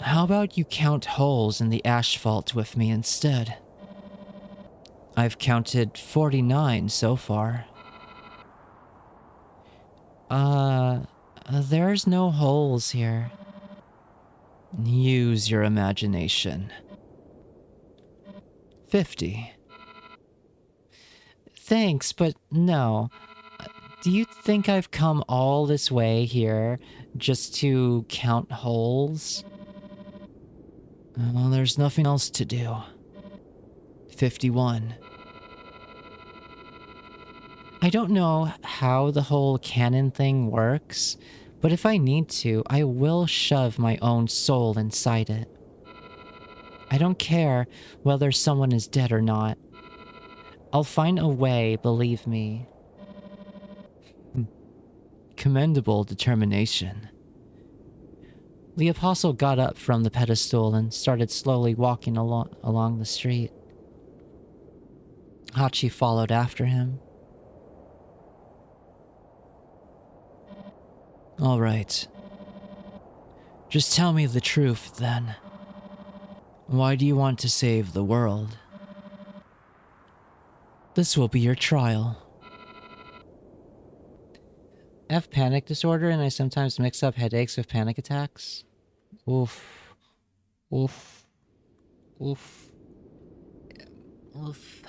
How about you count holes in the asphalt with me instead? I've counted 49 so far. There's no holes here. Use your imagination. 50. Thanks, but no. Do you think I've come all this way here just to count holes? Well, there's nothing else to do. 51. I don't know how the whole canon thing works, but if I need to, I will shove my own soul inside it. I don't care whether someone is dead or not. I'll find a way, believe me. Commendable determination. The apostle got up from the pedestal and started slowly walking along the street. Hachi followed after him. All right. Just tell me the truth, then. Why do you want to save the world? This will be your trial. I have panic disorder and I sometimes mix up headaches with panic attacks. Oof. Oof. Oof. Oof.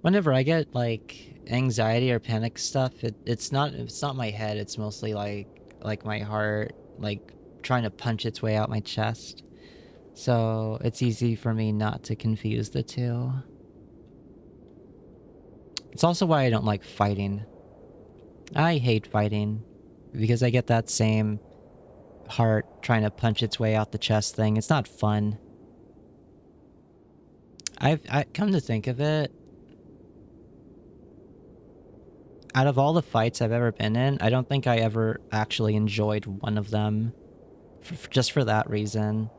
Whenever I get, like, anxiety or panic stuff, it's not my head, it's mostly, like my heart, like, trying to punch its way out my chest. So, it's easy for me not to confuse the two. It's also why I don't like fighting. I hate fighting, because I get that same heart trying to punch its way out the chest thing. It's not fun. I come to think of it, Out of all the fights I've ever been in, I don't think I ever actually enjoyed one of them. Just for that reason.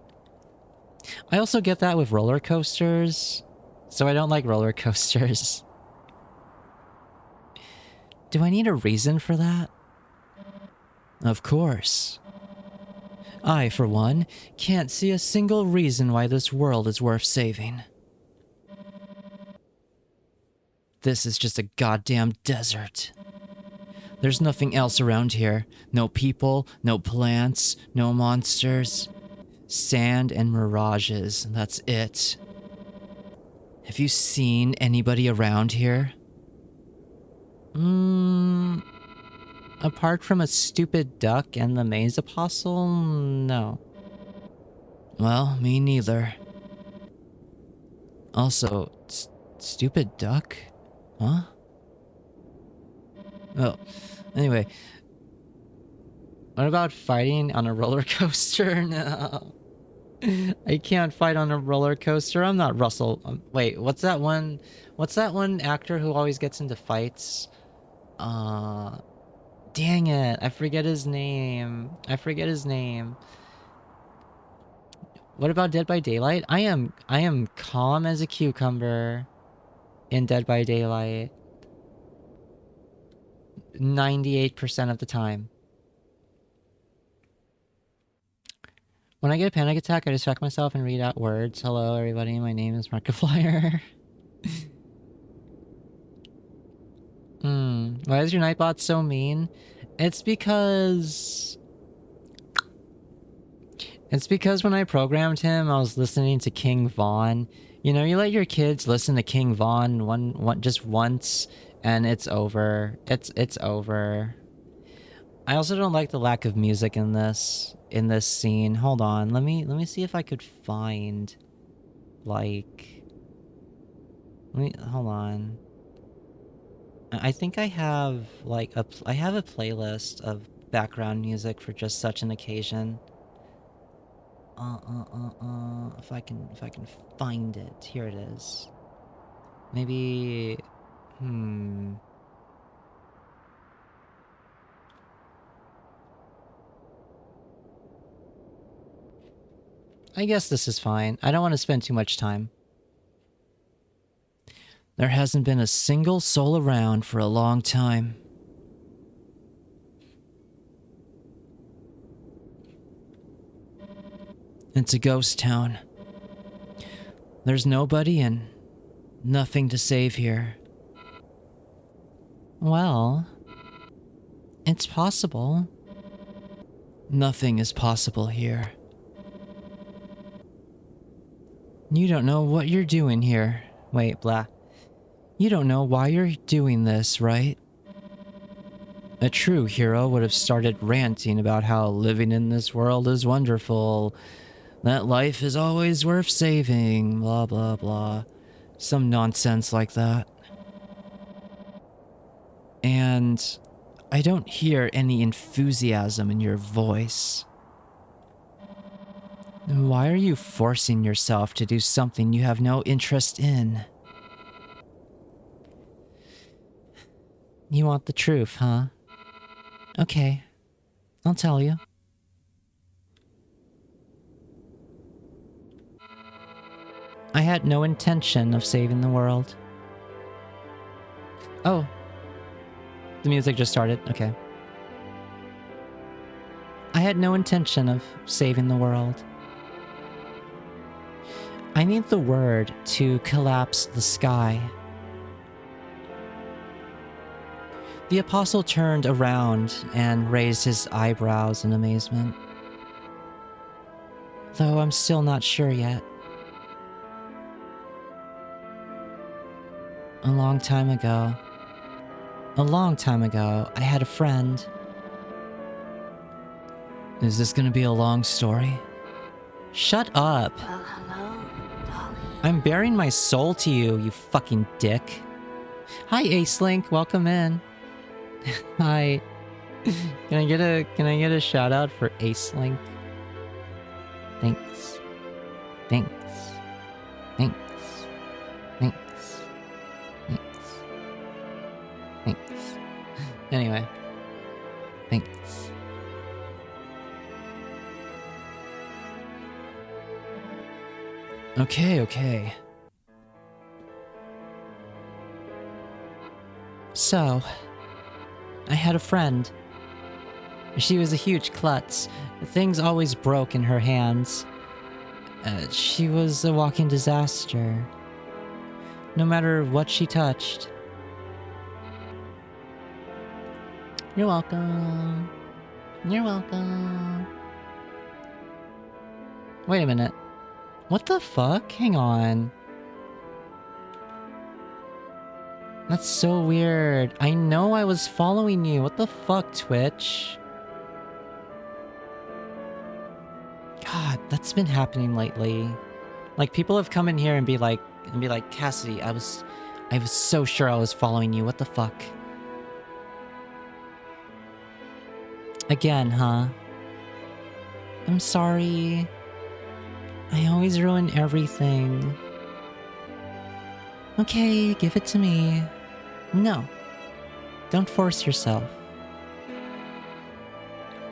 I also get that with roller coasters. So I don't like roller coasters. Do I need a reason for that? Of course. I, for one, can't see a single reason why this world is worth saving. This is just a goddamn desert. There's nothing else around here. No people, no plants, no monsters. Sand and mirages, that's it. Have you seen anybody around here? Apart from a stupid duck and the maze apostle, no. Well, me neither. Also, stupid duck? Huh? Well, anyway. What about fighting on a roller coaster? No. I can't fight on a roller coaster. I'm not Russell. Wait, what's that one actor who always gets into fights? Dang it. I forget his name. What about Dead by Daylight? I am calm as a cucumber in Dead by Daylight. 98% of the time. When I get a panic attack, I distract myself and read out words. Hello, everybody. My name is Markiplier. Why is your Nightbot so mean? It's because when I programmed him, I was listening to King Von. You know, you let your kids listen to King Von just once, and it's over. It's over. I also don't like the lack of music in this scene. Hold on, let me see if I could find, like, hold on. I think I have like I have a playlist of background music for just such an occasion. If I can find it. Here it is. Maybe I guess this is fine. I don't want to spend too much time. There hasn't been a single soul around for a long time. It's a ghost town. There's nobody and nothing to save here. Well, it's possible. Nothing is possible here. You don't know what you're doing here. Wait, blah. You don't know why you're doing this, right? A true hero would have started ranting about how living in this world is wonderful, that life is always worth saving, blah blah blah. Some nonsense like that. And I don't hear any enthusiasm in your voice. Why are you forcing yourself to do something you have no interest in? You want the truth, huh? Okay, I'll tell you. I had no intention of saving the world. Oh. The music just started. Okay. I had no intention of saving the world. I need the word to collapse the sky. The apostle turned around and raised his eyebrows in amazement. Though I'm still not sure yet. A long time ago, I had a friend. Is this gonna be a long story? Shut up. Well, hello, Dolly. I'm bearing my soul to you, you fucking dick. Hi, Ace Link. Welcome in. Hi. Can I get a shout out for Ace Link? Thanks. Thanks. Thanks. Thanks. Thanks. Thanks. Anyway. Thanks. Okay. So, I had a friend. She was a huge klutz. Things always broke in her hands. She was a walking disaster. No matter what she touched. You're welcome. You're welcome. Wait a minute. What the fuck? Hang on. That's so weird. I know I was following you. What the fuck, Twitch? God, that's been happening lately. Like, people have come in here and be like, Cassidy, I was so sure I was following you. What the fuck? Again, huh? I'm sorry. I always ruin everything. Okay, give it to me. No. Don't force yourself.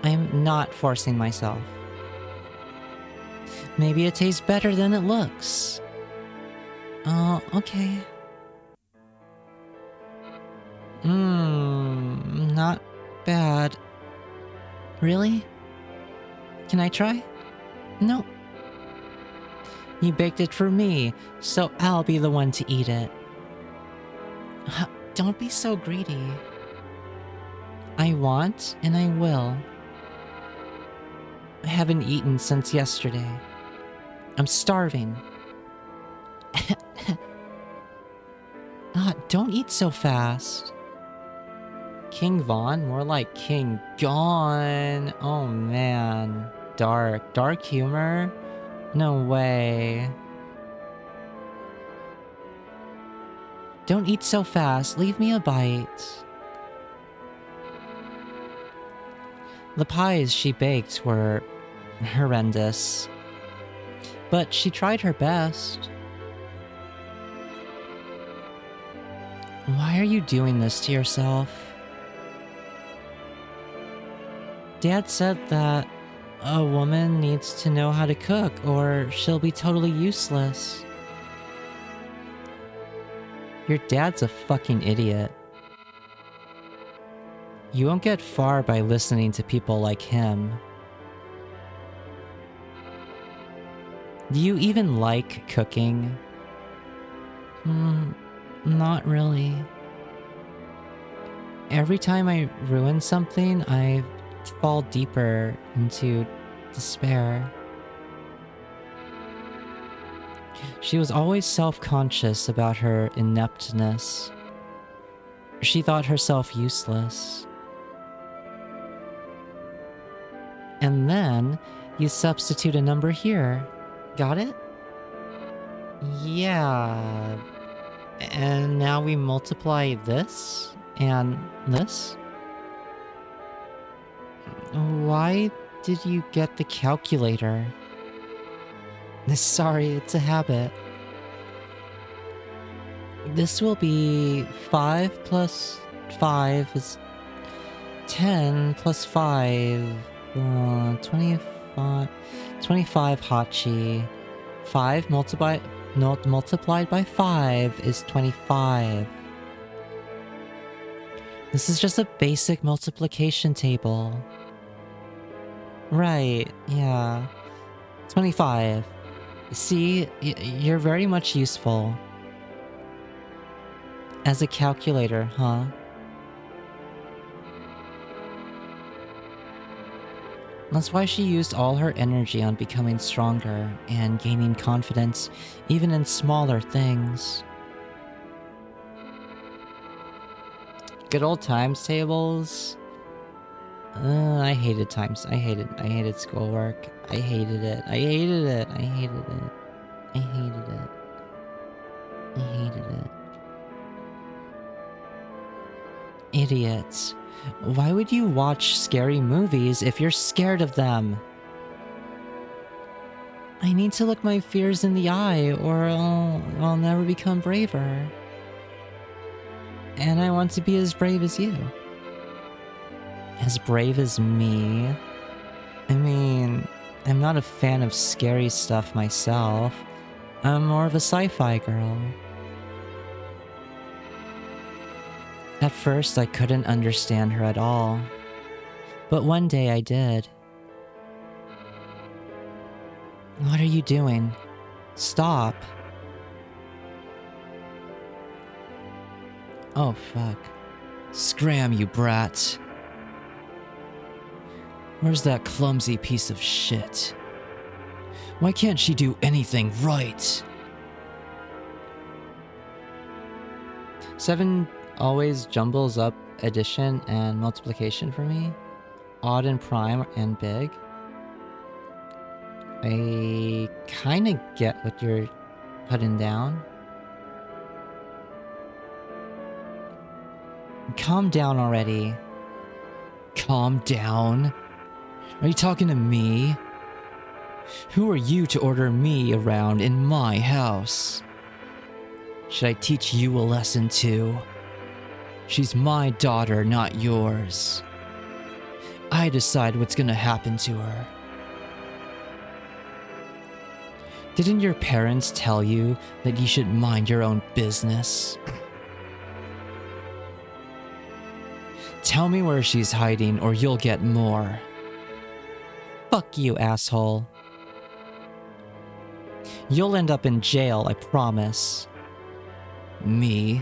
I am not forcing myself. Maybe it tastes better than it looks. Oh, okay. Not bad. Really? Can I try? No. You baked it for me, so I'll be the one to eat it. Don't be so greedy. I want, and I will. I haven't eaten since yesterday. I'm starving. Don't eat so fast. King Von? More like King Gone. Oh man. Dark humor? No way. Don't eat so fast. Leave me a bite. The pies she baked were horrendous. But she tried her best. Why are you doing this to yourself? Dad said that a woman needs to know how to cook or she'll be totally useless. Your dad's a fucking idiot. You won't get far by listening to people like him. Do you even like cooking? Not really. Every time I ruin something, I fall deeper into despair. She was always self-conscious about her ineptness. She thought herself useless. And then you substitute a number here. Got it? Yeah. And now we multiply this and this? Why did you get the calculator? Sorry, it's a habit. This will be 5 plus 5 is 10 plus 5, 25 Hachi. 5 multiplied by 5 is 25. This is just a basic multiplication table. Right, yeah. 25. See, you're very much useful. As a calculator, huh? That's why she used all her energy on becoming stronger and gaining confidence, even in smaller things. Good old times tables. I hated times. I hated schoolwork. I hated it. I hated it. I hated it. I hated it. I hated it. Idiots. Why would you watch scary movies if you're scared of them? I need to look my fears in the eye or I'll never become braver. And I want to be as brave as you. as brave as me. I mean, I'm not a fan of scary stuff myself. I'm more of a sci-fi girl. At first, I couldn't understand her at all. But one day I did. What are you doing? Stop. Oh, fuck. Scram, you brat. Where's that clumsy piece of shit? Why can't she do anything right? 7 always jumbles up addition and multiplication for me. Odd and prime and big. I kinda get what you're putting down. Calm down already. Calm down? Are you talking to me? Who are you to order me around in my house? Should I teach you a lesson too? She's my daughter, not yours. I decide what's gonna happen to her. Didn't your parents tell you that you should mind your own business? Tell me where she's hiding or you'll get more. Fuck you, asshole. You'll end up in jail, I promise. Me?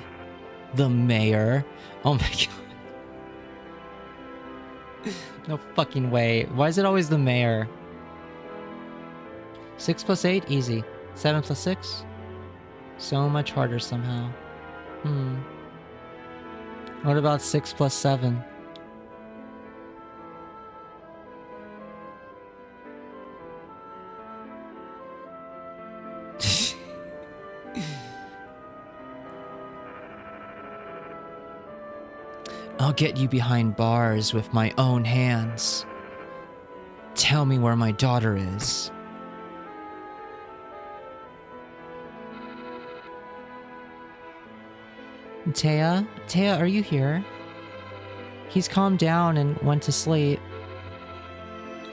The mayor? Oh my god. No fucking way. Why is it always the mayor? 6 plus 8? Easy. 7 plus 6? So much harder somehow. What about 6 plus 7? I'll get you behind bars with my own hands. Tell me where my daughter is. Taya? Taya, are you here? He's calmed down and went to sleep.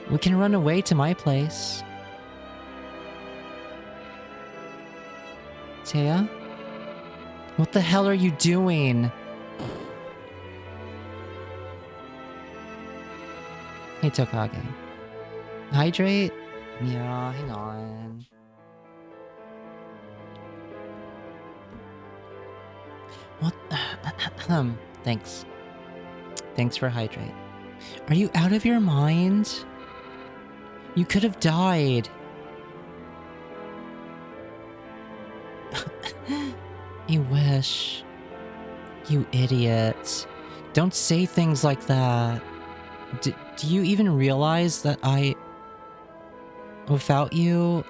We can run away to my place. Taya? What the hell are you doing? Hey, Tokage. Hydrate? Yeah, hang on. What? Thanks. Thanks for hydrate. Are you out of your mind? You could have died. You wish. You idiot. Don't say things like that. Do you even realize that without you...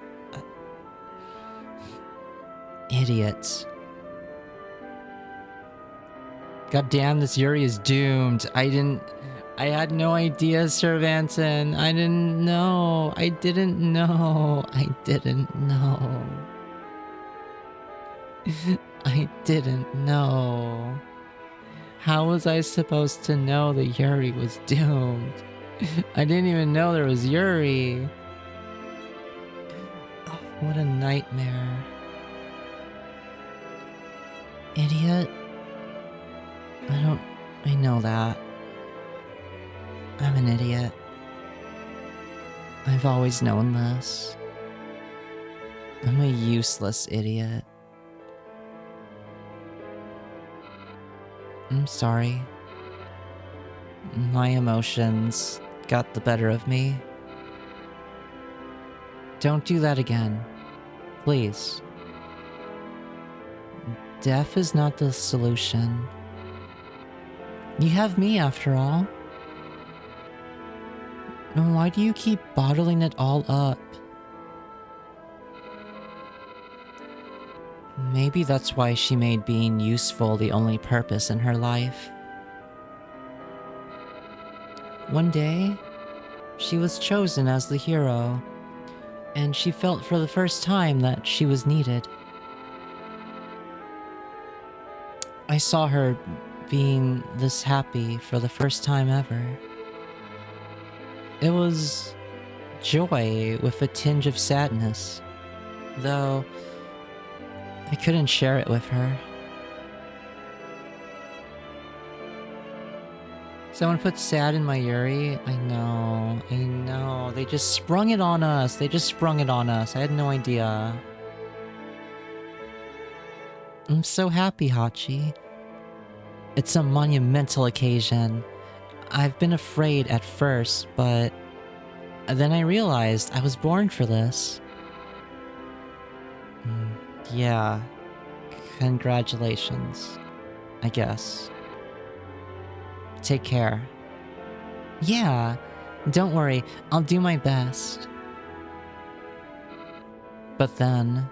Idiot. God damn, this Yuri is doomed. I had no idea, Sir Vanton. I didn't know. I didn't know. I didn't know. I didn't know. How was I supposed to know that Yuri was doomed? I didn't even know there was Yuri. Oh, what a nightmare. Idiot. I know that. I'm an idiot. I've always known this. I'm a useless idiot. I'm sorry. My emotions got the better of me. Don't do that again. Please. Death is not the solution. You have me after all. Why do you keep bottling it all up? Maybe that's why she made being useful the only purpose in her life. One day, she was chosen as the hero, and she felt for the first time that she was needed. I saw her being this happy for the first time ever. It was joy with a tinge of sadness, though I couldn't share it with her. Someone put sad in my Yuri? I know. They just sprung it on us. I had no idea. I'm so happy, Hachi. It's a monumental occasion. I've been afraid at first, but then I realized I was born for this. Yeah. Congratulations. I guess. Take care. Yeah. Don't worry. I'll do my best. But then...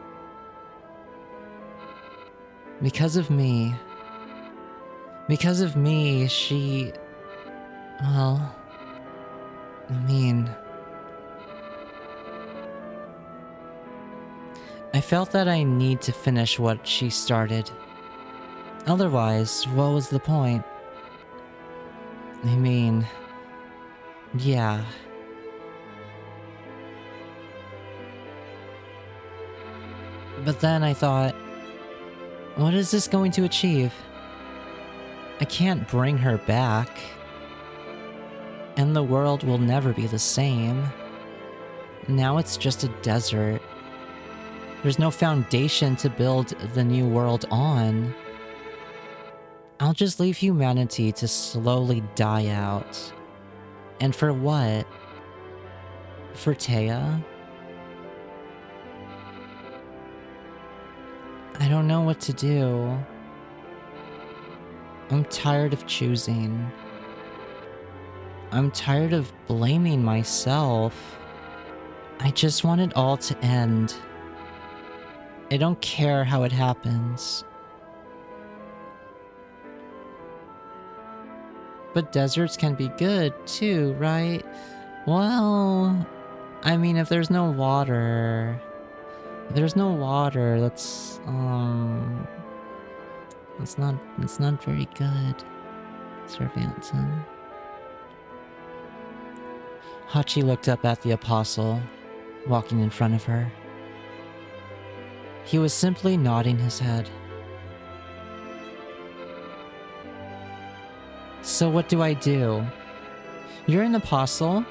Because of me, she... Well... I felt that I need to finish what she started. Otherwise, what was the point? Yeah. But then I thought, what is this going to achieve? I can't bring her back. And the world will never be the same. Now it's just a desert. There's no foundation to build the new world on. I'll just leave humanity to slowly die out. And for what? For Taya? I don't know what to do. I'm tired of choosing. I'm tired of blaming myself. I just want it all to end. I don't care how it happens. But deserts can be good too, right? Well, I mean, if there's no water... that's not very good, Sir Vanson. Hachi looked up at the apostle, walking in front of her. He was simply nodding his head. So what do I do? You're an apostle?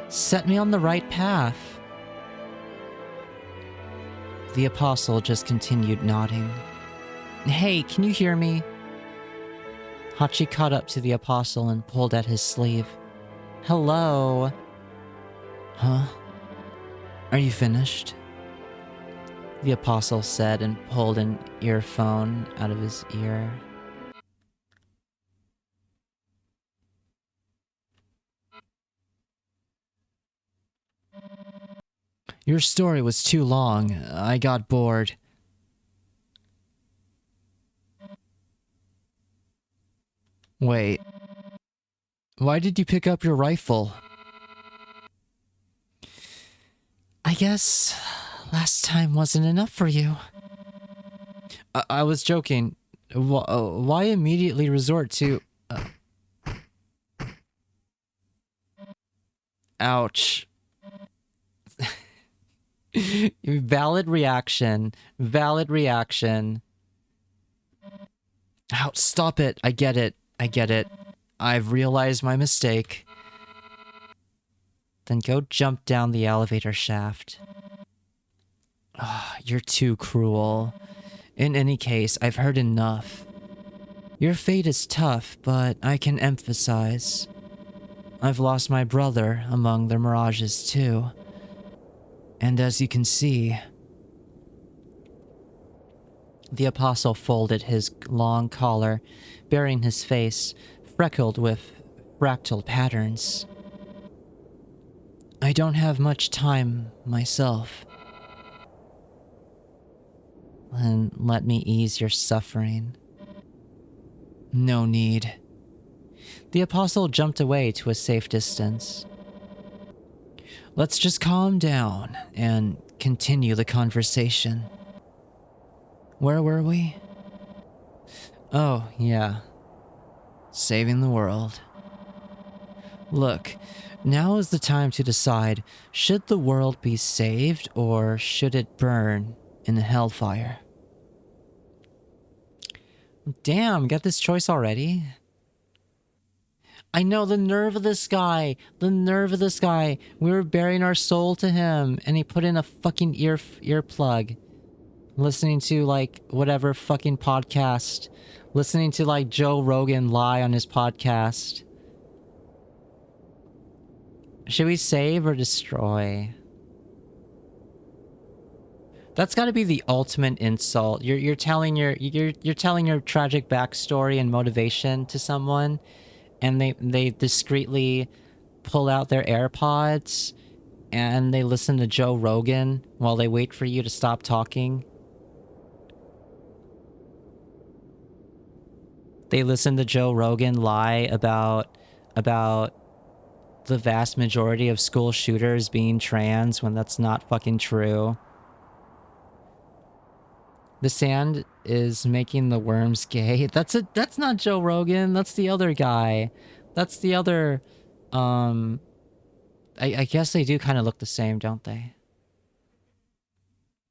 Set me on the right path. The apostle just continued nodding. Hey, can you hear me? Hachi caught up to the apostle and pulled at his sleeve. Hello? Huh? Are you finished? The apostle said and pulled an earphone out of his ear. Your story was too long. I got bored. Wait. Why did you pick up your rifle? I guess last time wasn't enough for you. I was joking. Why immediately resort to... Ouch. Valid reaction. Valid reaction. Ouch, stop it. I get it. I've realized my mistake. Then go jump down the elevator shaft. You're too cruel. In any case, I've heard enough. Your fate is tough, but I can emphasize. I've lost my brother among the mirages too. And as you can see... The apostle folded his long collar, baring his face, freckled with fractal patterns. I don't have much time myself. Then let me ease your suffering. No need. The apostle jumped away to a safe distance. Let's just calm down and continue the conversation. Where were we? Oh, yeah. Saving the world. Look, now is the time to decide, should the world be saved or should it burn in the hellfire? Damn, got this choice already? I know, the nerve of this guy. The nerve of this guy. We were bearing our soul to him and he put in a fucking earplug. Listening to like whatever fucking podcast. Listening to like Joe Rogan lie on his podcast. Should we save or destroy? That's got to be the ultimate insult. You're telling you're telling your tragic backstory and motivation to someone, and they discreetly pull out their AirPods and they listen to Joe Rogan while they wait for you to stop talking. They listen to Joe Rogan lie about the vast majority of school shooters being trans when that's not fucking true. The sand is making the worms gay. That's not Joe Rogan. That's the other guy. That's the other, I guess they do kind of look the same, don't they?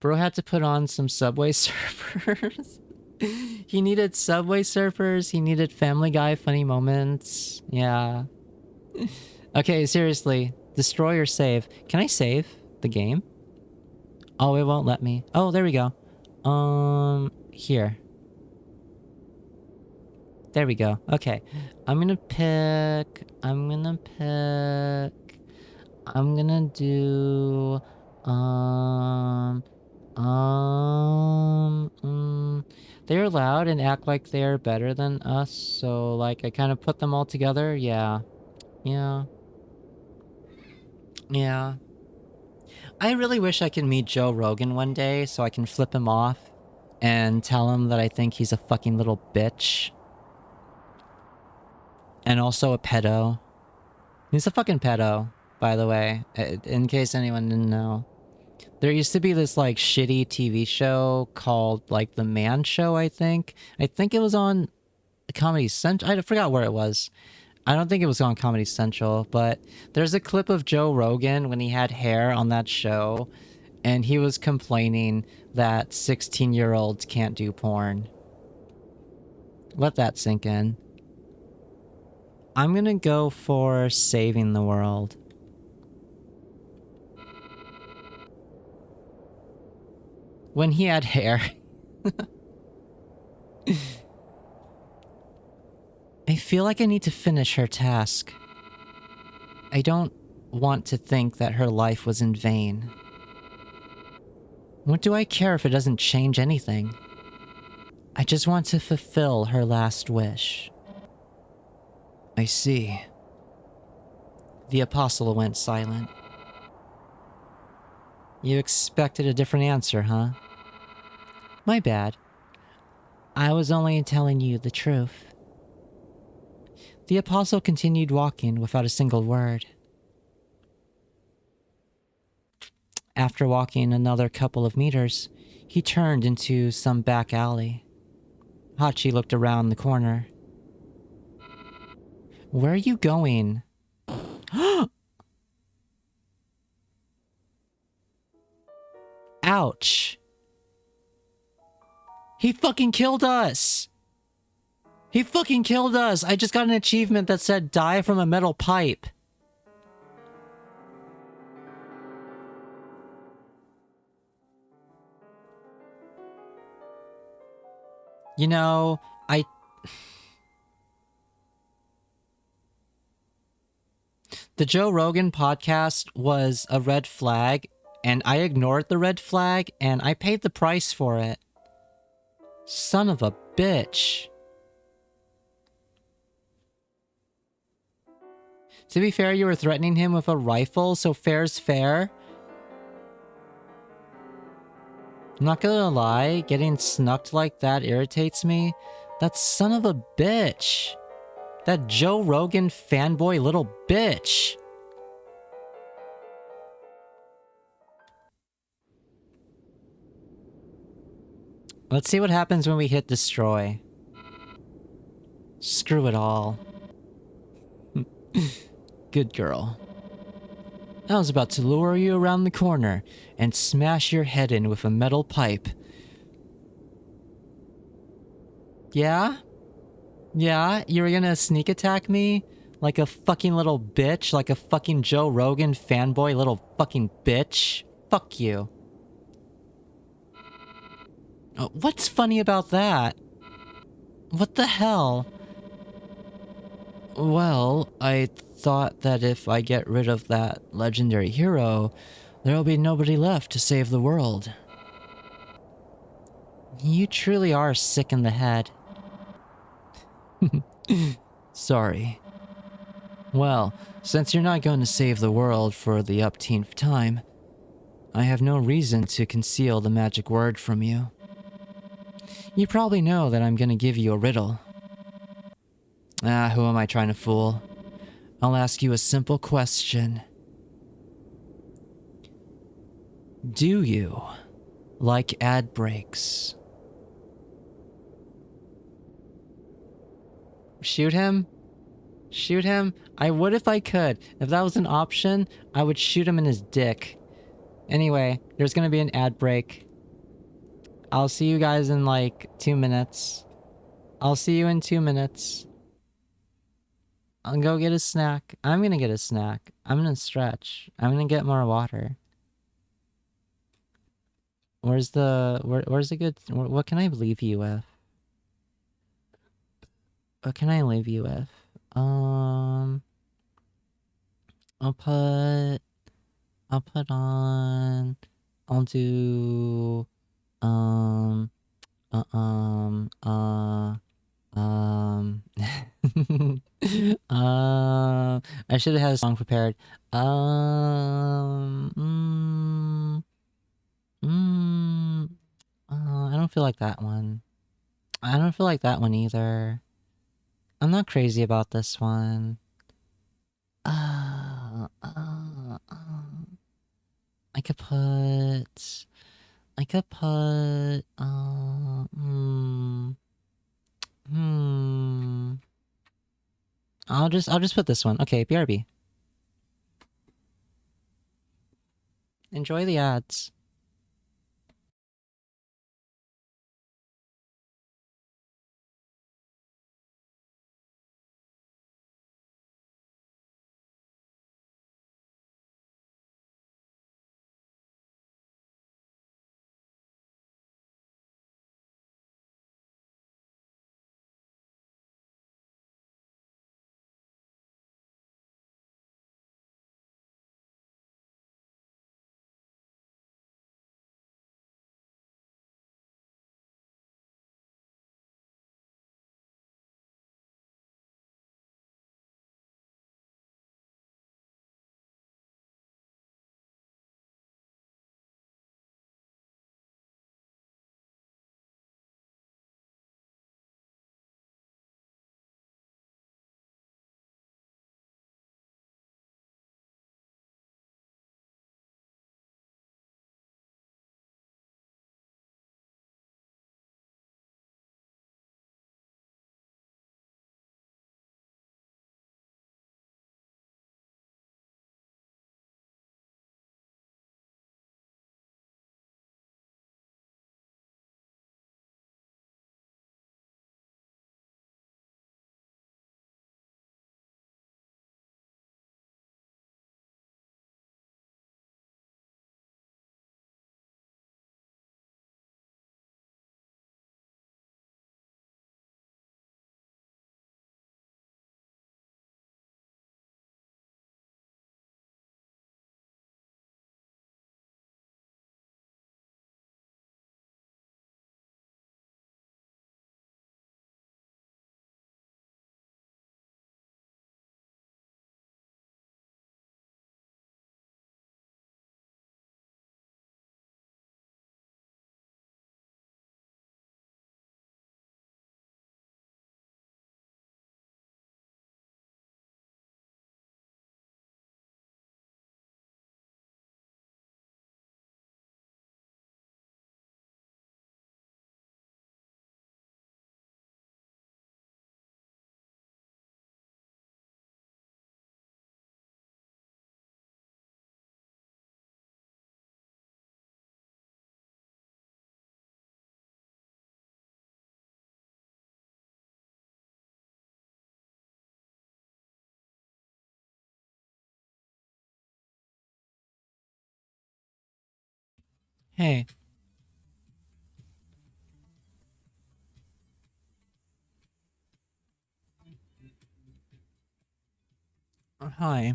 Bro had to put on some Subway Surfers. He needed Subway Surfers. He needed Family Guy funny moments. Yeah. Okay, seriously. Destroy or save. Can I save the game? Oh, it won't let me. Oh, there we go. Here. There we go. Okay. I'm gonna do... They're loud and act like they're better than us, so, like, I kind of put them all together. Yeah. Yeah. Yeah. I really wish I could meet Joe Rogan one day so I can flip him off and tell him that I think he's a fucking little bitch. And also a pedo. He's a fucking pedo, by the way, in case anyone didn't know. There used to be this, like, shitty TV show called, like, The Man Show, I think. I think it was on Comedy Central. I forgot where it was. I don't think it was on Comedy Central, but there's a clip of Joe Rogan when he had hair on that show, and he was complaining that 16-year-olds can't do porn. Let that sink in. I'm gonna go for saving the world. When he had hair. I feel like I need to finish her task. I don't want to think that her life was in vain. What do I care if it doesn't change anything? I just want to fulfill her last wish. I see. The apostle went silent. You expected a different answer, huh? My bad. I was only telling you the truth. The apostle continued walking without a single word. After walking another couple of meters, he turned into some back alley. Hachi looked around the corner. Where are you going? Ouch. He fucking killed us! He fucking killed us! I just got an achievement that said die from a metal pipe. You know, the Joe Rogan podcast was a red flag, and I ignored the red flag, and I paid the price for it. Son of a bitch. To be fair, you were threatening him with a rifle, so fair's fair. I'm not gonna lie, getting snucked like that irritates me. That son of a bitch. That Joe Rogan fanboy little bitch. Let's see what happens when we hit destroy. Screw it all. Good girl. I was about to lure you around the corner and smash your head in with a metal pipe. Yeah? Yeah? You were gonna sneak attack me? Like a fucking little bitch? Like a fucking Joe Rogan fanboy little fucking bitch? Fuck you. Oh, what's funny about that? What the hell? Well, I thought that if I get rid of that legendary hero, there'll be nobody left to save the world. You truly are sick in the head. Sorry. Well, since you're not going to save the world for the upteenth time, I have no reason to conceal the magic word from you. You probably know that I'm gonna give you a riddle. Ah, who am I trying to fool? I'll ask you a simple question. Do you like ad breaks? Shoot him? Shoot him? I would if I could. If that was an option, I would shoot him in his dick. Anyway, there's gonna be an ad break. I'll see you guys in like 2 minutes. I'll see you in 2 minutes. I'll go get a snack. I'm gonna get a snack. I'm gonna stretch. I'm gonna get more water. Where's the... where's a good... what can I leave you with? What can I leave you with? I'll put... I'll put on... I'll do... Um... Um... I should have had a song prepared. I don't feel like that one. I don't feel like that one either. I'm not crazy about this one. I could put... I could put... I'll just put this one. Okay, BRB. Enjoy the ads. Hey. Hi.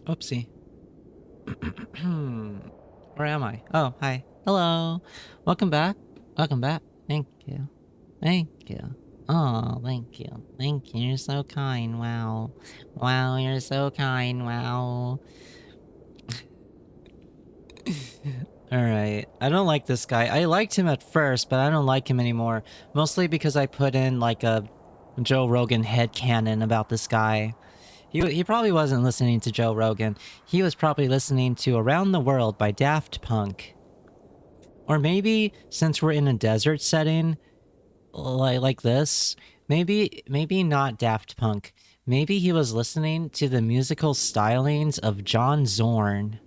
Oopsie. Where am I? Oh, hi. Hello. Welcome back. Welcome back. Thank you. Thank you. Oh, thank you. Thank you. You're so kind. Wow. Wow, you're so kind. Wow. Alright. I don't like this guy. I liked him at first, but I don't like him anymore. Mostly because I put in like a Joe Rogan headcanon about this guy. He probably wasn't listening to Joe Rogan. He was probably listening to Around the World by Daft Punk. Or maybe, since we're in a desert setting, like this, maybe not Daft Punk. Maybe he was listening to the musical stylings of John Zorn.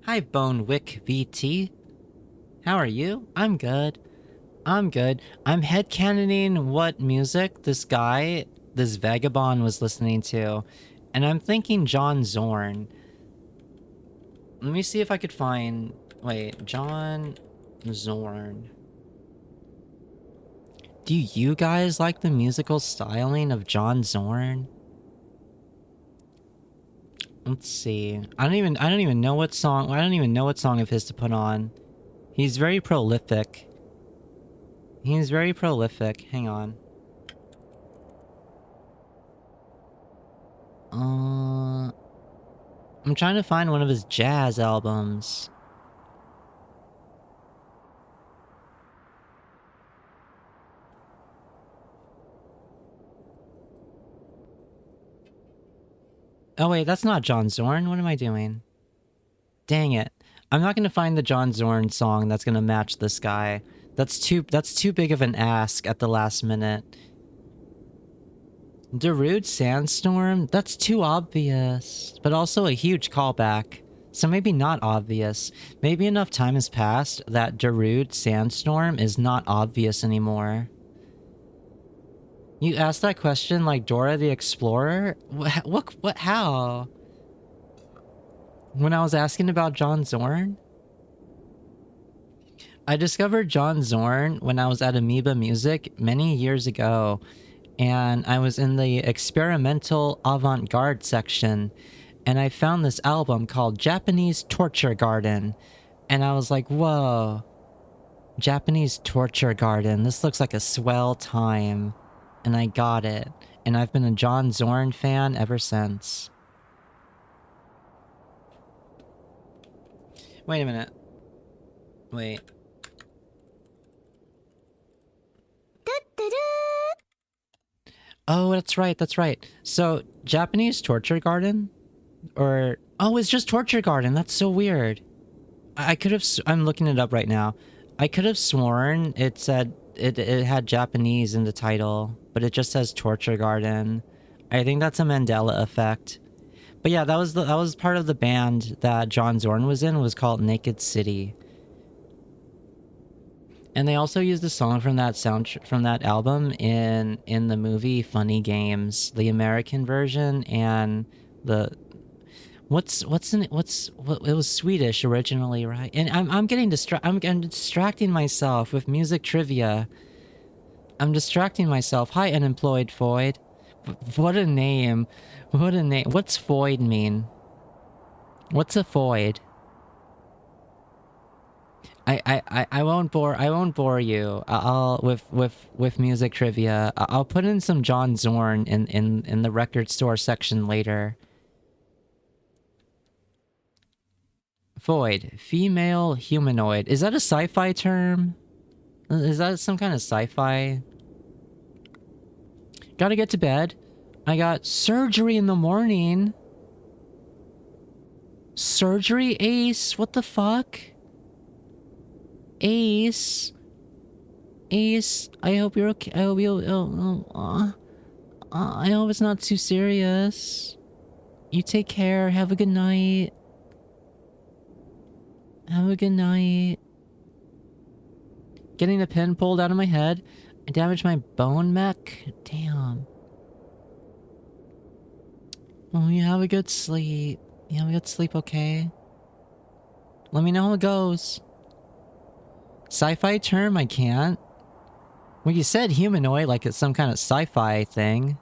Hi, Bonewick VT. How are you? I'm good. I'm good. I'm headcanoning what music this guy, this vagabond, was listening to. And I'm thinking John Zorn. Let me see if I could find... Wait, John Zorn. Do you guys like the musical styling of John Zorn? Let's see. I don't even know what song... I don't even know what song of his to put on. He's very prolific. He's very prolific. Hang on. I'm trying to find one of his jazz albums. Oh wait, that's not John Zorn. What am I doing? Dang it. I'm not gonna find the John Zorn song that's gonna match this guy. That's too big of an ask at the last minute. Darude Sandstorm? That's too obvious. But also a huge callback. So maybe not obvious. Maybe enough time has passed that Darude Sandstorm is not obvious anymore. You asked that question like Dora the Explorer? What, how? When I was asking about John Zorn? I discovered John Zorn when I was at Amoeba Music many years ago. And I was in the experimental avant-garde section. And I found this album called Japanese Torture Garden. And I was like, whoa. Japanese Torture Garden. This looks like a swell time. And I got it. And I've been a John Zorn fan ever since. Wait a minute. Wait. Oh, that's right, that's right. So, Japanese Torture Garden? Or... Oh, it's just Torture Garden. That's so weird. I could have... I'm looking it up right now. I could have sworn it said... It had Japanese in the title, but it just says Torture Garden. I think that's a Mandela effect. But yeah, that was part of the band that John Zorn was in, was called Naked City. And they also used a song from that album in the movie Funny Games, the American version, and the it was Swedish originally, right? And I'm distracting myself with music trivia. I'm distracting myself. Hi, unemployed Void. What a name. What a name. What's void mean? What's a void? I won't bore you. I'll with music trivia. I'll put in some John Zorn in the record store section later. Void, female humanoid. Is that a sci-fi term? Is that some kind of sci-fi? Gotta get to bed. I got surgery in the morning. Surgery, Ace? What the fuck? Ace? Ace, I hope you're okay. I hope you... I hope it's not too serious. You take care. Have a good night. Have a good night. Getting a pin pulled out of my head. I damaged my bone mech. Damn. Oh, you have a good sleep. You have a good sleep, okay? Let me know how it goes. Sci-fi term? I can't. Well, you said humanoid like it's some kind of sci-fi thing.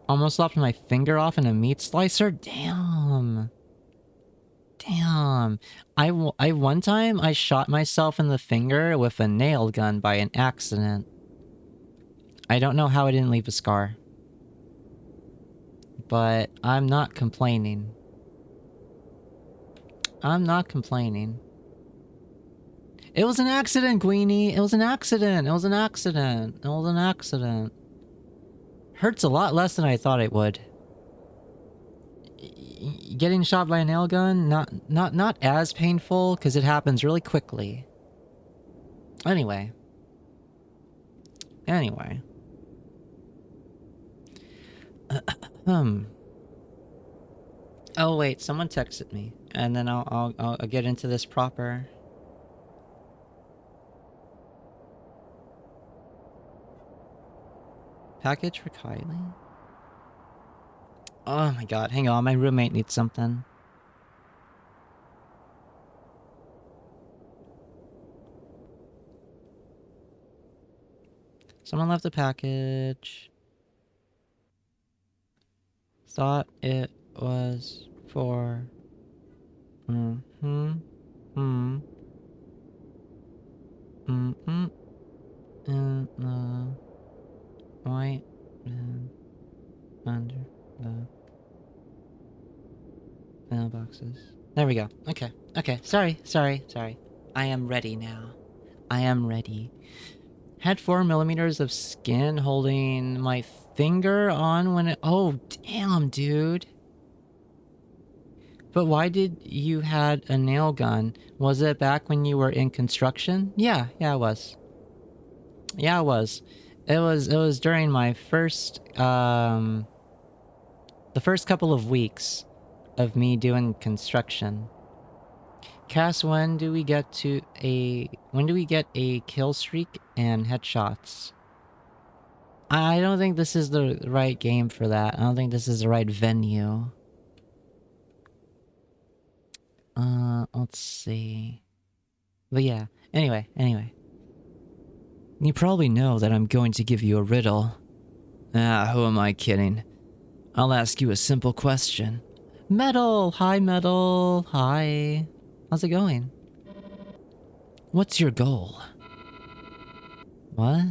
Almost lopped my finger off in a meat slicer? Damn. Damn. I one time I shot myself in the finger with a nail gun by an accident. I don't know how I didn't leave a scar. But I'm not complaining. I'm not complaining. It was an accident, Queenie. It was an accident. It was an accident. It was an accident. Hurts a lot less than I thought it would. Getting shot by a nail gun, not as painful because it happens really quickly. Anyway. Oh wait, someone texted me, and then I'll get into this proper. Package for Kylie? Oh my god, hang on, my roommate needs something. Someone left a package. Thought it was for... in the white bin under the mailboxes. There we go. Okay. Okay. Sorry. I am ready now. I am ready. Had 4mm of skin holding my finger on when it... Oh, damn, dude. But why did you had a nail gun? Was it back when you were in construction? Yeah, it was. Yeah, it was. It was during my first, the first couple of weeks of me doing construction. Cass, when do we get a kill streak and headshots? I don't think this is the right game for that. I don't think this is the right venue. Let's see. But yeah, anyway. You probably know that I'm going to give you a riddle. Ah, who am I kidding? I'll ask you a simple question. Metal! Hi, Metal! Hi. How's it going? What's your goal? What?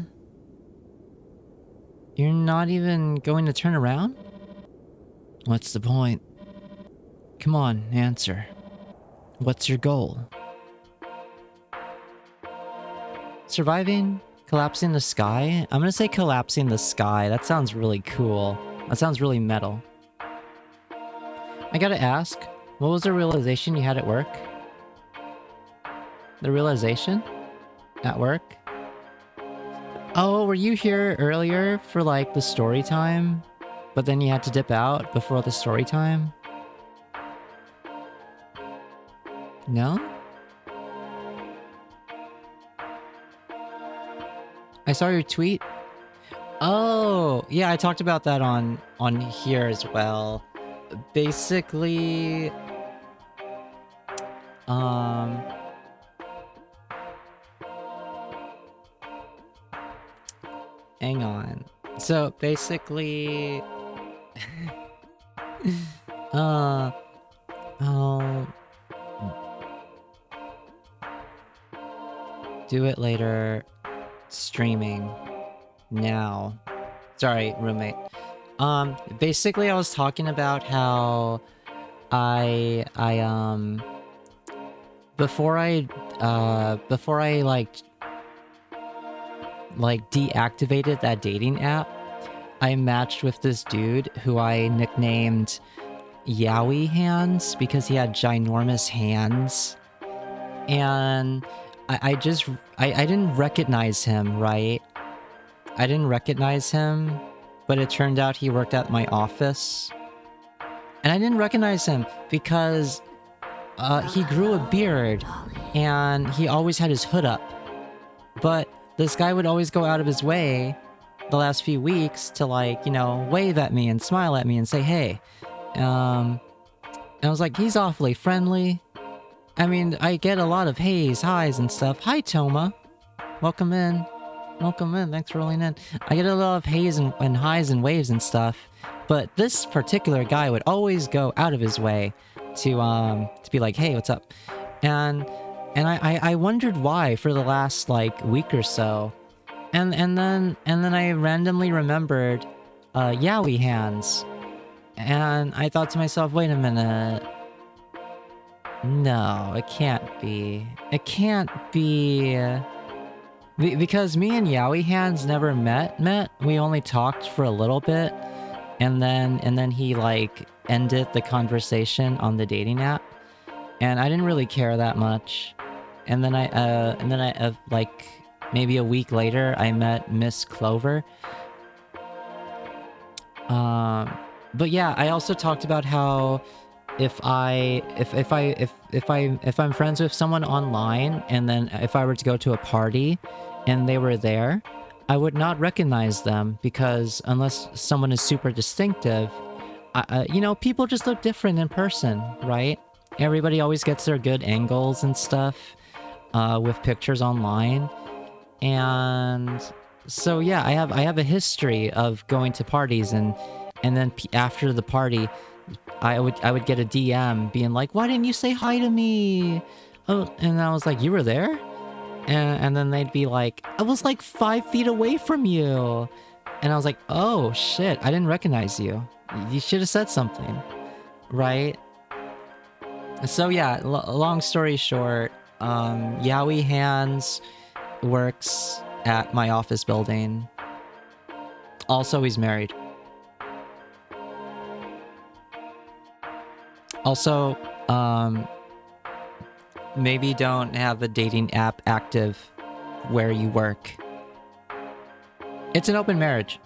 You're not even going to turn around? What's the point? Come on, answer. What's your goal? Surviving? Collapsing the sky? I'm gonna say collapsing the sky. That sounds really cool. That sounds really metal. I gotta ask, what was the realization you had at work? The realization? At work? Oh, were you here earlier for like the story time? But then you had to dip out before the story time? No? I saw your tweet. Oh, yeah, I talked about that on here as well. Basically, hang on. So basically, I'll do it later. Streaming now. Sorry, roommate. Basically I was talking about how before I like deactivated that dating app, I matched with this dude who I nicknamed Yowie Hands because he had ginormous hands. And I didn't recognize him, right? I didn't recognize him, but it turned out he worked at my office. And I didn't recognize him because he grew a beard and he always had his hood up. But this guy would always go out of his way the last few weeks to, like, you know, wave at me and smile at me and say, hey. And I was like, he's awfully friendly. I mean, I get a lot of heys, highs and stuff. Hi, Toma. Welcome in. Welcome in. Thanks for rolling in. I get a lot of heys and highs and waves and stuff. But this particular guy would always go out of his way to be like, hey, what's up? And I wondered why for the last, like, week or so. And then I randomly remembered Yowie hands. And I thought to myself, wait a minute. No, it can't be. It can't be. Because me and Yowie Hands never met. We only talked for a little bit. And then he, like, ended the conversation on the dating app. And I didn't really care that much. And then I like, maybe a week later, I met Miss Clover. But yeah, I also talked about how if I'm friends with someone online, and then if I were to go to a party and they were there, I would not recognize them because unless someone is super distinctive, you know, people just look different in person, right? Everybody always gets their good angles and stuff with pictures online. And so yeah, I have a history of going to parties and then after the party, I would get a DM being like, "Why didn't you say hi to me?" Oh, and I was like, "You were there?" And then they'd be like, "I was like 5 feet away from you," and I was like, "Oh shit, I didn't recognize you. You should have said something, right?" So yeah, long story short, Yowie Hands works at my office building. Also, he's married. Also, maybe don't have a dating app active where you work. It's an open marriage.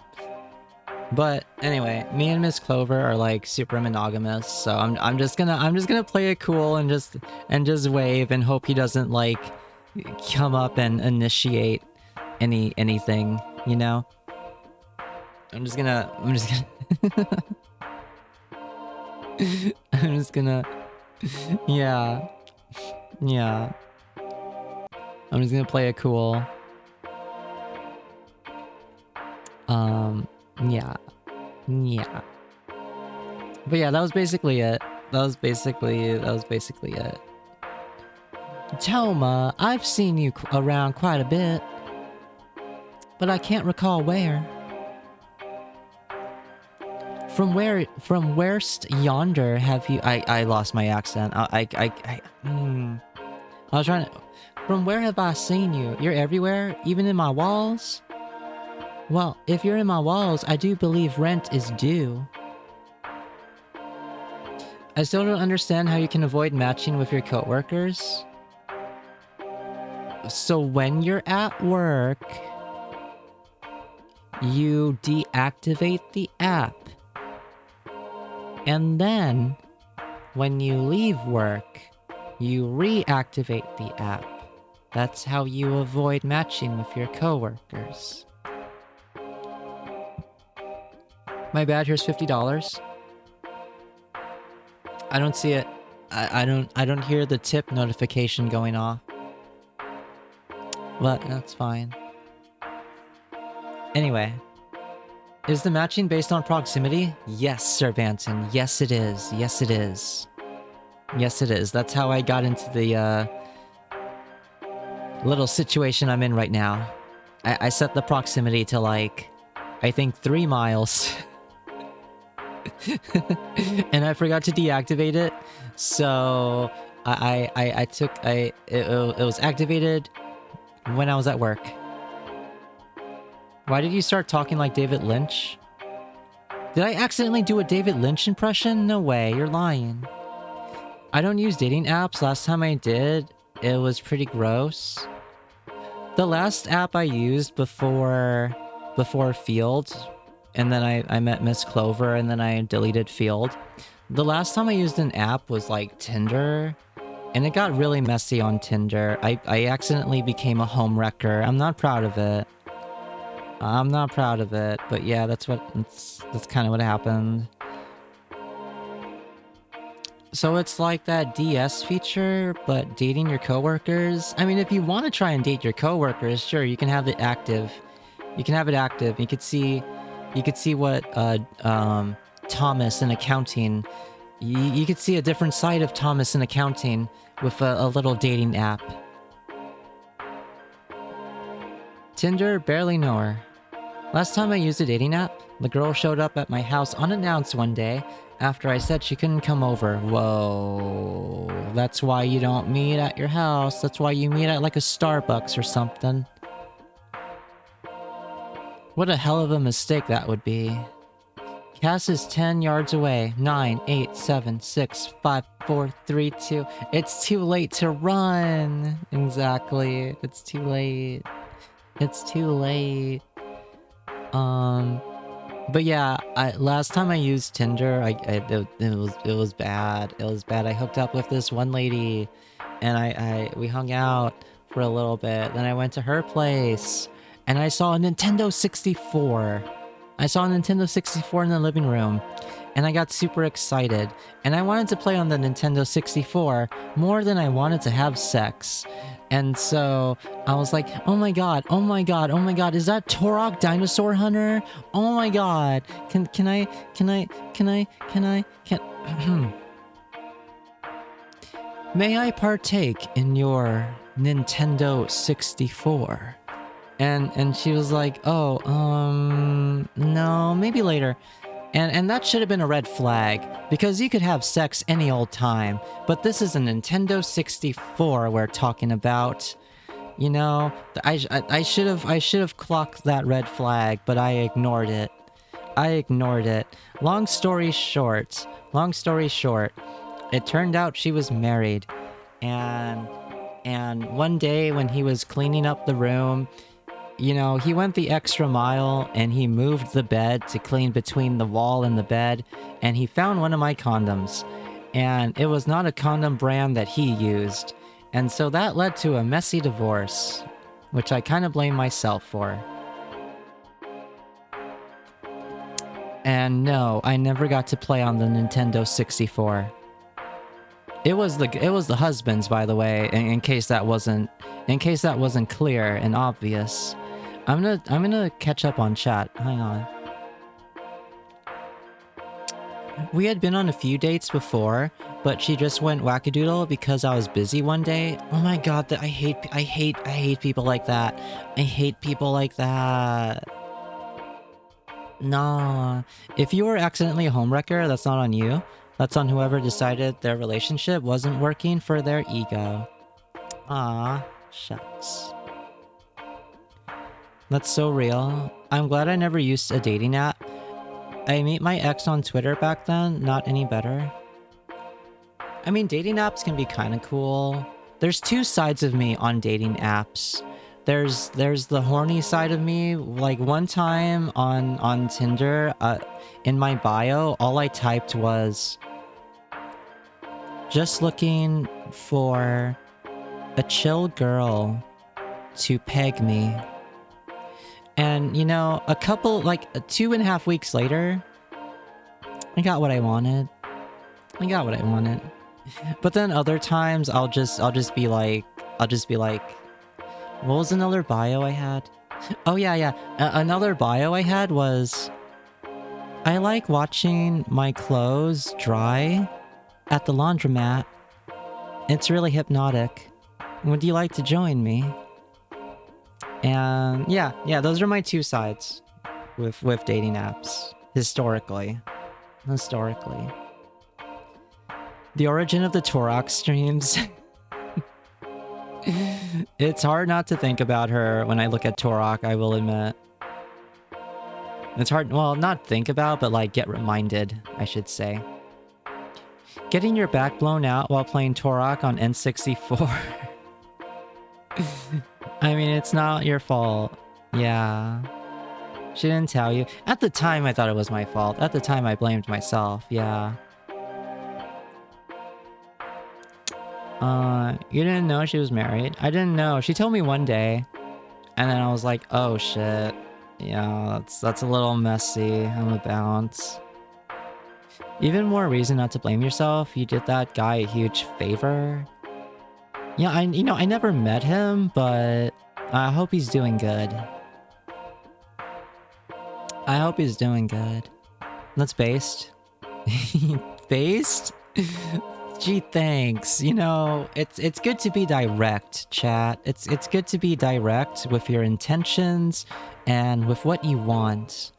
But anyway, me and Miss Clover are like super monogamous, so I'm just gonna play it cool and just wave and hope he doesn't like come up and initiate anything, you know? I'm just gonna I'm just gonna yeah. Yeah. I'm just gonna play it cool. Yeah. Yeah. But yeah, that was basically it. That was basically it. Toma, I've seen you around quite a bit, but I can't recall where. From where'st yonder have you... I lost my accent. I was trying to... From where have I seen you? You're everywhere, even in my walls? Well, if you're in my walls, I do believe rent is due. I still don't understand how you can avoid matching with your coworkers. So when you're at work, you deactivate the app. And then, when you leave work, you reactivate the app. That's how you avoid matching with your coworkers. My bad, here's $50. I don't see it. I don't hear the tip notification going off. But that's fine. Anyway. Is the matching based on proximity? Yes, Sir Banton. Yes, it is. Yes, it is. Yes, it is. That's how I got into the little situation I'm in right now. I set the proximity to, like, I think 3 miles. And I forgot to deactivate it. So it was activated when I was at work. Why did you start talking like David Lynch? Did I accidentally do a David Lynch impression? No way, you're lying. I don't use dating apps. Last time I did, it was pretty gross. The last app I used before Field, and then I met Miss Clover, and then I deleted Field, The last time I used an app was like Tinder, and it got really messy on Tinder. I accidentally became a home wrecker. I'm not proud of it. I'm not proud of it, but yeah, that's kind of what happened. So it's like that DS feature, but dating your coworkers. I mean, if you want to try and date your coworkers, sure, you can have it active. You can have it active. You could see what Thomas in accounting. You could see a different side of Thomas in accounting with a little dating app. Tinder, barely know her. Last time I used a dating app, the girl showed up at my house unannounced one day after I said she couldn't come over. Whoa. That's why you don't meet at your house. That's why you meet at like a Starbucks or something. What a hell of a mistake that would be. Cass is 10 yards away. 9, 8, 7, 6, 5, 4, 3, 2. It's too late to run. Exactly. It's too late. It's too late. But yeah, last time I used Tinder, it was bad. It was bad. I hooked up with this one lady, and we hung out for a little bit. Then I went to her place, and I saw a Nintendo 64. I saw a Nintendo 64 in the living room, and I got super excited. And I wanted to play on the Nintendo 64 more than I wanted to have sex. And so I was like, oh my god, oh my god, oh my god, is that Turok Dinosaur Hunter? Oh my god, can I may I partake in your Nintendo 64? And she was like, oh, no, maybe later. And that should have been a red flag, because you could have sex any old time, but this is a Nintendo 64 we're talking about. You know, I should have clocked that red flag, but I ignored it. I ignored it. Long story short, it turned out she was married, and one day when he was cleaning up the room, you know, he went the extra mile and he moved the bed to clean between the wall and the bed, and he found one of my condoms. And it was not a condom brand that he used. And so that led to a messy divorce, which I kind of blame myself for. And no, I never got to play on the Nintendo 64. It was the husband's, by the way, in case that wasn't clear and obvious. I'm gonna catch up on chat. Hang on. We had been on a few dates before, but she just went wackadoodle because I was busy one day. Oh my god, I hate people like that. I hate people like that. Nah. If you were accidentally a homewrecker, that's not on you. That's on whoever decided their relationship wasn't working for their ego. Ah, shucks. That's so real. I'm glad I never used a dating app. I met my ex on Twitter back then, not any better. I mean, dating apps can be kind of cool. There's two sides of me on dating apps. There's the horny side of me. Like one time on Tinder, in my bio, all I typed was just looking for a chill girl to peg me. And, you know, a couple, like 2.5 weeks later, I got what I wanted. But then other times, I'll just be like, what was another bio I had? Oh yeah. Another bio I had was, I like watching my clothes dry at the laundromat. It's really hypnotic. Would you like to join me? And yeah, those are my two sides with dating apps. Historically. The origin of the Turok streams. It's hard not to think about her when I look at Turok, I will admit. It's hard, well, not think about, but like get reminded, I should say. Getting your back blown out while playing Turok on N64. I mean, it's not your fault. Yeah. She didn't tell you. At the time, I thought it was my fault. At the time, I blamed myself. Yeah. You didn't know she was married? I didn't know. She told me one day, and then I was like, oh shit. Yeah, that's a little messy. I'm a bounce. Even more reason not to blame yourself. You did that guy a huge favor. Yeah, I never met him, but I hope he's doing good. I hope he's doing good. That's based. Based? Gee, thanks. You know, it's good to be direct, chat. It's good to be direct with your intentions and with what you want.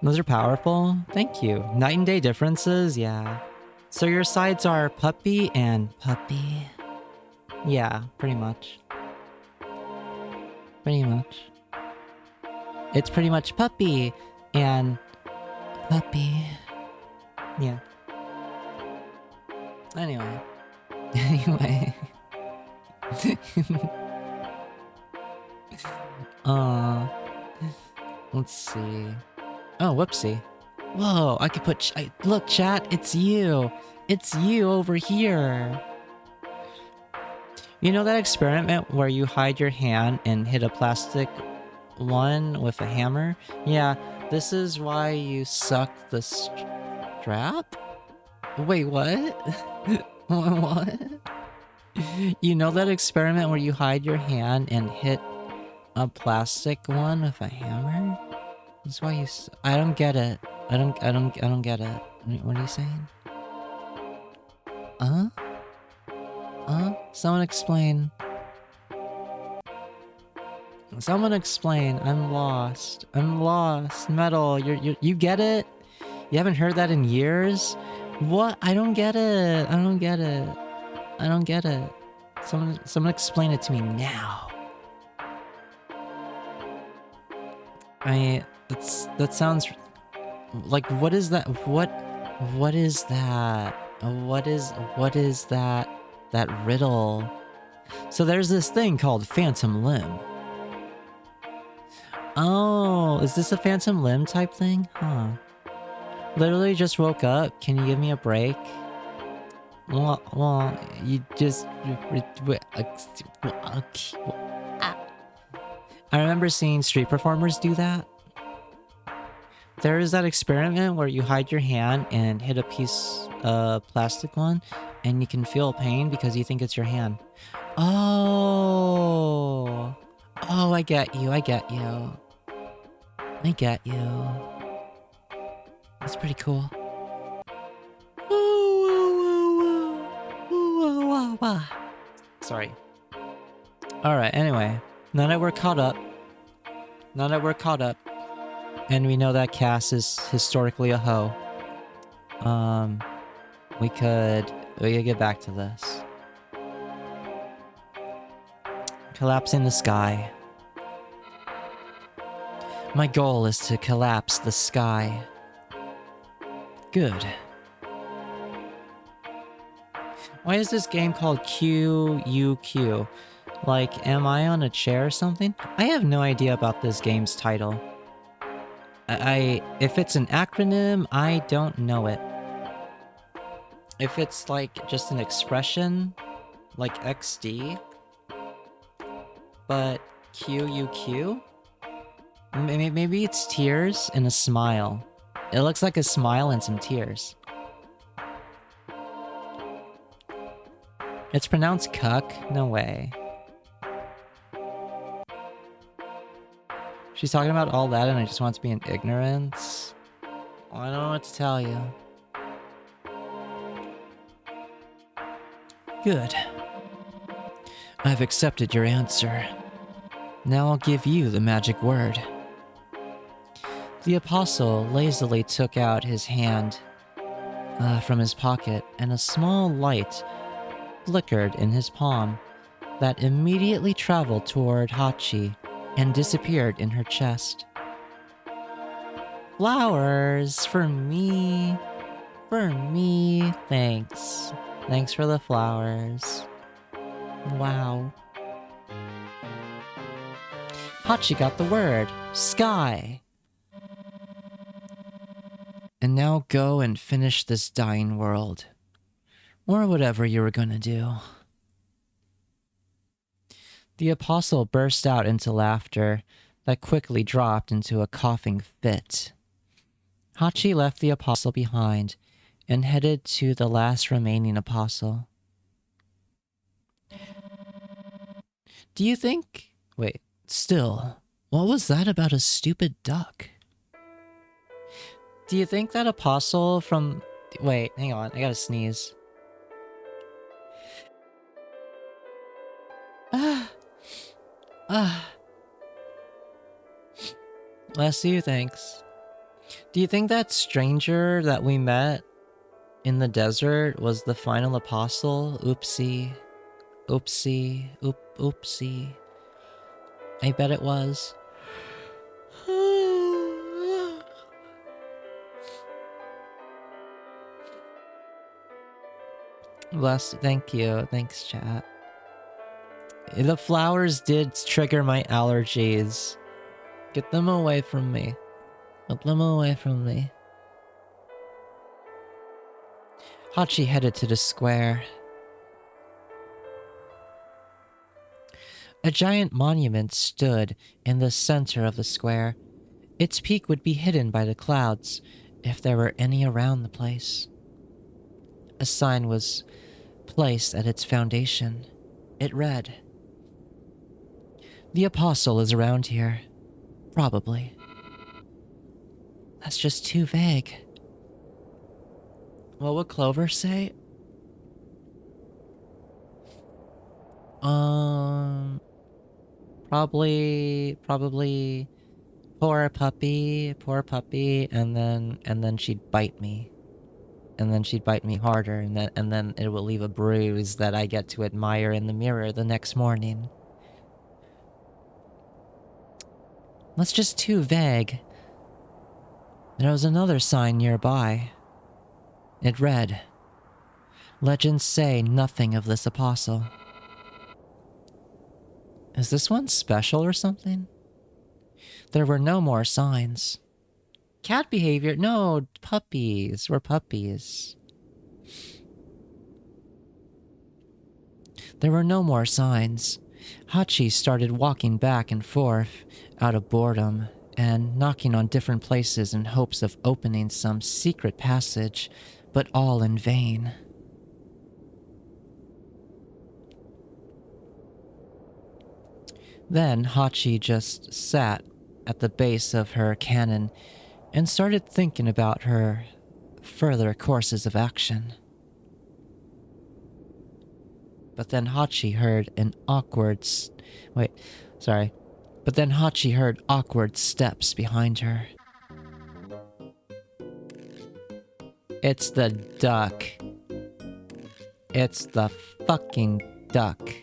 Those are powerful. Thank you. Night and day differences, yeah. So your sides are puppy and puppy. Yeah, pretty much. Pretty much. It's pretty much puppy and puppy. Yeah. Anyway. Anyway. Let's see. Oh, whoopsie. Whoa, I could put... look, chat, it's you. It's you over here. You know that experiment where you hide your hand and hit a plastic one with a hammer? Yeah, this is why you suck the strap? Wait, what? What? You know that experiment where you hide your hand and hit a plastic one with a hammer? That's why you I don't get it. I don't get it. What are you saying? Someone explain. Someone explain. I'm lost. I'm lost. Metal, you get it? You haven't heard that in years? What? I don't get it. I don't get it. I don't get it. Someone explain it to me now. That sounds like, what is that? What is that? What is that riddle? So there's this thing called phantom limb. Oh, is this a phantom limb type thing? Huh. Literally just woke up. Can you give me a break? Well, you just... I remember seeing street performers do that. There is that experiment where you hide your hand and hit a piece of plastic one, and you can feel pain because you think it's your hand. Oh, I get you. I get you. That's pretty cool. Sorry. Alright, anyway. Now that we're caught up, and we know that Cass is historically a hoe, we could get back to this. Collapsing the sky. My goal is to collapse the sky. Good. Why is this game called q.u.q? Like, am I on a chair or something? I have no idea about this game's title. If it's an acronym, I don't know it. If it's like just an expression, like XD, but q.u.q? Maybe it's tears and a smile. It looks like a smile and some tears. It's pronounced cuck? No way. She's talking about all that and I just want to be in ignorance? Well, I don't know what to tell you. Good. I've accepted your answer. Now I'll give you the magic word. The apostle lazily took out his hand from his pocket, and a small light flickered in his palm that immediately traveled toward Hachi and disappeared in her chest. Flowers for me. For me. Thanks. Thanks for the flowers. Wow. Hachi got the word. Sky. And now go and finish this dying world. Or whatever you were gonna do. The apostle burst out into laughter that quickly dropped into a coughing fit. Hachi left the apostle behind and headed to the last remaining apostle. Do you think... Wait, still, what was that about a stupid duck? Do you think that apostle from... Wait, hang on, I gotta sneeze. Bless you, thanks. Do you think that stranger that we met in the desert was the final apostle? Oopsie. Oopsie. Oopsie. I bet it was. Bless. Thank you. Thanks, chat. The flowers did trigger my allergies. Get them away from me. Get them away from me. Hachi headed to the square. A giant monument stood in the center of the square. Its peak would be hidden by the clouds if there were any around the place. A sign was placed at its foundation. It read, "The apostle is around here. Probably." That's just too vague. What would Clover say? Probably poor puppy, and then she'd bite me. And then she'd bite me harder, and then it will leave a bruise that I get to admire in the mirror the next morning. That's just too vague. There was another sign nearby. It read, "Legends say nothing of this apostle." Is this one special or something? There were no more signs. Cat behavior? No, puppies. We're puppies. There were no more signs. Hachi started walking back and forth out of boredom and knocking on different places in hopes of opening some secret passage, but all in vain. Then Hachi just sat at the base of her cannon and started thinking about her further courses of action. But then Hachi heard awkward steps behind her. It's the duck. It's the fucking duck.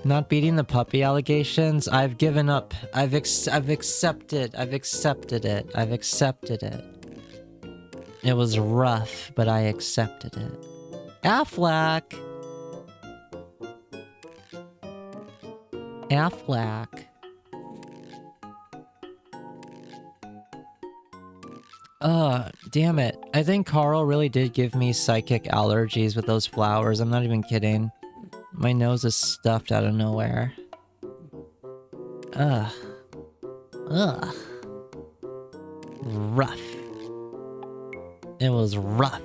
Not beating the puppy allegations? I've given up. I've accepted it. It was rough, but I accepted it. Affleck! Damn it. I think Carl really did give me psychic allergies with those flowers. I'm not even kidding. My nose is stuffed out of nowhere. Ugh. Rough. It was rough.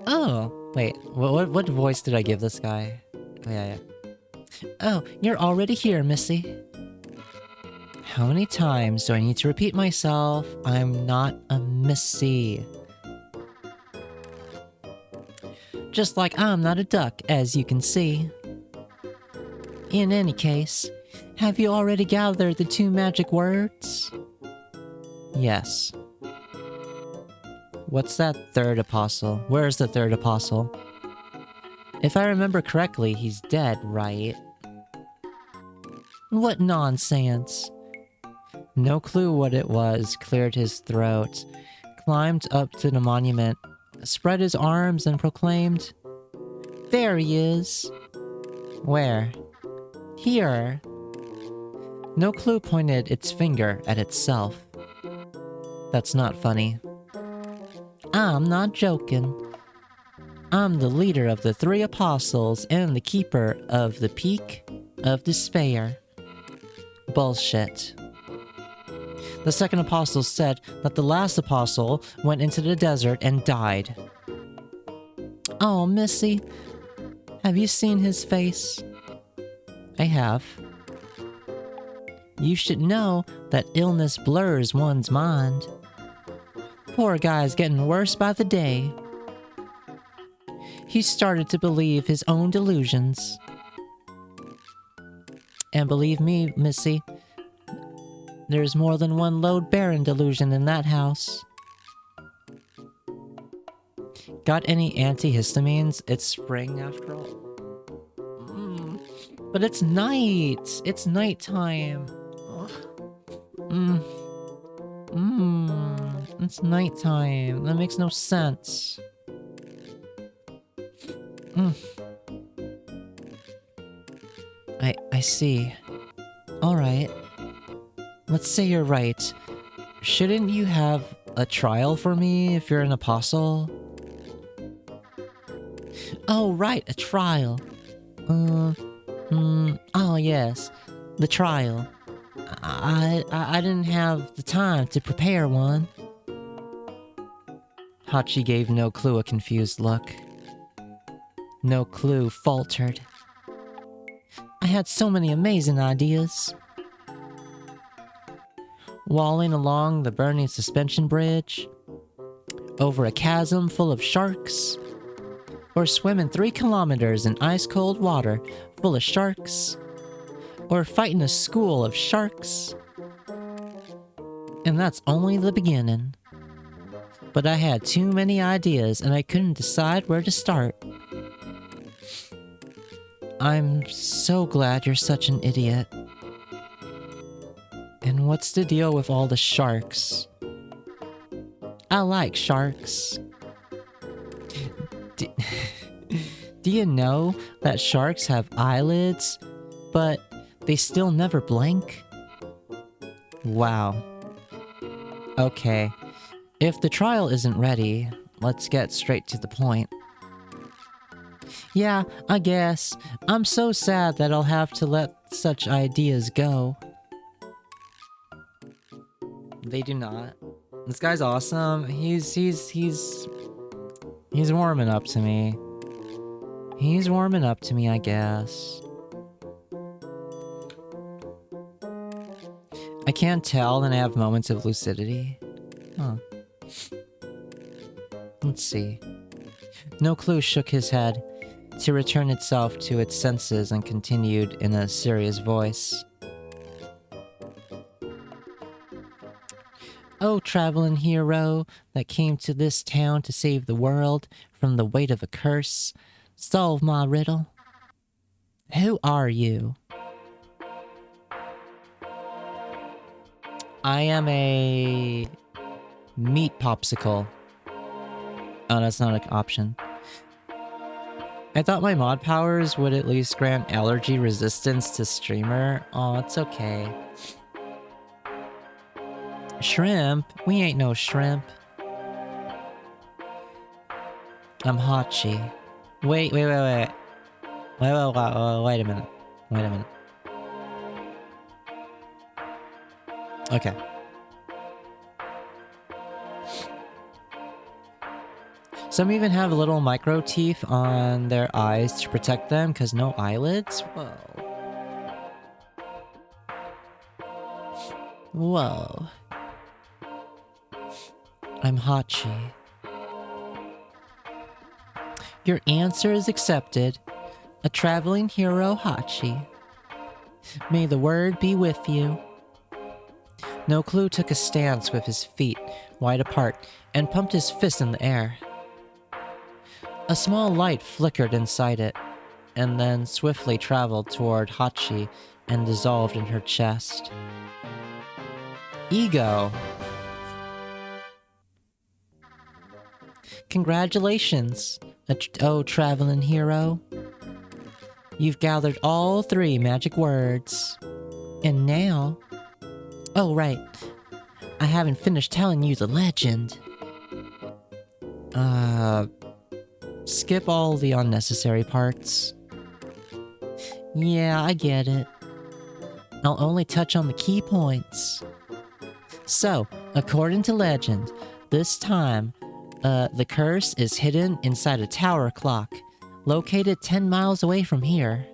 Oh, wait. What voice did I give this guy? Oh, yeah. Oh, you're already here, Missy. How many times do I need to repeat myself? I'm not a Missy. Just like I'm not a duck, as you can see. In any case, have you already gathered the 2 magic words? Yes. What's that third apostle? Where's the third apostle? If I remember correctly, he's dead, right? What nonsense. No clue what it was, cleared his throat, climbed up to the monument, spread his arms and proclaimed, "There he is." Where? Here. No clue pointed its finger at itself. That's not funny. I'm not joking. I'm the leader of the 3 apostles and the keeper of the peak of despair. Bullshit. The 2nd apostle said that the last apostle went into the desert and died. Oh, Missy, have you seen his face? I have. You should know that illness blurs one's mind. Poor guy's getting worse by the day. He started to believe his own delusions. And believe me, Missy, there's more than one load-bearing delusion in that house. Got any antihistamines? It's spring after all. But it's night! It's nighttime! It's nighttime. That makes no sense. I see. Alright. Let's say you're right. Shouldn't you have a trial for me if you're an apostle? Oh, right, a trial. Oh yes, the trial. I didn't have the time to prepare one. Hachi gave No Clue a confused look. No Clue faltered. I had so many amazing ideas. Walling along the burning suspension bridge, over a chasm full of sharks, or swimming 3 kilometers in ice-cold water full of sharks, or fighting a school of sharks. And that's only the beginning. But I had too many ideas and I couldn't decide where to start. I'm so glad you're such an idiot. And what's the deal with all the sharks? I like sharks. Do you know that sharks have eyelids, but they still never blink? Wow. Okay. If the trial isn't ready, let's get straight to the point. Yeah, I guess. I'm so sad that I'll have to let such ideas go. They do not. This guy's awesome. He's warming up to me. He's warming up to me, I guess. I can't tell, and I have moments of lucidity. Huh. Let's see. No Clue shook his head to return itself to its senses and continued in a serious voice. Oh, traveling hero that came to this town to save the world from the weight of a curse, solve my riddle. Who are you? I am a meat popsicle. Oh, that's not an option. I thought my mod powers would at least grant allergy resistance to streamer. Oh, it's okay. Shrimp? We ain't no shrimp. I'm Hachi. Wait a minute. Wait a minute. Okay. Some even have little micro teeth on their eyes to protect them, because no eyelids? Whoa. I'm Hachi. Your answer is accepted. A traveling hero, Hachi. May the word be with you. No Clue took a stance with his feet wide apart and pumped his fist in the air. A small light flickered inside it, and then swiftly traveled toward Hachi and dissolved in her chest. Ego! Congratulations, oh traveling hero. You've gathered all 3 magic words. And now... Oh, right. I haven't finished telling you the legend. Skip all the unnecessary parts. Yeah, I get it. I'll only touch on the key points. So, according to legend, this time, the curse is hidden inside a tower clock, located 10 miles away from here.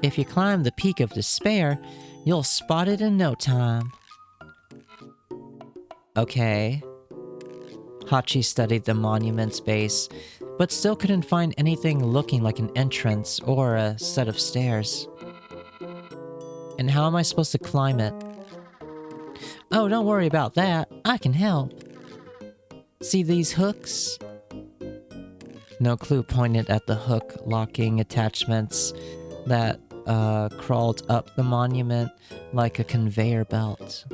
If you climb the Peak of Despair, you'll spot it in no time. Okay. Hachi studied the monument's base, but still couldn't find anything looking like an entrance or a set of stairs. And how am I supposed to climb it? Oh, don't worry about that. I can help. See these hooks? No Clue pointed at the hook locking attachments that crawled up the monument like a conveyor belt.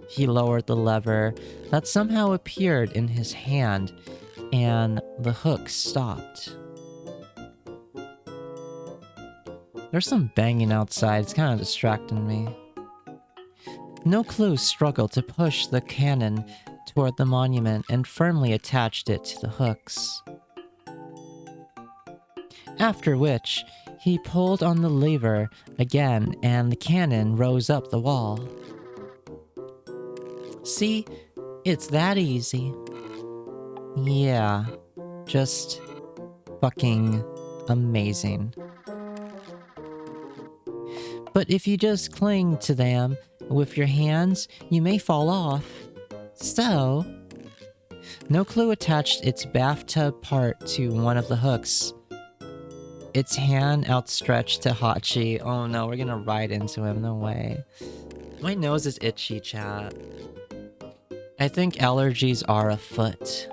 He lowered the lever that somehow appeared in his hand, and the hook stopped. There's some banging outside, it's kind of distracting me. No Clue struggled to push the cannon toward the monument and firmly attached it to the hooks. After which, he pulled on the lever again and the cannon rose up the wall. See? It's that easy. Yeah, just fucking amazing. But if you just cling to them with your hands, you may fall off. So, No Clue attached its bathtub part to one of the hooks. Its hand outstretched to Hachi. Oh no, we're gonna ride into him, no way. My nose is itchy, chat. I think allergies are afoot.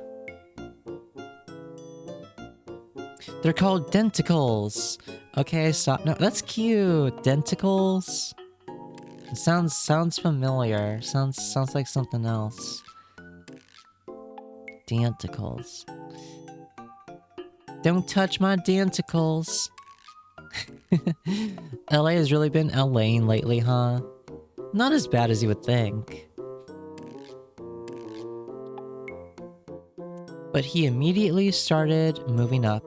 They're called denticles. Okay, stop. No, that's cute. Denticles. It sounds familiar. Sounds like something else. Denticles. Don't touch my denticles. LA has really been LAing lately, huh? Not as bad as you would think. But he immediately started moving up.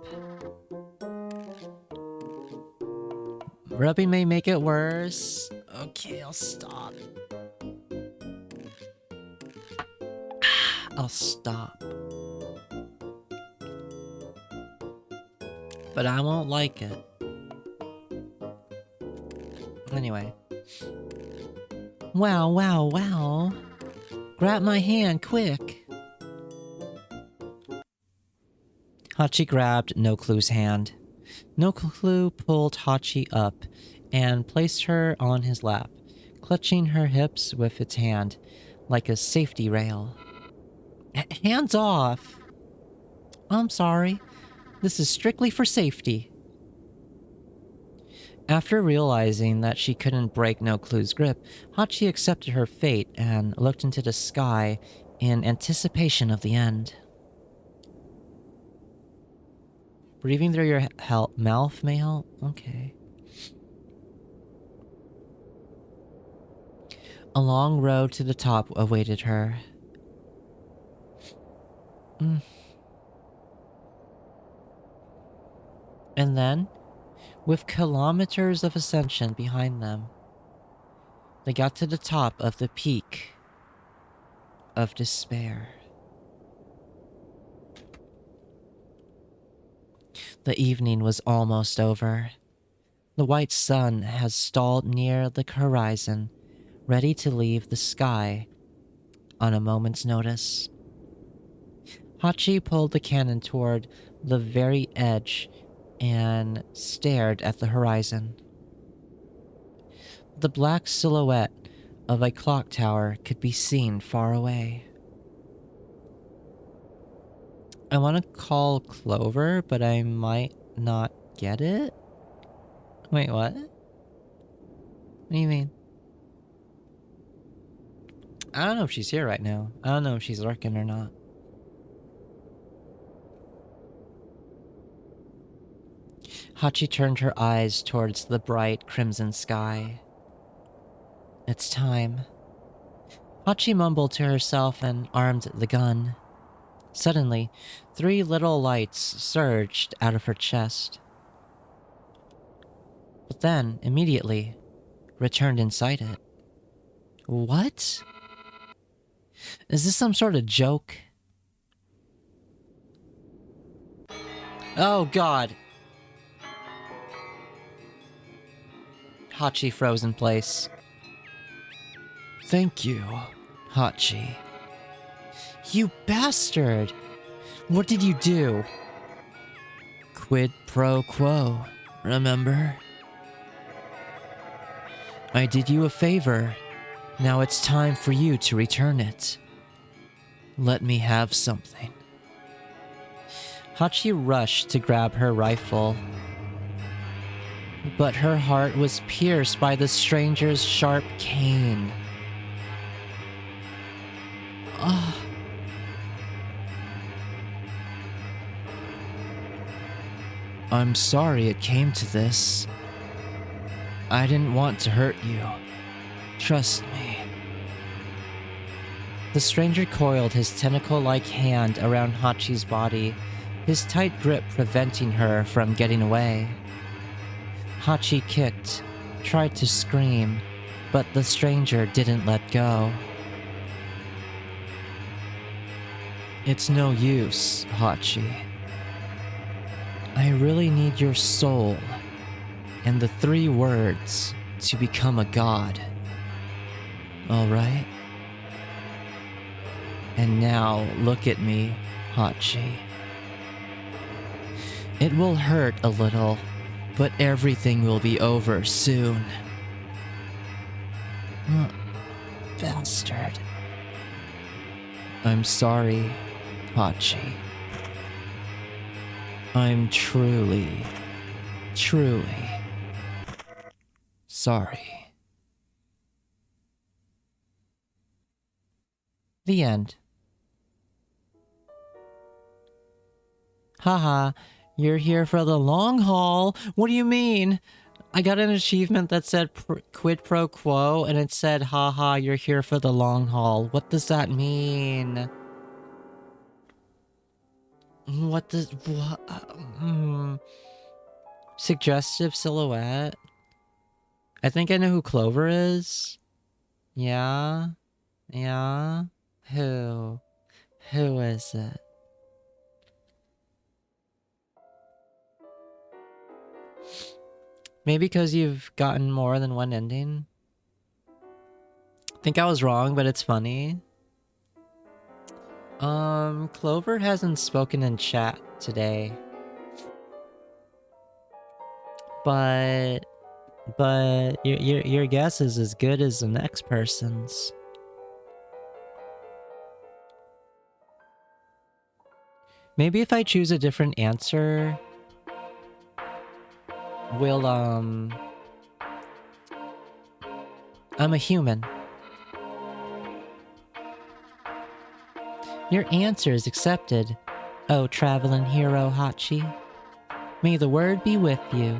Rubbing may make it worse. Okay, I'll stop. I'll stop. But I won't like it. Anyway. Wow, wow, wow. Grab my hand, quick. Hachi grabbed No Clue's hand. No Clue pulled Hachi up and placed her on his lap, clutching her hips with its hand, like a safety rail. Hands off! I'm sorry. This is strictly for safety. After realizing that she couldn't break No Clue's grip, Hachi accepted her fate and looked into the sky in anticipation of the end. Breathing through your mouth may help? Okay. A long road to the top awaited her. And then, with kilometers of ascension behind them, they got to the top of the Peak of Despair. The evening was almost over. The white sun has stalled near the horizon, ready to leave the sky on a moment's notice. Hachi pulled the cannon toward the very edge and stared at the horizon. The black silhouette of a clock tower could be seen far away. I want to call Clover, but I might not get it. Wait, what? What do you mean? I don't know if she's here right now. I don't know if she's lurking or not. Hachi turned her eyes towards the bright crimson sky. It's time. Hachi mumbled to herself and armed the gun. Suddenly, 3 little lights surged out of her chest. But then, immediately, returned inside it. What? Is this some sort of joke? Oh god! Hachi froze in place. Thank you, Hachi. You bastard! What did you do? Quid pro quo, remember? I did you a favor. Now it's time for you to return it. Let me have something. Hachi rushed to grab her rifle, but her heart was pierced by the stranger's sharp cane. Ah. I'm sorry it came to this. I didn't want to hurt you. Trust me. The stranger coiled his tentacle-like hand around Hachi's body, his tight grip preventing her from getting away. Hachi kicked, tried to scream, but the stranger didn't let go. It's no use, Hachi. I really need your soul and the 3 words to become a god. Alright? And now look at me, Hachi. It will hurt a little, but everything will be over soon. Bastard. I'm sorry, Hachi. I'm truly sorry. The end. Haha, you're here for the long haul. What do you mean? I got an achievement that said quid pro quo, and it said, haha, you're here for the long haul. What does that mean? What does... what? Suggestive silhouette? I think I know who Clover is. Yeah? Yeah? Who? Who is it? Maybe because you've gotten more than one ending? I think I was wrong, but it's funny. Clover hasn't spoken in chat today. But your guess is as good as the next person's. Maybe if I choose a different answer, we'll I'm a human. Your answer is accepted, oh traveling hero Hachi. May the word be with you.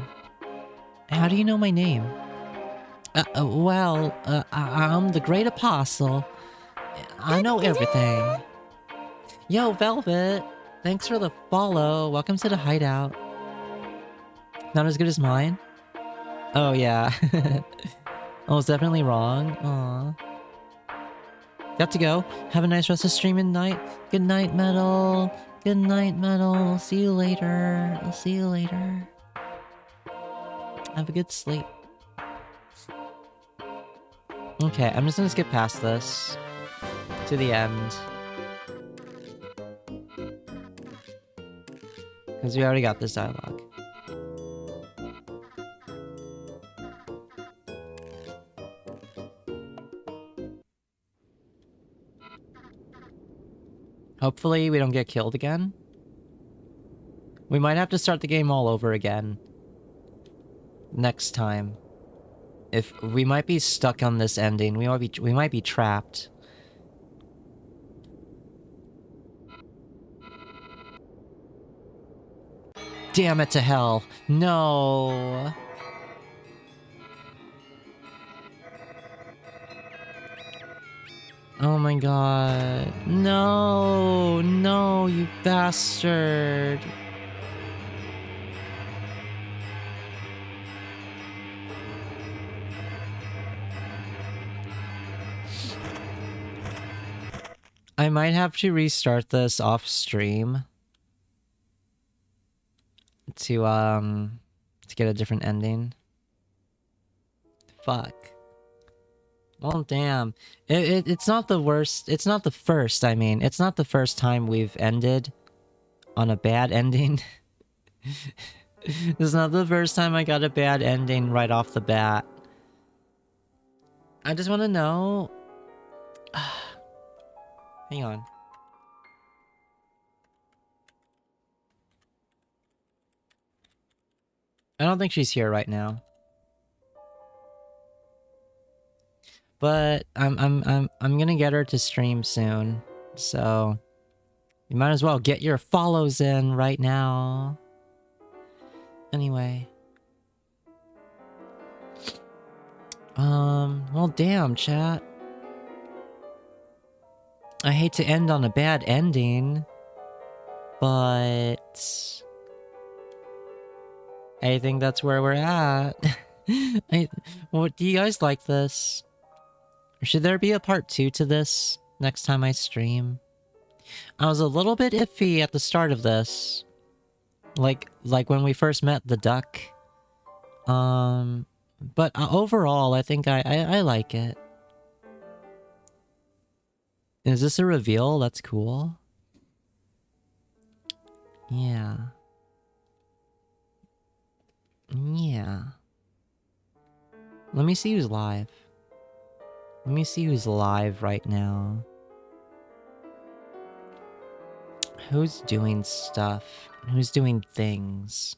How do you know my name? I'm the great apostle. I know everything. Yo, Velvet! Thanks for the follow. Welcome to the hideout. Not as good as mine? Oh, yeah. I was definitely wrong. Aw. Got to go. Have a nice rest of streaming night. Good night, Metal. Good night, Metal. See you later. I'll see you later. Have a good sleep. Okay, I'm just gonna skip past this to the end. Because we already got this dialogue. Hopefully we don't get killed again. We might have to start the game all over again. Next time. If we might be stuck on this ending, we might be trapped. Damn it to hell. No. Oh my god. No, no, you bastard. I might have to restart this off stream to get a different ending. Fuck. Well, damn. It's not the worst. It's not the first, I mean. It's not the first time we've ended on a bad ending. It's not the first time I got a bad ending right off the bat. I just want to know... Hang on. I don't think she's here right now. But I'm gonna get her to stream soon. So you might as well get your follows in right now. Anyway. Well damn, chat. I hate to end on a bad ending, but I think that's where we're at. Well, do you guys like this? Should there be a part 2 to this next time I stream? I was a little bit iffy at the start of this. Like when we first met the duck. But overall, I think I like it. Is this a reveal? That's cool. Yeah. Yeah. Let me see who's live. Let me see who's live right now. Who's doing stuff? Who's doing things?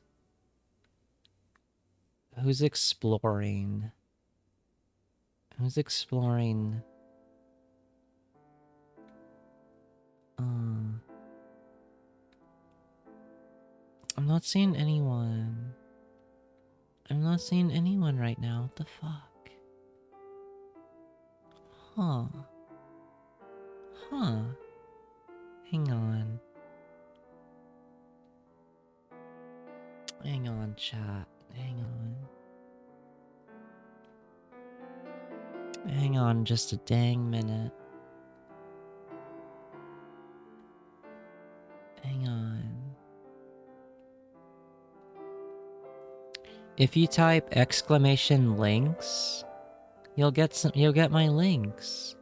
Who's exploring? Who's exploring? I'm not seeing anyone. I'm not seeing anyone right now. What the fuck? Huh. Huh. Hang on. Hang on, chat. Hang on. Hang on just a dang minute. Hang on. If you type exclamation links, you'll get my links.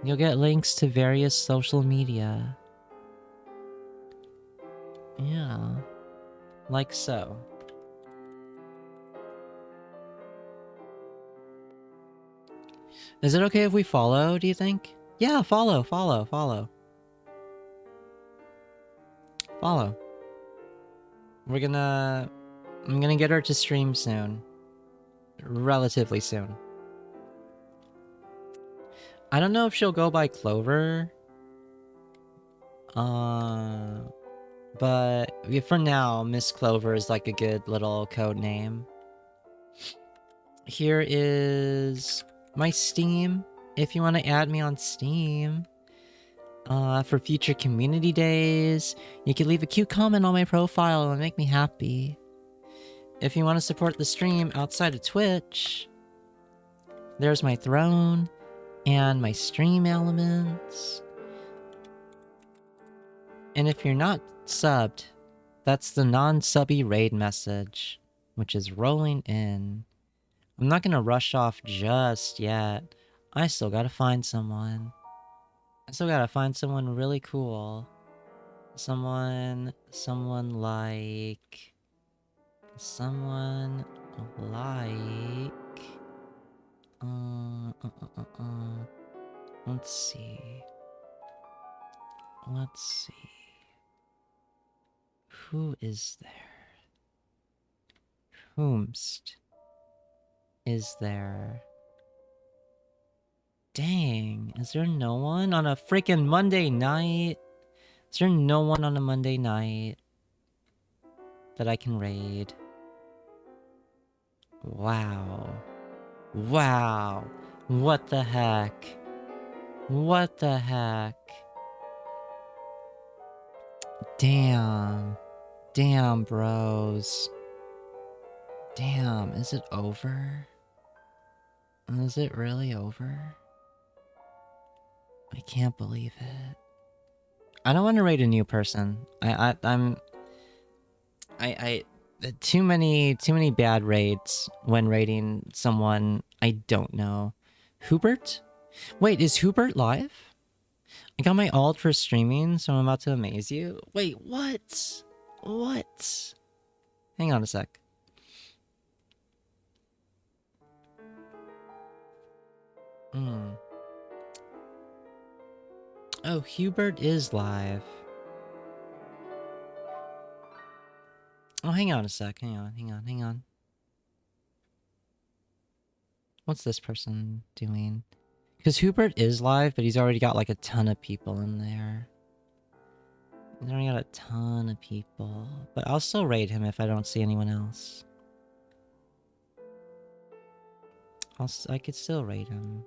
You'll get links to various social media. Yeah. Like so. Is it okay if we follow, do you think? Yeah, follow. Follow. I'm gonna get her to stream soon. Relatively soon. I don't know if she'll go by Clover. But for now, Miss Clover is like a good little code name. Here is my Steam. If you want to add me on Steam. For future community days, you can leave a cute comment on my profile and make me happy. If you want to support the stream outside of Twitch, there's my throne and my stream elements. And if you're not subbed, that's the non-subby raid message, which is rolling in. I'm not gonna rush off just yet. I still gotta find someone. I still gotta find someone really cool. Someone like... Let's see. Who is there? Whomst is there? Dang, is there no one on a freaking Monday night? Is there no one on a Monday night that I can raid? Wow. What the heck? What the heck? Damn. Damn, bros. Damn, is it over? Is it really over? I can't believe it. I don't want to rate a new person. I'm too many bad rates when rating someone I don't know. Hubert? Wait, is Hubert live? I got my alt for streaming, so I'm about to amaze you. Wait, what? What? Hang on a sec. Oh, Hubert is live. Oh, hang on a sec. Hang on. What's this person doing? Because Hubert is live, but he's already got like a ton of people in there. He's already got a ton of people. But I'll still raid him if I don't see anyone else. I could still raid him.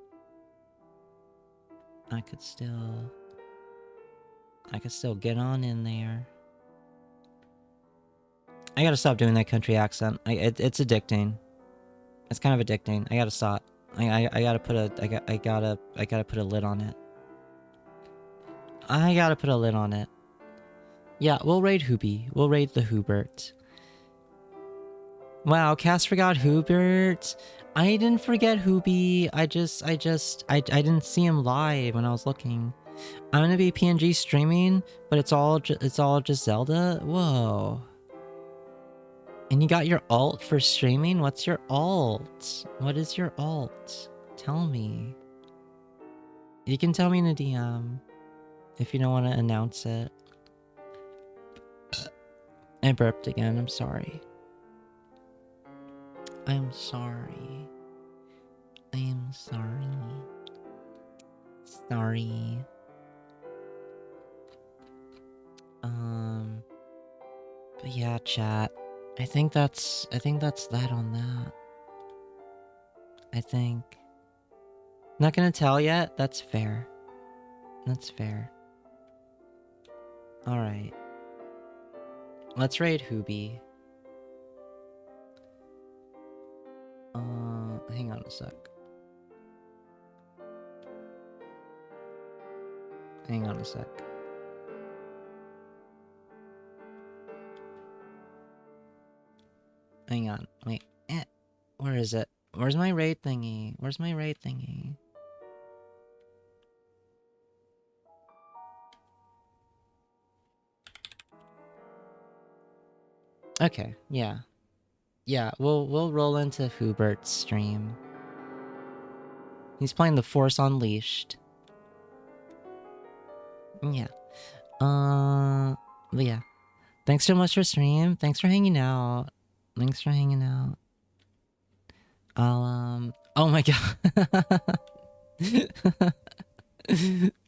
I could still get on in there. I gotta stop doing that country accent. It's addicting. It's kind of addicting. I gotta stop. I gotta put a I gotta put a lid on it. I gotta put a lid on it. Yeah, we'll raid Hoobie. We'll raid the Hubert. Wow, Cass forgot Hubert. I didn't forget Hoobie. I didn't see him live when I was looking. I'm gonna be PNG streaming, but it's all just Zelda. Whoa. And you got your alt for streaming? What's your alt? What is your alt? Tell me. You can tell me in a DM if you don't want to announce it. I burped again. I'm sorry. I'm sorry. I'm sorry. Sorry. But yeah, chat. I think that's that on that. I think. Not gonna tell yet? That's fair. That's fair. Alright. Let's raid Hoobie. Hang on a sec. Hang on a sec. Hang on. Wait. Where is it? Where's my raid thingy? Where's my raid thingy? Okay, yeah. Yeah, we'll roll into Hubert's stream. He's playing The Force Unleashed. Yeah. But yeah. Thanks so much for stream. Thanks for hanging out. Thanks for hanging out. Oh my god.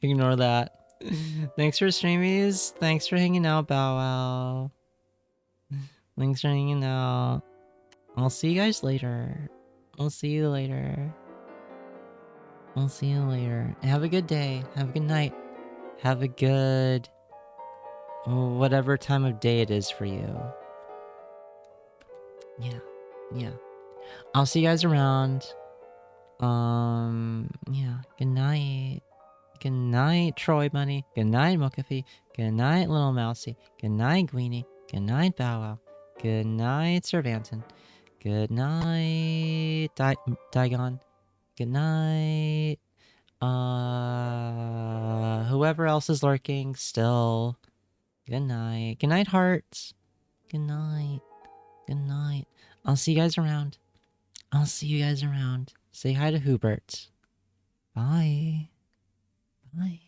Ignore that. Thanks for streamies. Thanks for hanging out, Bow Wow. Thanks for hanging out. I'll see you guys later. I'll see you later. I'll see you later. Have a good day. Have a good night. Have a good... whatever time of day it is for you. Yeah. Yeah. I'll see you guys around. Yeah. Good night. Good night, Troy Bunny. Good night, Mokafi. Good night, Little Mousy. Good night, Greenie. Good night, Bow Wow. Good night, Cervanton. Good night, Digon. Good night. Whoever else is lurking still. Good night. Good night, hearts. Good night. Good night. I'll see you guys around. I'll see you guys around. Say hi to Hubert. Bye. Bye.